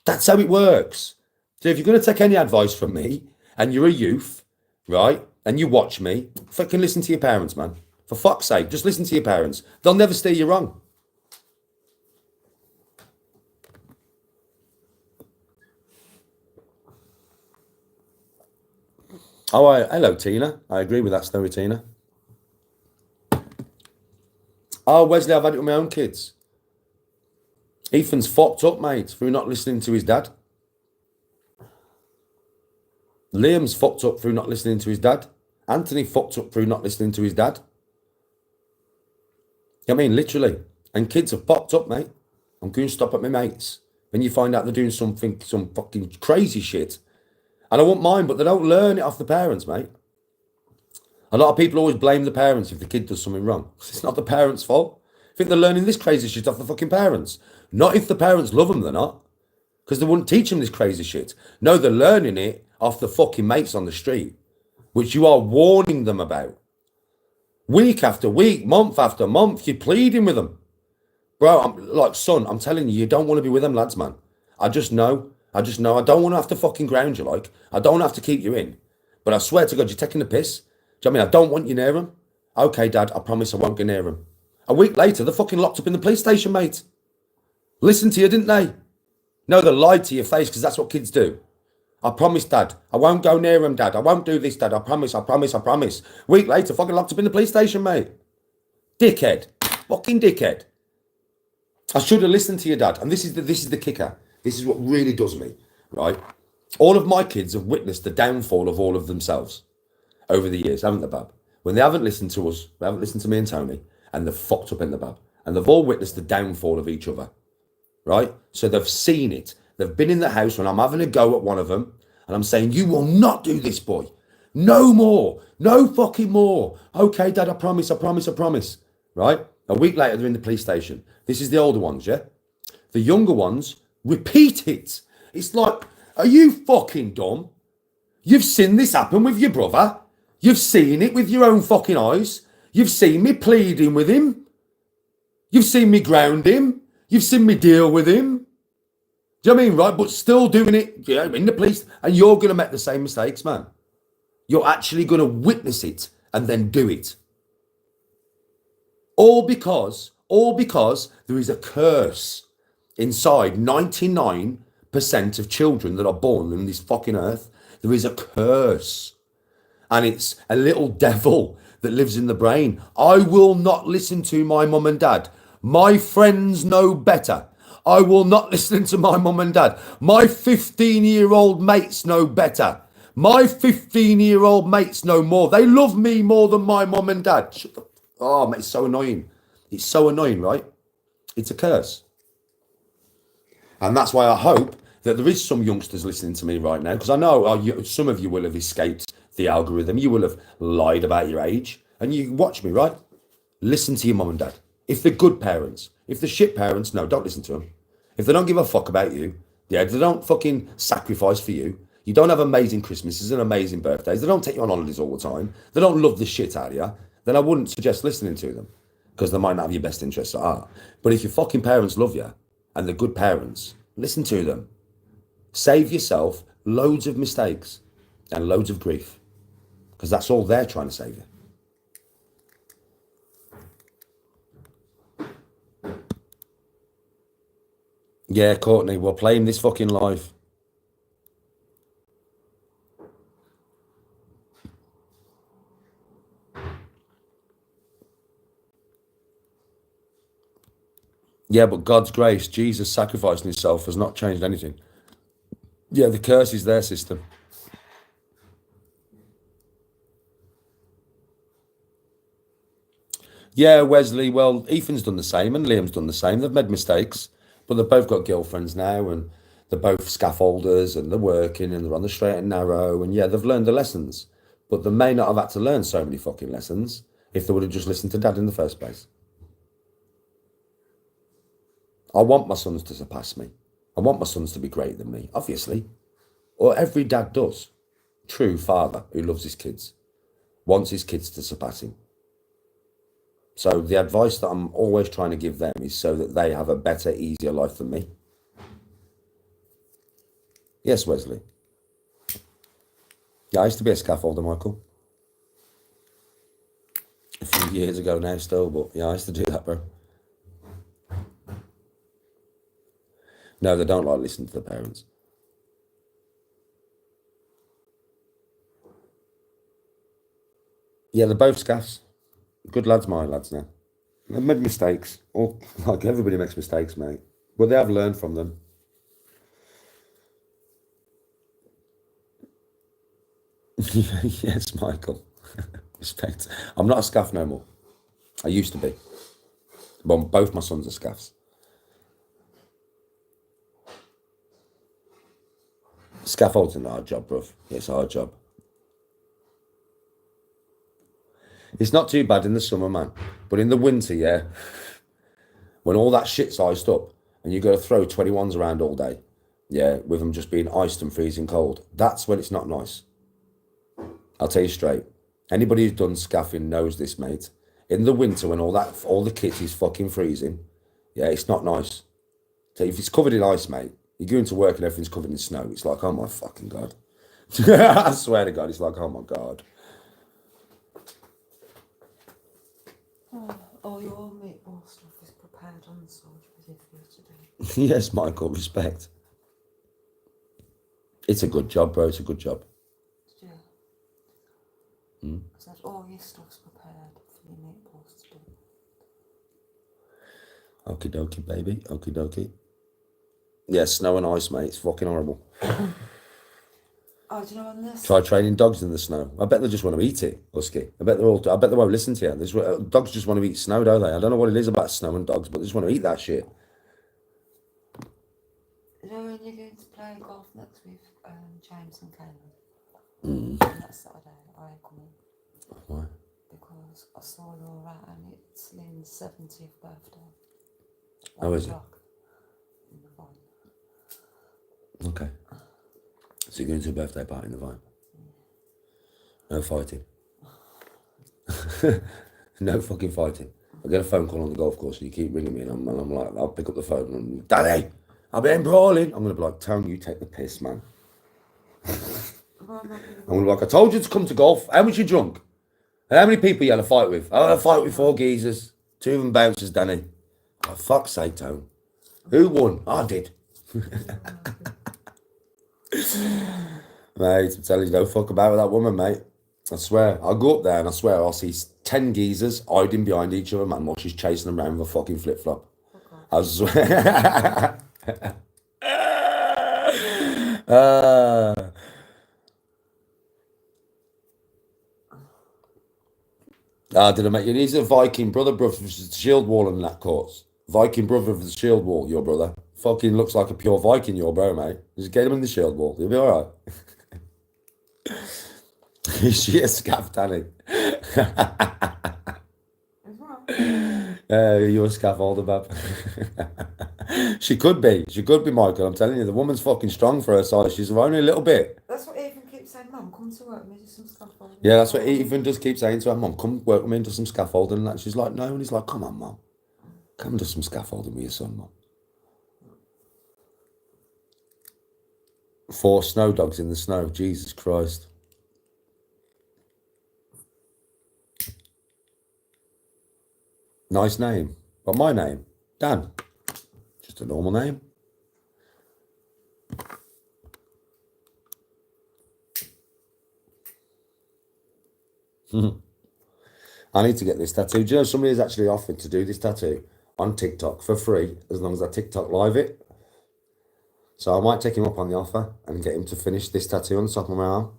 That's how it works. So if you're going to take any advice from me and you're a youth, right, and you watch me, fucking listen to your parents, man. For fuck's sake, just listen to your parents. They'll never steer you wrong. Oh, hello, Tina. I agree with that story, Tina. Oh, Wesley, I've had it with my own kids. Ethan's fucked up, mate, through not listening to his dad. Liam's fucked up through not listening to his dad. Anthony fucked up through not listening to his dad. I mean, literally. And kids are fucked up, mate. I'm going to stop at my mates. When you find out they're doing some fucking crazy shit. And I won't mind, but they don't learn it off the parents, mate. A lot of people always blame the parents if the kid does something wrong. It's not the parents' fault. I think they're learning this crazy shit off the fucking parents. Not if the parents love them, they're not. Because they wouldn't teach them this crazy shit. No, they're learning it off the fucking mates on the street, which you are warning them about. Week after week, month after month, you're pleading with them. Bro, I'm telling you, you don't want to be with them lads, man. I just know. I don't want to have to fucking ground you, like. I don't want to have to keep you in. But I swear to God, you're taking the piss. Do you know what I mean? I don't want you near them. Okay, Dad, I promise I won't get near them. A week later, they're fucking locked up in the police station, mate. Listened to you, didn't they? No, they lied to your face because that's what kids do. I promise, Dad. I won't go near him, Dad. I won't do this, Dad. I promise. Week later, fucking locked up in the police station, mate. Dickhead. Fucking dickhead. I should have listened to your dad. And this is the kicker. This is what really does me, right? All of my kids have witnessed the downfall of all of themselves over the years, haven't they, Bab? When they haven't listened to us, they haven't listened to me and Tony, and they've fucked up in the Bab. And they've all witnessed the downfall of each other, right? So they've seen it. They've been in the house when I'm having a go at one of them, and I'm saying, you will not do this, boy. No more. No fucking more. Okay, Dad, I promise. Right? A week later, they're in the police station. This is the older ones, yeah? The younger ones repeat it. It's like, are you fucking dumb? You've seen this happen with your brother. You've seen it with your own fucking eyes. You've seen me pleading with him. You've seen me ground him. You've seen me deal with him. Do you know what I mean, right? But still doing it, yeah, in the police, and you're going to make the same mistakes, man. You're actually going to witness it and then do it. All because there is a curse inside 99% of children that are born on this fucking earth. There is a curse. And it's a little devil that lives in the brain. I will not listen to my mum and dad. My friends know better. I will not listen to my mum and dad. My 15-year-old mates know better. My 15-year-old mates know more. They love me more than my mum and dad. Oh, mate, it's so annoying. It's so annoying, right? It's a curse. And that's why I hope that there is some youngsters listening to me right now, because I know some of you will have escaped the algorithm. You will have lied about your age. And you watch me, right? Listen to your mum and dad. If they're good parents. If they're shit parents, no, don't listen to them. If they don't give a fuck about you, yeah, they don't fucking sacrifice for you, you don't have amazing Christmases and amazing birthdays, they don't take you on holidays all the time, they don't love the shit out of you, then I wouldn't suggest listening to them, because they might not have your best interests at heart. But if your fucking parents love you, and they're good parents, listen to them. Save yourself loads of mistakes and loads of grief, because that's all they're trying to save you. Yeah, Courtney, we're playing this fucking live. Yeah, but God's grace, Jesus sacrificing himself, has not changed anything. Yeah, the curse is their system. Yeah, Wesley, well, Ethan's done the same and Liam's done the same. They've made mistakes, but they've both got girlfriends now and they're both scaffolders and they're working and they're on the straight and narrow. And yeah, they've learned the lessons, but they may not have had to learn so many fucking lessons if they would have just listened to dad in the first place. I want my sons to surpass me. I want my sons to be greater than me, obviously. Or every dad does. True father who loves his kids wants his kids to surpass him. So the advice that I'm always trying to give them is so that they have a better, easier life than me. Yes, Wesley. Yeah, I used to be a scaffolder, Michael. A few years ago now still, but yeah, I used to do that, bro. No, they don't like listening to the parents. Yeah, they're both scaffs. Good lads, my lads now. They've made mistakes. Or, like, everybody makes mistakes, mate. But they have learned from them. Yes, Michael. Respect. I'm not a scaff no more. I used to be. But both my sons are scaffs. Scaffolding's a hard job, bruv. It's a hard job. It's not too bad in the summer, man. But in the winter, yeah, when all that shit's iced up and you got to throw 21s around all day, yeah, with them just being iced and freezing cold, that's when it's not nice. I'll tell you straight. Anybody who's done scaffing knows this, mate. In the winter, when all the kit is fucking freezing, yeah, it's not nice. So if it's covered in ice, mate, you go into work and everything's covered in snow. It's like, oh my fucking God. I swear to God, it's like, oh my God. Oh, your meatball stuff is prepared on the soldier for you today. Yes, Michael, respect. It's a good job, bro. It's a good job. Yeah. I said, all your stuff's prepared for your meatballs to do. Okie dokie, baby. Okie dokie. Yeah, snow and ice, mate. It's fucking horrible. Oh, do you know on this? Try training dogs in the snow. I bet they just want to eat it, Husky. I bet they won't listen to you. Dogs just want to eat snow, don't they? I don't know what it is about snow and dogs, but they just want to eat that shit. You know when you're going to play golf next week, James and Caleb? That Saturday, I ain't coming. Why? Because I saw Laura and it's Lynn's 70th birthday. How is it? In the vine. Okay. So you're going to a birthday party in the vine? No fighting. No fucking fighting. I get a phone call on the golf course and you keep ringing me and I'm like, I'll pick up the phone and, Daddy, I've been brawling. I'm going to be like, Tone, you take the piss, man. I'm going to be like, I told you to come to golf. How much you drunk? And how many people you had a fight with? I had a fight with 4 geezers. 2 of them bouncers, Danny. Oh, fuck's sake, Tone. Who won? I did. Mate, I'm telling you, don't fuck about with that woman, mate. I swear. I'll go up there and I swear I'll see 10 geezers hiding behind each other, man, while she's chasing them around with a fucking flip-flop. Fuck off. I swear. uh, did I make you? He's a Viking brother of the shield wall in that course. Viking brother of the shield wall, your brother. Fucking looks like a pure Viking, your bro, mate. Just get him in the shield wall. He'll be alright. She is scaff, Danny. What's wrong? You're a scaffolder, bab. She could be. She could be, Michael. I'm telling you, the woman's fucking strong for her size. She's only a little bit. That's what Ethan keeps saying, Mum, come to work with me, do some scaffolding. Yeah, that's what Ethan does keep saying to her, Mum, come work with me and do some scaffolding and that. She's like, no. And he's like, come on, Mum. Come and do some scaffolding with your son, Mum. 4 snow dogs in the snow. Jesus Christ. Nice name. But my name, Dan. Just a normal name. I need to get this tattoo. Do you know somebody has actually offered to do this tattoo on TikTok for free as long as I TikTok live it? So I might take him up on the offer and get him to finish this tattoo on the top of my arm.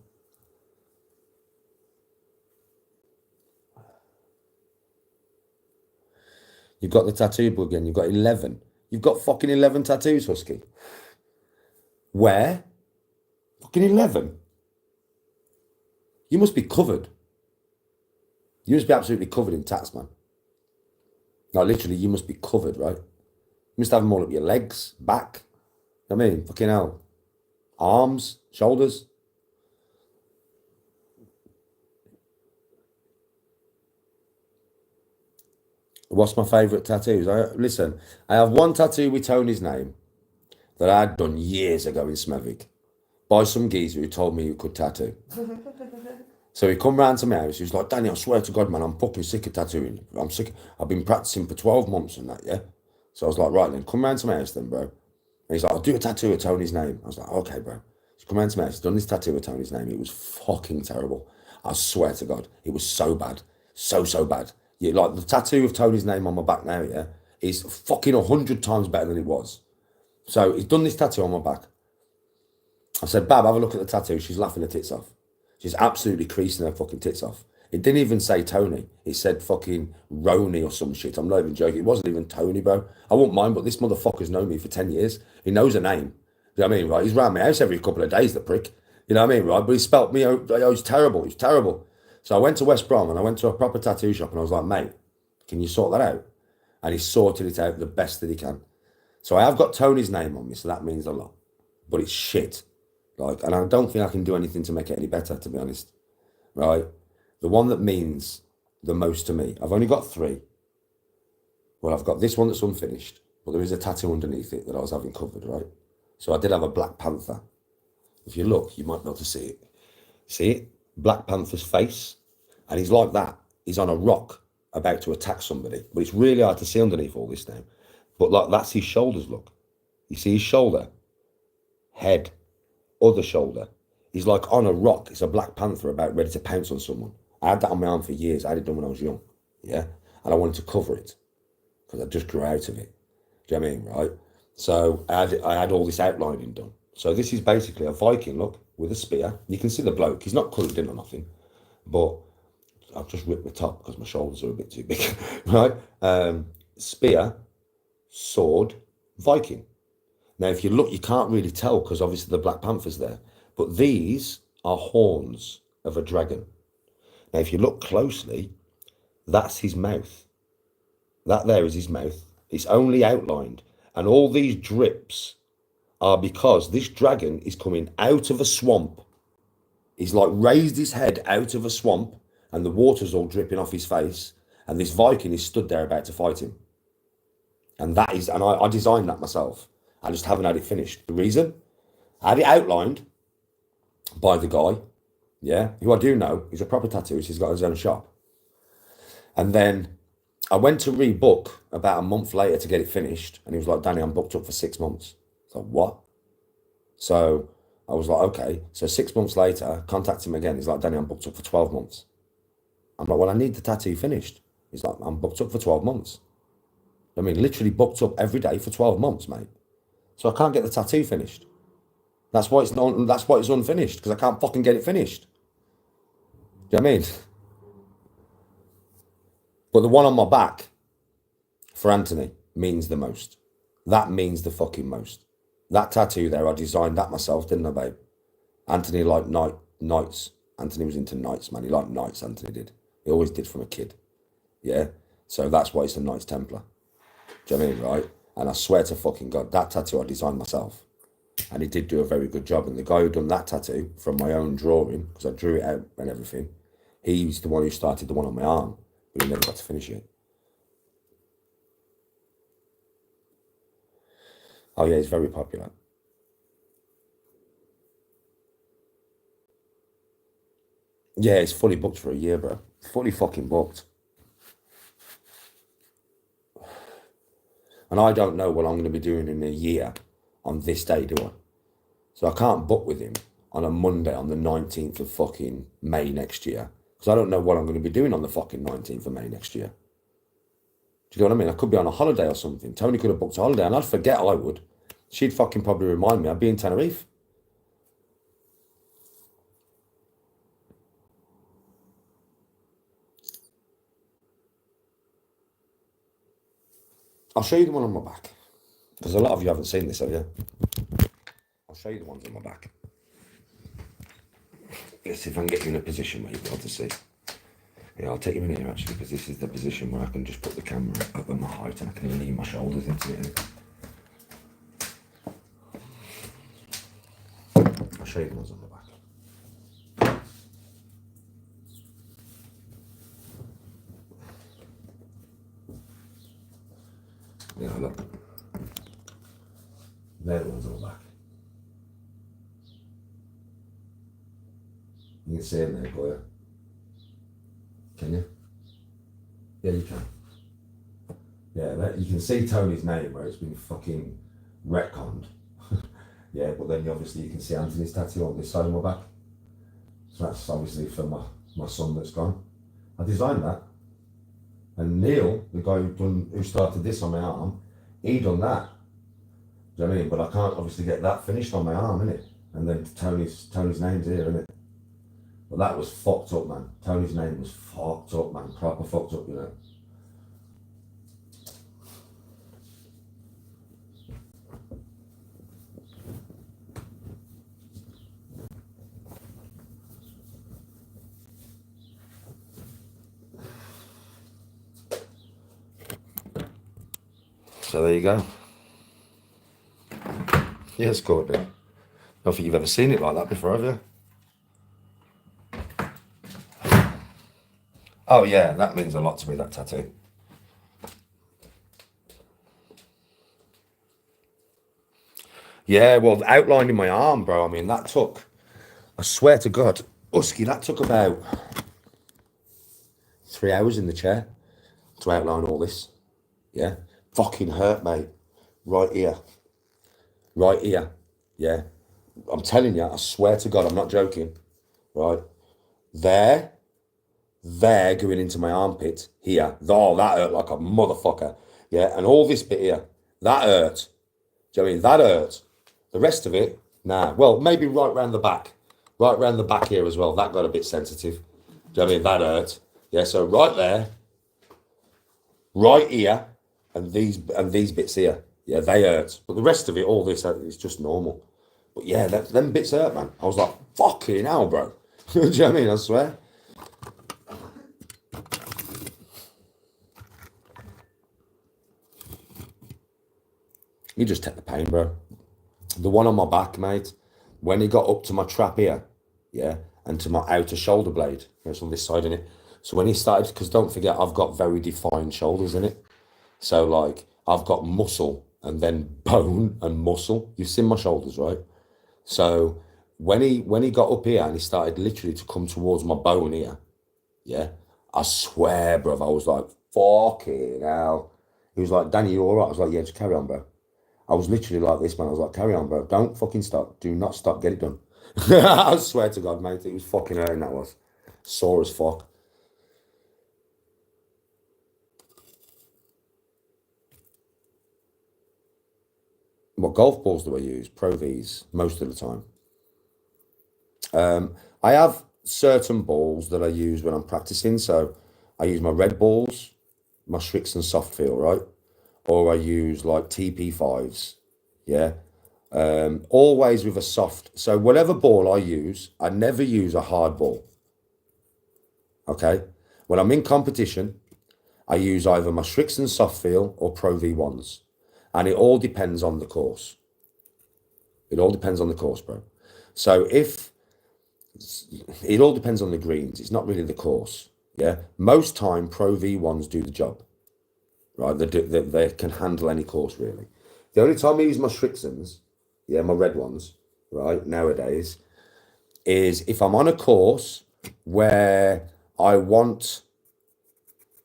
You've got the tattoo book again. You've got 11. You've got fucking 11 tattoos, Husky. Where? Fucking 11. You must be covered. You must be absolutely covered in tats, man. No, literally, you must be covered, right? You must have them all up your legs, back. I mean, fucking hell. Arms, shoulders. What's my favourite tattoos? Listen, I have one tattoo with Tony's name that I had done years ago in Smethwick by some geezer who told me he could tattoo. So he come round to my house. He was like, Danny, I swear to God, man, I'm fucking sick of tattooing. I'm sick. I've been practicing for 12 months and that, yeah? So I was like, right then, come round to my house then, bro. And he's like, I'll do a tattoo of Tony's name. I was like, okay, bro. So come round to my house. He's done this tattoo of Tony's name. It was fucking terrible. I swear to God, it was so bad. So bad. Yeah, like the tattoo of Tony's name on my back now, yeah, is fucking 100 times better than it was. So he's done this tattoo on my back. I said, Bab, have a look at the tattoo. She's laughing her tits off. She's absolutely creasing her fucking tits off. It didn't even say Tony. It said fucking Roni or some shit. I'm not even joking. It wasn't even Tony, bro. I wouldn't mind, but this motherfucker's known me for 10 years. He knows her name. You know what I mean, right? He's round my house every couple of days, the prick. You know what I mean, right? But he spelt me out. It was terrible. It was terrible. So I went to West Brom and I went to a proper tattoo shop and I was like, mate, can you sort that out? And he sorted it out the best that he can. So I have got Tony's name on me, so that means a lot. But it's shit. Like, and I don't think I can do anything to make it any better, to be honest. Right? The one that means the most to me, I've only got 3. Well, I've got this one that's unfinished, but there is a tattoo underneath it that I was having covered, right? So I did have a Black Panther. If you look, you might be able to see it. See it? Black Panther's face. And he's like that. He's on a rock about to attack somebody. But it's really hard to see underneath all this now. But like, that's his shoulders, look. You see his shoulder? Head. Other shoulder. He's like on a rock. It's a Black Panther about ready to pounce on someone. I had that on my arm for years. I had it done when I was young. Yeah? And I wanted to cover it. Because I just grew out of it. Do you know what I mean? Right? So I had all this outlining done. So this is basically a Viking, look, with a spear. You can see the bloke. He's not coloured in or nothing. But I've just ripped the top because my shoulders are a bit too big. Right? Spear, sword, Viking. Now, if you look, you can't really tell because obviously the Black Panther's there. But these are horns of a dragon. Now, if you look closely, that's his mouth. That there is his mouth. It's only outlined. And all these drips are because this dragon is coming out of a swamp. He's like raised his head out of a swamp and the water's all dripping off his face. And this Viking is stood there about to fight him. And that is, and I designed that myself. I just haven't had it finished. The reason? I had it outlined by the guy, yeah, who I do know. He's a proper tattooist. He's got his own shop. And then I went to rebook about a month later to get it finished. And he was like, Danny, I'm booked up for 6 months. I was like, what? So I was like, okay. So 6 months later, I contacted him again. He's like, Danny, I'm booked up for 12 months. I'm like, well, I need the tattoo finished. He's like, I'm booked up for 12 months. I mean, literally booked up every day for 12 months, mate. So I can't get the tattoo finished. That's why it's unfinished, because I can't fucking get it finished. Do you know what I mean? But the one on my back for Anthony means the most. That means the fucking most. That tattoo there, I designed that myself, didn't I, babe? Anthony liked knights. Anthony was into knights, man. He liked knights, Anthony did. He always did from a kid. Yeah? So that's why it's a Knights Templar. Do you know what I mean, right? And I swear to fucking God, that tattoo I designed myself. And he did do a very good job. And the guy who done that tattoo from my own drawing, because I drew it out and everything, he's the one who started the one on my arm, but he never got to finish it. Oh yeah, he's very popular. Yeah, it's fully booked for a year, bro. Fully fucking booked. And I don't know what I'm going to be doing in a year on this day, do I? So I can't book with him on a Monday on the 19th of fucking May next year. Because I don't know what I'm going to be doing on the fucking 19th of May next year. Do you know what I mean? I could be on a holiday or something. Tony could have booked a holiday and I'd forget I would. She'd fucking probably remind me I'd be in Tenerife. I'll show you the one on my back. Because a lot of you haven't seen this, have you? I'll show you the ones on my back. Let's see if I can get you in a position where you'll be able to see. Yeah, I'll take you in here actually, because this is the position where I can just put the camera up at my height and I can lean my shoulders into it. I'll show you the ones on the back. Yeah, look. They're the ones on the back. You can see them there, boy. Can you? Yeah, you can. Yeah, you can see Tony's name where it's been fucking retconned. Yeah, but then obviously you can see Anthony's tattoo on this side of my back. So that's obviously for my son that's gone. I designed that. And Neil, the guy who started this on my arm, he done that. Do you know what I mean? But I can't obviously get that finished on my arm, innit? And then Tony's name's here, innit? But that was fucked up, man. Tony's name was fucked up, man. Proper fucked up, you know. So there you go. Yeah, it's cool, dude. I don't think you've ever seen it like that before, have you? Oh yeah, that means a lot to me, that tattoo. Yeah, well, outlining my arm, bro, I mean, that took, I swear to God, Husky, that took about 3 hours in the chair to outline all this. Yeah, fucking hurt, mate. Right here. Right here. Yeah. I'm telling you, I swear to God, I'm not joking. Right. There going into my armpit here. Oh, that hurt like a motherfucker. Yeah, and all this bit here, that hurt. Do you know what I mean? That hurt. The rest of it, nah. Well, maybe right round the back. Right round the back here as well. That got a bit sensitive. Do you know what I mean? That hurt. Yeah, so right there, right here, and these bits here. Yeah, they hurt. But the rest of it, all this, is just normal. But yeah, them bits hurt, man. I was like, fucking hell, bro. Do you know what I mean? I swear. You just take the pain, bro. The one on my back, mate, when he got up to my trap here, yeah, and to my outer shoulder blade, it's on this side, innit? So when he started, because don't forget, I've got very defined shoulders, innit? So, like, I've got muscle and then bone and muscle. You've seen my shoulders, right? So when he got up here and he started literally to come towards my bone here, yeah, I swear, bro, I was like, fucking hell. He was like, Danny, you all right? I was like, yeah, just carry on, bro. I was literally like this, man. I was like, carry on, bro. Don't fucking stop. Do not stop. Get it done. I swear to God, mate. It was fucking hurting, that was. Sore as fuck. What golf balls do I use? Pro Vs most of the time. I have certain balls that I use when I'm practicing. So I use my red balls, my Strixon soft feel, right? Or I use like TP5s. Yeah. Always with a soft. So whatever ball I use, I never use a hard ball. Okay. When I'm in competition, I use either my Strixon soft feel or Pro V1s. And it all depends on the course. It all depends on the course, bro. So if it all depends on the greens, it's not really the course. Yeah. Most time, Pro V1s do the job, right? They can handle any course, really. The only time I use my Strixons, yeah, my red ones, right, nowadays, is if I'm on a course where I want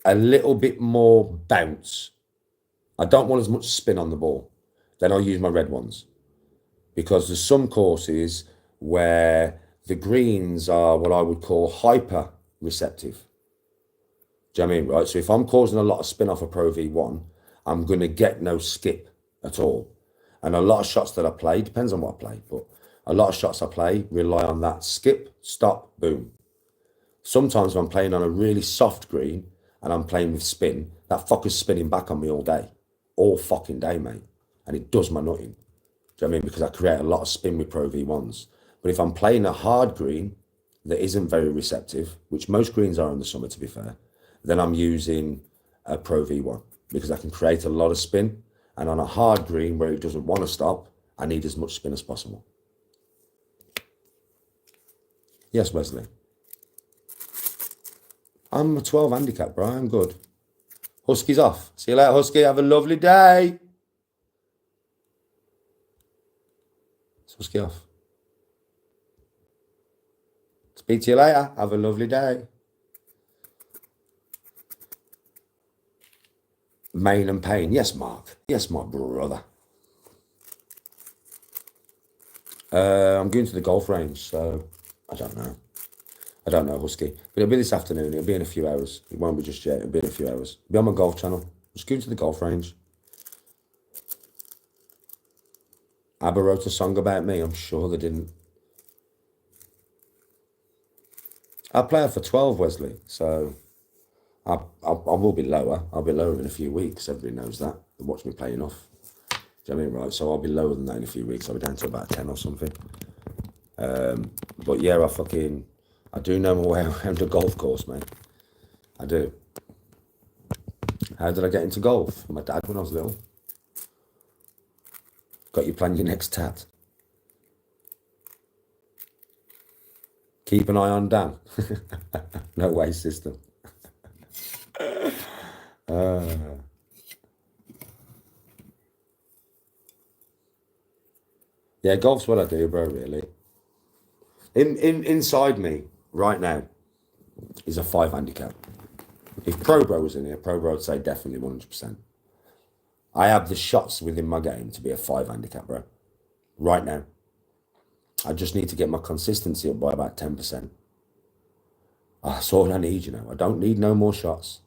a little bit more bounce. I don't want as much spin on the ball. Then I'll use my red ones. Because there's some courses where the greens are what I would call hyper receptive. Do you know what I mean? Right. So if I'm causing a lot of spin off a Pro V1, I'm going to get no skip at all. And a lot of shots that I play, depends on what I play, but a lot of shots I play rely on that skip, stop, boom. Sometimes when I'm playing on a really soft green and I'm playing with spin, that fucker's spinning back on me all day. All fucking day, mate. And it does my nutting. Do you know what I mean? Because I create a lot of spin with Pro V1s. But if I'm playing a hard green that isn't very receptive, which most greens are in the summer, to be fair, then I'm using a Pro V1 because I can create a lot of spin. And on a hard green where it doesn't want to stop, I need as much spin as possible. Yes, Wesley. I'm a 12 handicap, bro. I'm good. Husky's off. See you later, Husky. Have a lovely day. It's Husky off. Speak to you later. Have a lovely day. Main and Pain. Yes, Mark. Yes, my brother. I'm going to the golf range, so I don't know. I don't know, Husky. But it'll be this afternoon. It'll be in a few hours. It won't be just yet. It'll be in a few hours. It'll be on my golf channel. Just going to the golf range. ABBA wrote a song about me. I'm sure they didn't. I play for 12, Wesley. So I will be lower. I'll be lower in a few weeks. Everybody knows that. They watch me play enough. Do you know what I mean? Right. So I'll be lower than that in a few weeks. I'll be down to about 10 or something. But yeah, I do know my way around the golf course, mate. I do. How did I get into golf? My dad when I was little. Got you planning your next tat. Keep an eye on Dan. No way, system. Yeah, golf's what I do, bro, really. Inside me, right now, is a 5 handicap. If Pro Bro was in here, Pro Bro would say definitely 100%. I have the shots within my game to be a 5 handicap, bro. Right now. I just need to get my consistency up by about 10%. That's all I need, you know. I don't need no more shots.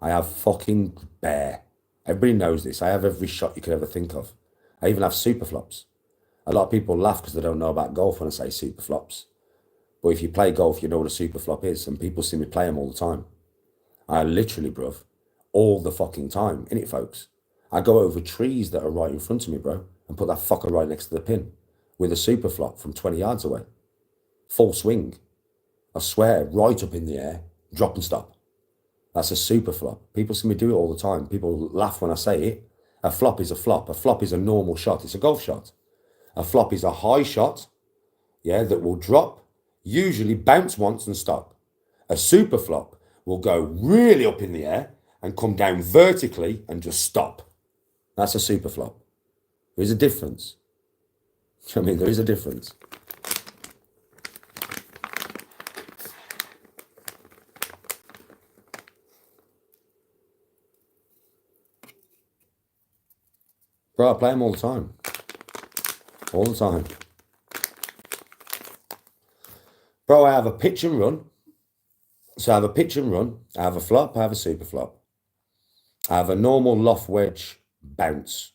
I have fucking bare. Everybody knows this. I have every shot you could ever think of. I even have super flops. A lot of people laugh because they don't know about golf when I say super flops. But if you play golf, you know what a super flop is. And people see me play them all the time. I literally, bruv, all the fucking time. Innit, folks? I go over trees that are right in front of me, bro, and put that fucker right next to the pin with a super flop from 20 yards away. Full swing. I swear, right up in the air, drop and stop. That's a super flop. People see me do it all the time. People laugh when I say it. A flop is a flop. A flop is a normal shot. It's a golf shot. A flop is a high shot, yeah, that will drop, usually bounce once and stop. A super flop will go really up in the air and come down vertically and just stop. That's a super flop. There is a difference. I mean, there is a difference. Bro, I play them all the time. All the time. Bro, I have a pitch and run. So I have a pitch and run. I have a flop. I have a super flop. I have a normal loft wedge bounce,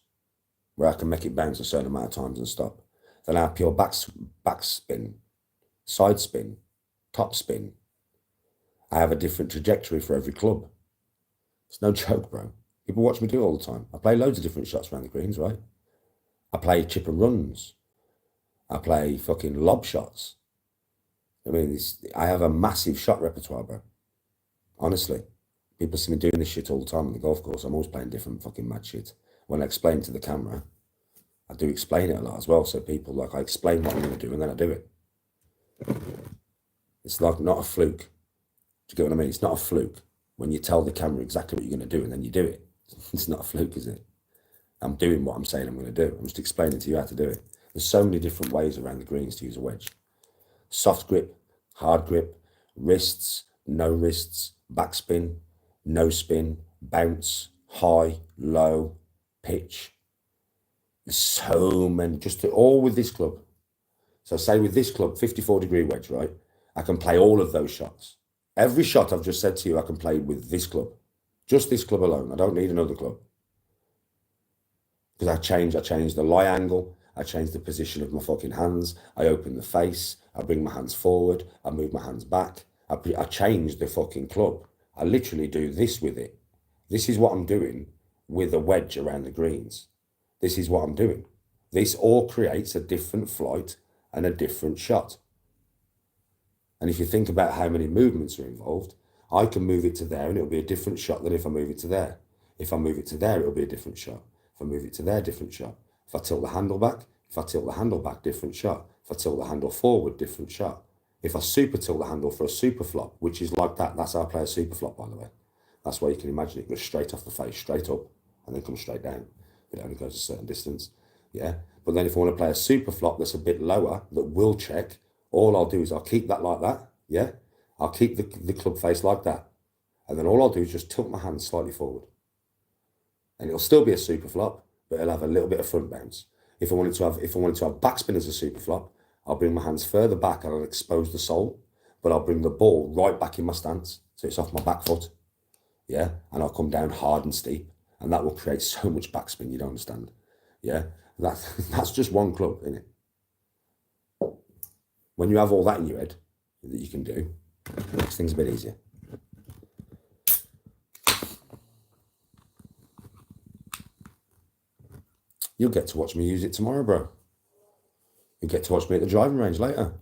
where I can make it bounce a certain amount of times and stop. Then I have pure back spin, side spin, top spin. I have a different trajectory for every club. It's no joke, bro. People watch me do it all the time. I play loads of different shots around the greens, right? I play chip and runs. I play fucking lob shots. I mean, I have a massive shot repertoire, bro. Honestly. People see me doing this shit all the time on the golf course. I'm always playing different fucking mad shit. When I explain to the camera, I do explain it a lot as well. So people, like, I explain what I'm going to do and then I do it. It's like not a fluke. Do you get what I mean? It's not a fluke when you tell the camera exactly what you're going to do and then you do it. It's not a fluke, is it? I'm doing what I'm saying I'm going to do. I'm just explaining to you how to do it. There's so many different ways around the greens to use a wedge. Soft grip, hard grip, wrists, no wrists, backspin, no spin, bounce, high, low, pitch. There's so many, all with this club. So say with this club, 54-degree wedge, right? I can play all of those shots. Every shot I've just said to you, I can play with this club. Just this club alone. I don't need another club. Because I change the lie angle. I change the position of my fucking hands. I open the face. I bring my hands forward. I move my hands back. I change the fucking club. I literally do this with it. This is what I'm doing with a wedge around the greens. This is what I'm doing. This all creates a different flight and a different shot. And if you think about how many movements are involved, I can move it to there and it'll be a different shot than if I move it to there. If I move it to there, it'll be a different shot. If I move it to there, different shot. If I tilt the handle back, different shot. If I tilt the handle forward, different shot. If I super tilt the handle for a super flop, which is like that, that's how I play a super flop, by the way. That's why you can imagine it goes straight off the face, straight up, and then comes straight down. It only goes a certain distance, yeah? But then if I want to play a super flop that's a bit lower, that will check, all I'll do is I'll keep that like that, yeah? I'll keep the club face like that. And then all I'll do is just tilt my hands slightly forward. And it'll still be a super flop, but it'll have a little bit of front bounce. If I wanted to have backspin as a super flop, I'll bring my hands further back and I'll expose the sole, but I'll bring the ball right back in my stance, so it's off my back foot, yeah? And I'll come down hard and steep, and that will create so much backspin you don't understand, yeah? That's just one club, isn't it? When you have all that in your head that you can do, it makes things a bit easier. You'll get to watch me use it tomorrow, bro. You'll get to watch me at the driving range later.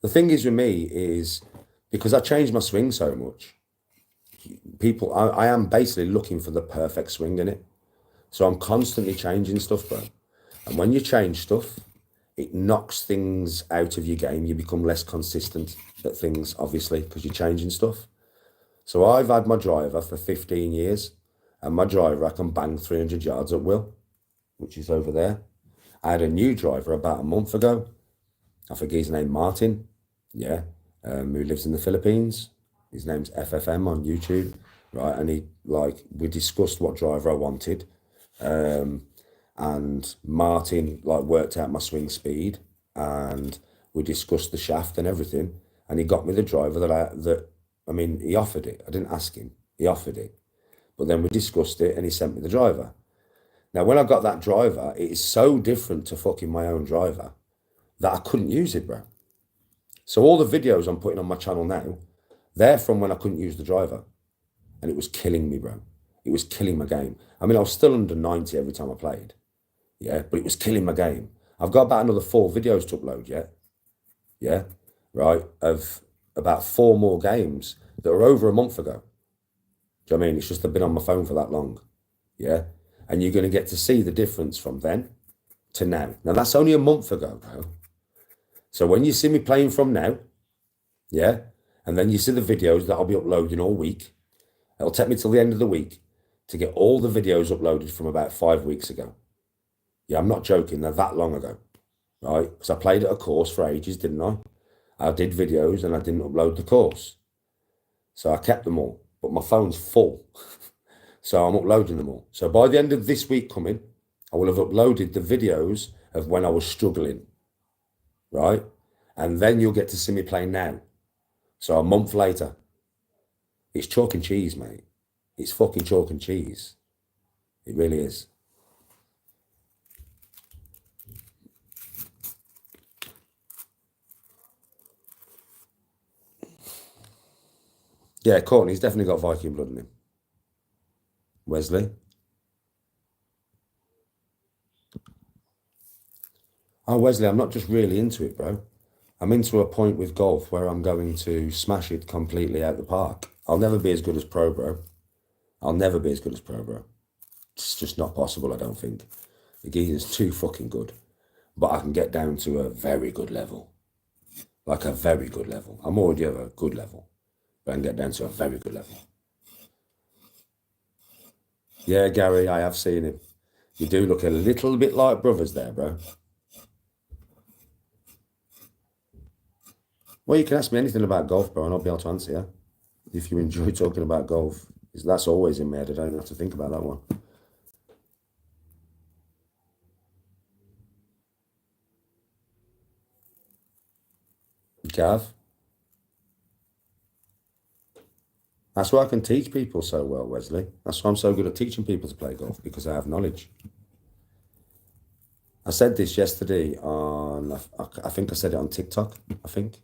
The thing is with me is, because I changed my swing so much, I am basically looking for the perfect swing in it. So I'm constantly changing stuff, bro. And when you change stuff, it knocks things out of your game. You become less consistent at things, obviously, because you're changing stuff. So I've had my driver for 15 years, and my driver, I can bang 300 yards at will, which is over there. I had a new driver about a month ago. I forget his name, Martin, yeah, who lives in the Philippines. His name's FFM on YouTube, right? And we discussed what driver I wanted. And Martin worked out my swing speed, and we discussed the shaft and everything. And he got me the driver he offered it. I didn't ask him. He offered it. But then we discussed it and he sent me the driver. Now, when I got that driver, it is so different to fucking my own driver that I couldn't use it, bro. So all the videos I'm putting on my channel now, they're from when I couldn't use the driver. And it was killing me, bro. It was killing my game. I mean, I was still under 90 every time I played. Yeah, but it was killing my game. I've got about another 4 videos to upload yet. Yeah, right, of about 4 more games that are over a month ago. Do you know what I mean? It's just I've been on my phone for that long. Yeah. And you're going to get to see the difference from then to now. Now, that's only a month ago, bro. So when you see me playing from now, yeah, and then you see the videos that I'll be uploading all week, it'll take me till the end of the week to get all the videos uploaded from about 5 weeks ago. Yeah, I'm not joking. They're that long ago, right? Because I played at a course for ages, didn't I? I did videos and I didn't upload the course. So I kept them all, but my phone's full. So I'm uploading them all. So by the end of this week coming, I will have uploaded the videos of when I was struggling, right? And then you'll get to see me play now. So a month later, it's chalk and cheese, mate. It's fucking chalk and cheese. It really is. Yeah, Courtney's definitely got Viking blood in him. Wesley. Oh, Wesley, I'm not just really into it, bro. I'm into a point with golf where I'm going to smash it completely out the park. I'll never be as good as pro, bro. I'll never be as good as pro, bro. It's just not possible, I don't think. The geezer's too fucking good. But I can get down to a very good level. Like a very good level. I'm already at a good level. But I can get down to a very good level. Yeah, Gary, I have seen him. You do look a little bit like brothers there, bro. Well, you can ask me anything about golf, bro, and I'll be able to answer you. If you enjoy talking about golf, that's always in my head. I don't even have to think about that one. Gav? That's why I can teach people so well, Wesley. That's why I'm so good at teaching people to play golf, because I have knowledge. I said this yesterday on, I think I said it on TikTok, I think.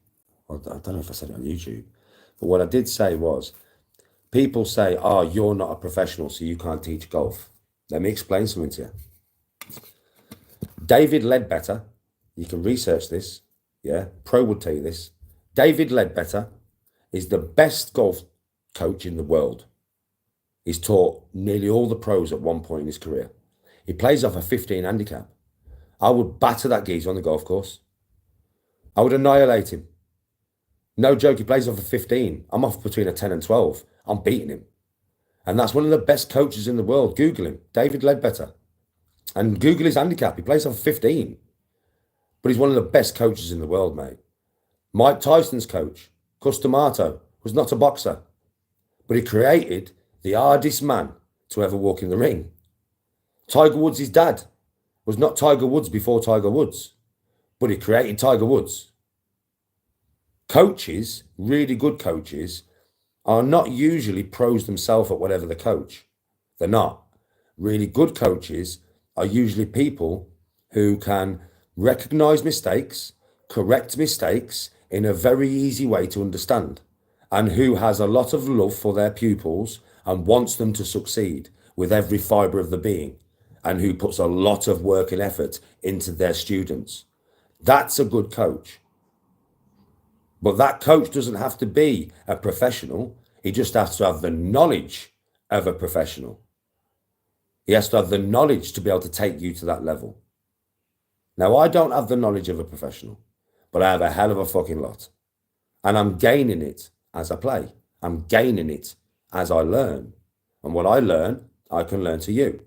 Well, I don't know if I said it on YouTube. But what I did say was, people say, oh, you're not a professional, so you can't teach golf. Let me explain something to you. David Ledbetter, you can research this, yeah, Pro would tell you this. David Ledbetter is the best golf coach in the world. He's taught nearly all the pros at one point in his career. He plays off a 15 handicap. I would batter that geezer on the golf course. I would annihilate him. No joke, he plays off a 15. I'm off between a 10 and 12. I'm beating him. And that's one of the best coaches in the world. Google him, David Ledbetter. And Google his handicap. He plays off a 15. But he's one of the best coaches in the world, mate. Mike Tyson's coach, Cus D'Amato, was not a boxer. But he created the hardest man to ever walk in the ring. Tiger Woods' dad was not Tiger Woods before Tiger Woods, but he created Tiger Woods. Coaches, really good coaches, are not usually pros themselves at whatever they coach. They're not. Really good coaches are usually people who can recognize mistakes, correct mistakes in a very easy way to understand, and who has a lot of love for their pupils and wants them to succeed with every fiber of the being, and who puts a lot of work and effort into their students. That's a good coach. But that coach doesn't have to be a professional. He just has to have the knowledge of a professional. He has to have the knowledge to be able to take you to that level. Now, I don't have the knowledge of a professional, but I have a hell of a fucking lot. And I'm gaining it as I play. I'm gaining it as I learn. And what I learn, I can learn to you.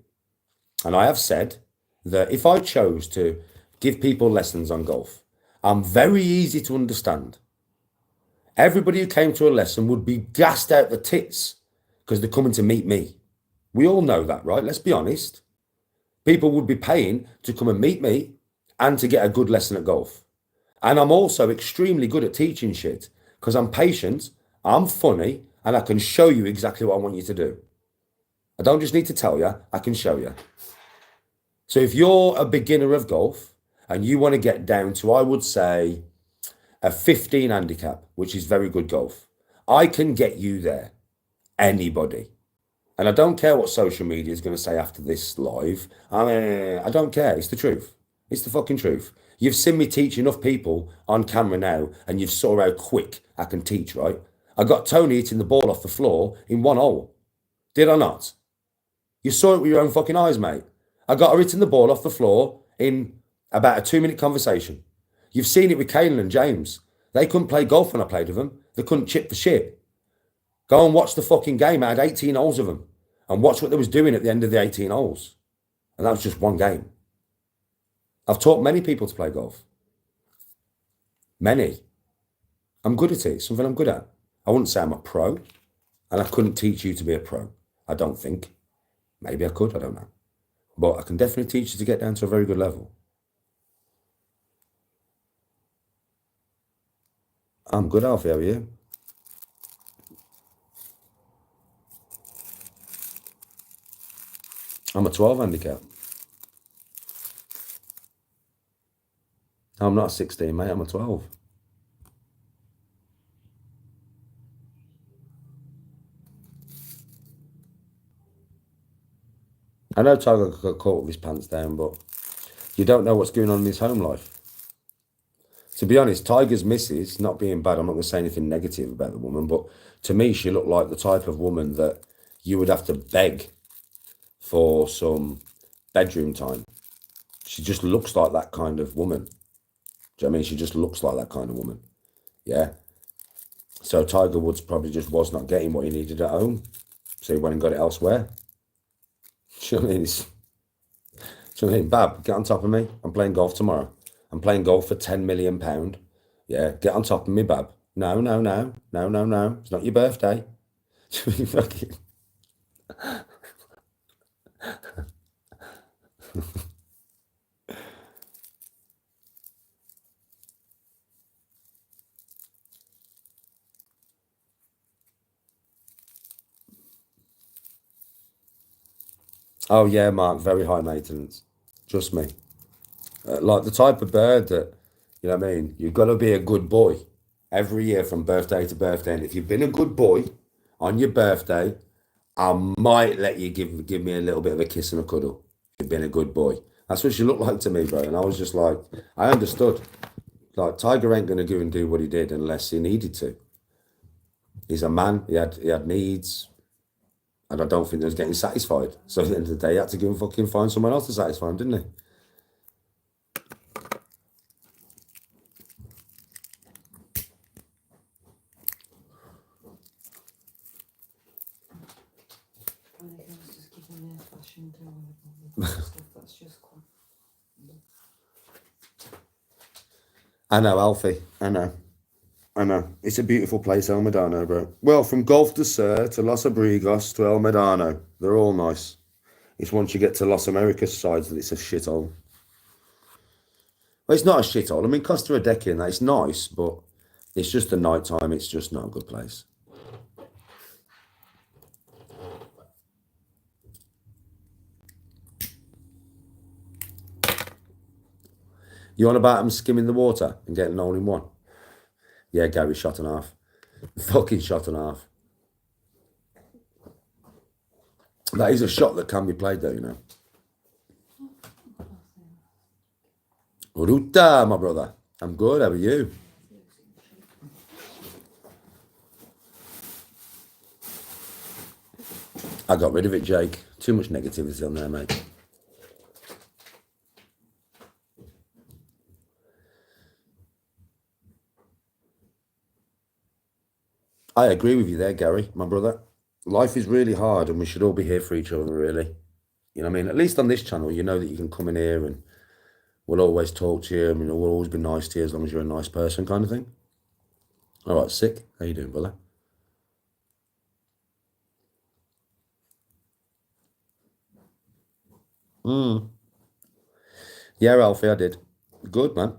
And I have said that if I chose to give people lessons on golf, I'm very easy to understand. Everybody who came to a lesson would be gassed out the tits because they're coming to meet me. We all know that, right? Let's be honest. People would be paying to come and meet me and to get a good lesson at golf. And I'm also extremely good at teaching shit because I'm patient, I'm funny, and I can show you exactly what I want you to do. I don't just need to tell you, I can show you. So if you're a beginner of golf and you want to get down to, I would say, a 15 handicap, which is very good golf, I can get you there. Anybody. And I don't care what social media is going to say after this live. I don't care. It's the truth. It's the fucking truth. You've seen me teach enough people on camera now, and you've saw how quick I can teach, right? I got Tony hitting the ball off the floor in one hole. Did I not? You saw it with your own fucking eyes, mate. I got her hitting the ball off the floor in about a 2-minute conversation. You've seen it with Caelan and James. They couldn't play golf when I played with them. They couldn't chip for shit. Go and watch the fucking game. I had 18 holes of them. And watch what they was doing at the end of the 18 holes. And that was just one game. I've taught many people to play golf. Many. I'm good at it. It's something I'm good at. I wouldn't say I'm a pro. And I couldn't teach you to be a pro. I don't think. Maybe I could. I don't know. But I can definitely teach you to get down to a very good level. I'm good, Alfie. How are you? I'm a 12 handicap. I'm not a 16, mate. I'm a 12. I know Tiger got caught with his pants down, but you don't know what's going on in his home life. To be honest, Tiger's missus, not being bad, I'm not going to say anything negative about the woman, but to me, she looked like the type of woman that you would have to beg for some bedroom time. She just looks like that kind of woman. Do you know what I mean? She just looks like that kind of woman. Yeah. So Tiger Woods probably just was not getting what he needed at home. So he went and got it elsewhere. Do you know what I mean? Do you know what I mean? Bab, get on top of me. I'm playing golf tomorrow. I'm playing golf for £10 million. Yeah, get on top of me, Bab. No. It's not your birthday. Fucking- Oh yeah, Mark, very high maintenance. Trust me. Like the type of bird that, you know what I mean? You've got to be a good boy every year from birthday to birthday. And if you've been a good boy on your birthday, I might let you give me a little bit of a kiss and a cuddle. You've been a good boy. That's what she looked like to me, bro. And I was just like, I understood. Like Tiger ain't gonna go and do what he did unless he needed to. He's a man. He had needs, and I don't think he was getting satisfied. So at the end of the day, he had to go and fucking find someone else to satisfy him, didn't he? When it was just giving me a fashion to stuff that's just quite. I know, Alfie. I know. It's a beautiful place, El Medano, bro. Well, from Golf de Sur to Los Abrigos to El Medano, they're all nice. It's once you get to Los Americas sides that it's a shithole. Well, it's not a shithole. I mean, Costa Rica and that, it's nice, but it's just the night time. It's just not a good place. You on about them skimming the water and getting an all in one? Yeah, Gary, shot and a half. Fucking shot and a half. That is a shot that can be played, though, you know. Ruta, my brother. I'm good. How are you? I got rid of it, Jake. Too much negativity on there, mate. I agree with you there, Gary, my brother. Life is really hard and we should all be here for each other, really. You know what I mean? At least on this channel, you know that you can come in here and we'll always talk to you. I mean, we'll always be nice to you as long as you're a nice person kind of thing. All right, sick. How you doing, brother? Yeah, Alfie, I did. Good, man.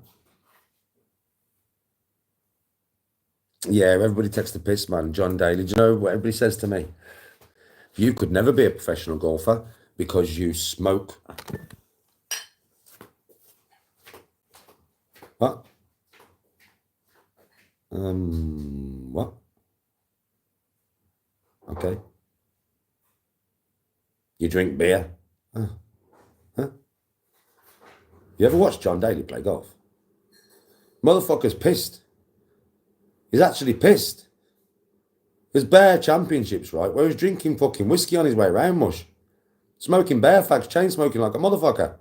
Yeah, everybody takes the piss, man. John Daly. Do you know what everybody says to me? You could never be a professional golfer because you smoke. What? What? Okay. You drink beer. Huh? You ever watched John Daly play golf? Motherfucker's pissed. He's actually pissed. There's bear championships, right, where he's drinking fucking whiskey on his way around, mush. Smoking bear fags, chain smoking like a motherfucker.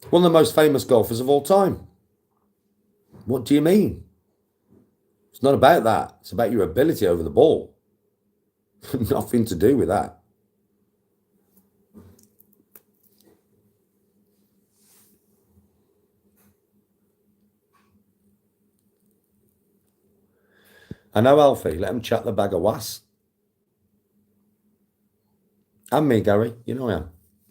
One of the most famous golfers of all time. What do you mean? It's not about that. It's about your ability over the ball. Nothing to do with that. I know, Alfie. Let him chat the bag of was. And me, Gary. You know I am.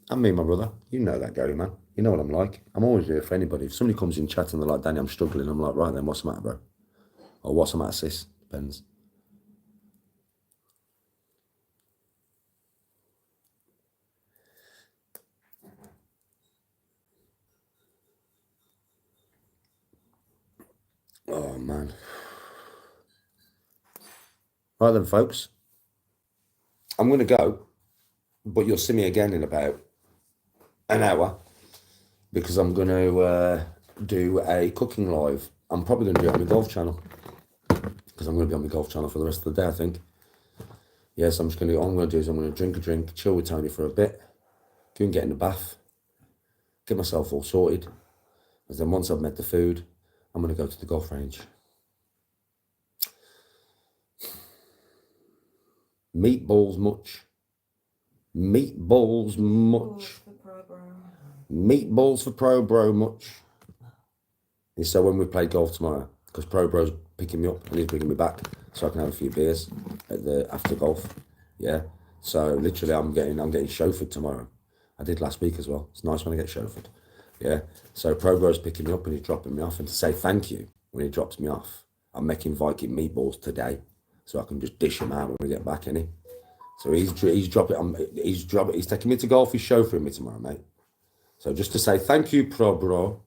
And me, my brother. You know that, Gary, man. You know what I'm like. I'm always here for anybody. If somebody comes in chat and they're like, Danny, I'm struggling, I'm like, right then, what's the matter, bro? Or what's the matter, sis? Depends. Oh, man. Right then, folks. I'm going to go. but you'll see me again in about an hour because I'm going to do a cooking live. I'm probably going to do it on my golf channel because I'm going to be on my golf channel for the rest of the day, I think. Yes, I'm just going to, all I'm going to do is I'm going to drink a drink, chill with Tony for a bit, go and get in the bath, get myself all sorted. And then once I've made the food, I'm going to go to the golf range. Meatballs much. Meatballs much. Meatballs for Pro Bro much. And so when we play golf tomorrow, because Pro Bro's picking me up and he's bringing me back so I can have a few beers at the after golf. Yeah. So literally I'm getting chauffeured tomorrow. I did last week as well. It's nice when I get chauffeured. Yeah. So Pro Bro's picking me up and he's dropping me off. And to say thank you when he drops me off, I'm making Viking meatballs today so I can just dish them out when we get back, innit? So he's taking me to golf, he's chauffeuring me tomorrow, mate. So just to say thank you, Pro Bro,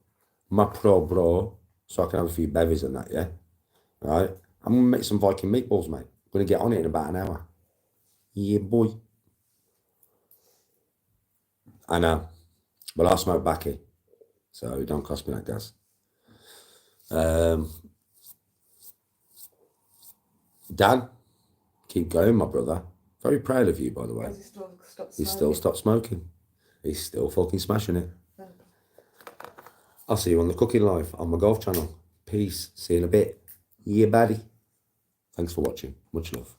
my Pro Bro, so I can have a few bevies and that, yeah? All right? I'm going to make some Viking meatballs, mate. I'm going to get on it in about an hour. Yeah, boy. I know. Well, I smoke backy, so it don't cost me that gas. Dan, keep going, my brother. Very proud of you, by the way. He's still stopped smoking. He's still fucking smashing it. I'll see you on the cooking live on my golf channel. Peace. See you in a bit. Yeah, buddy. Thanks for watching. Much love.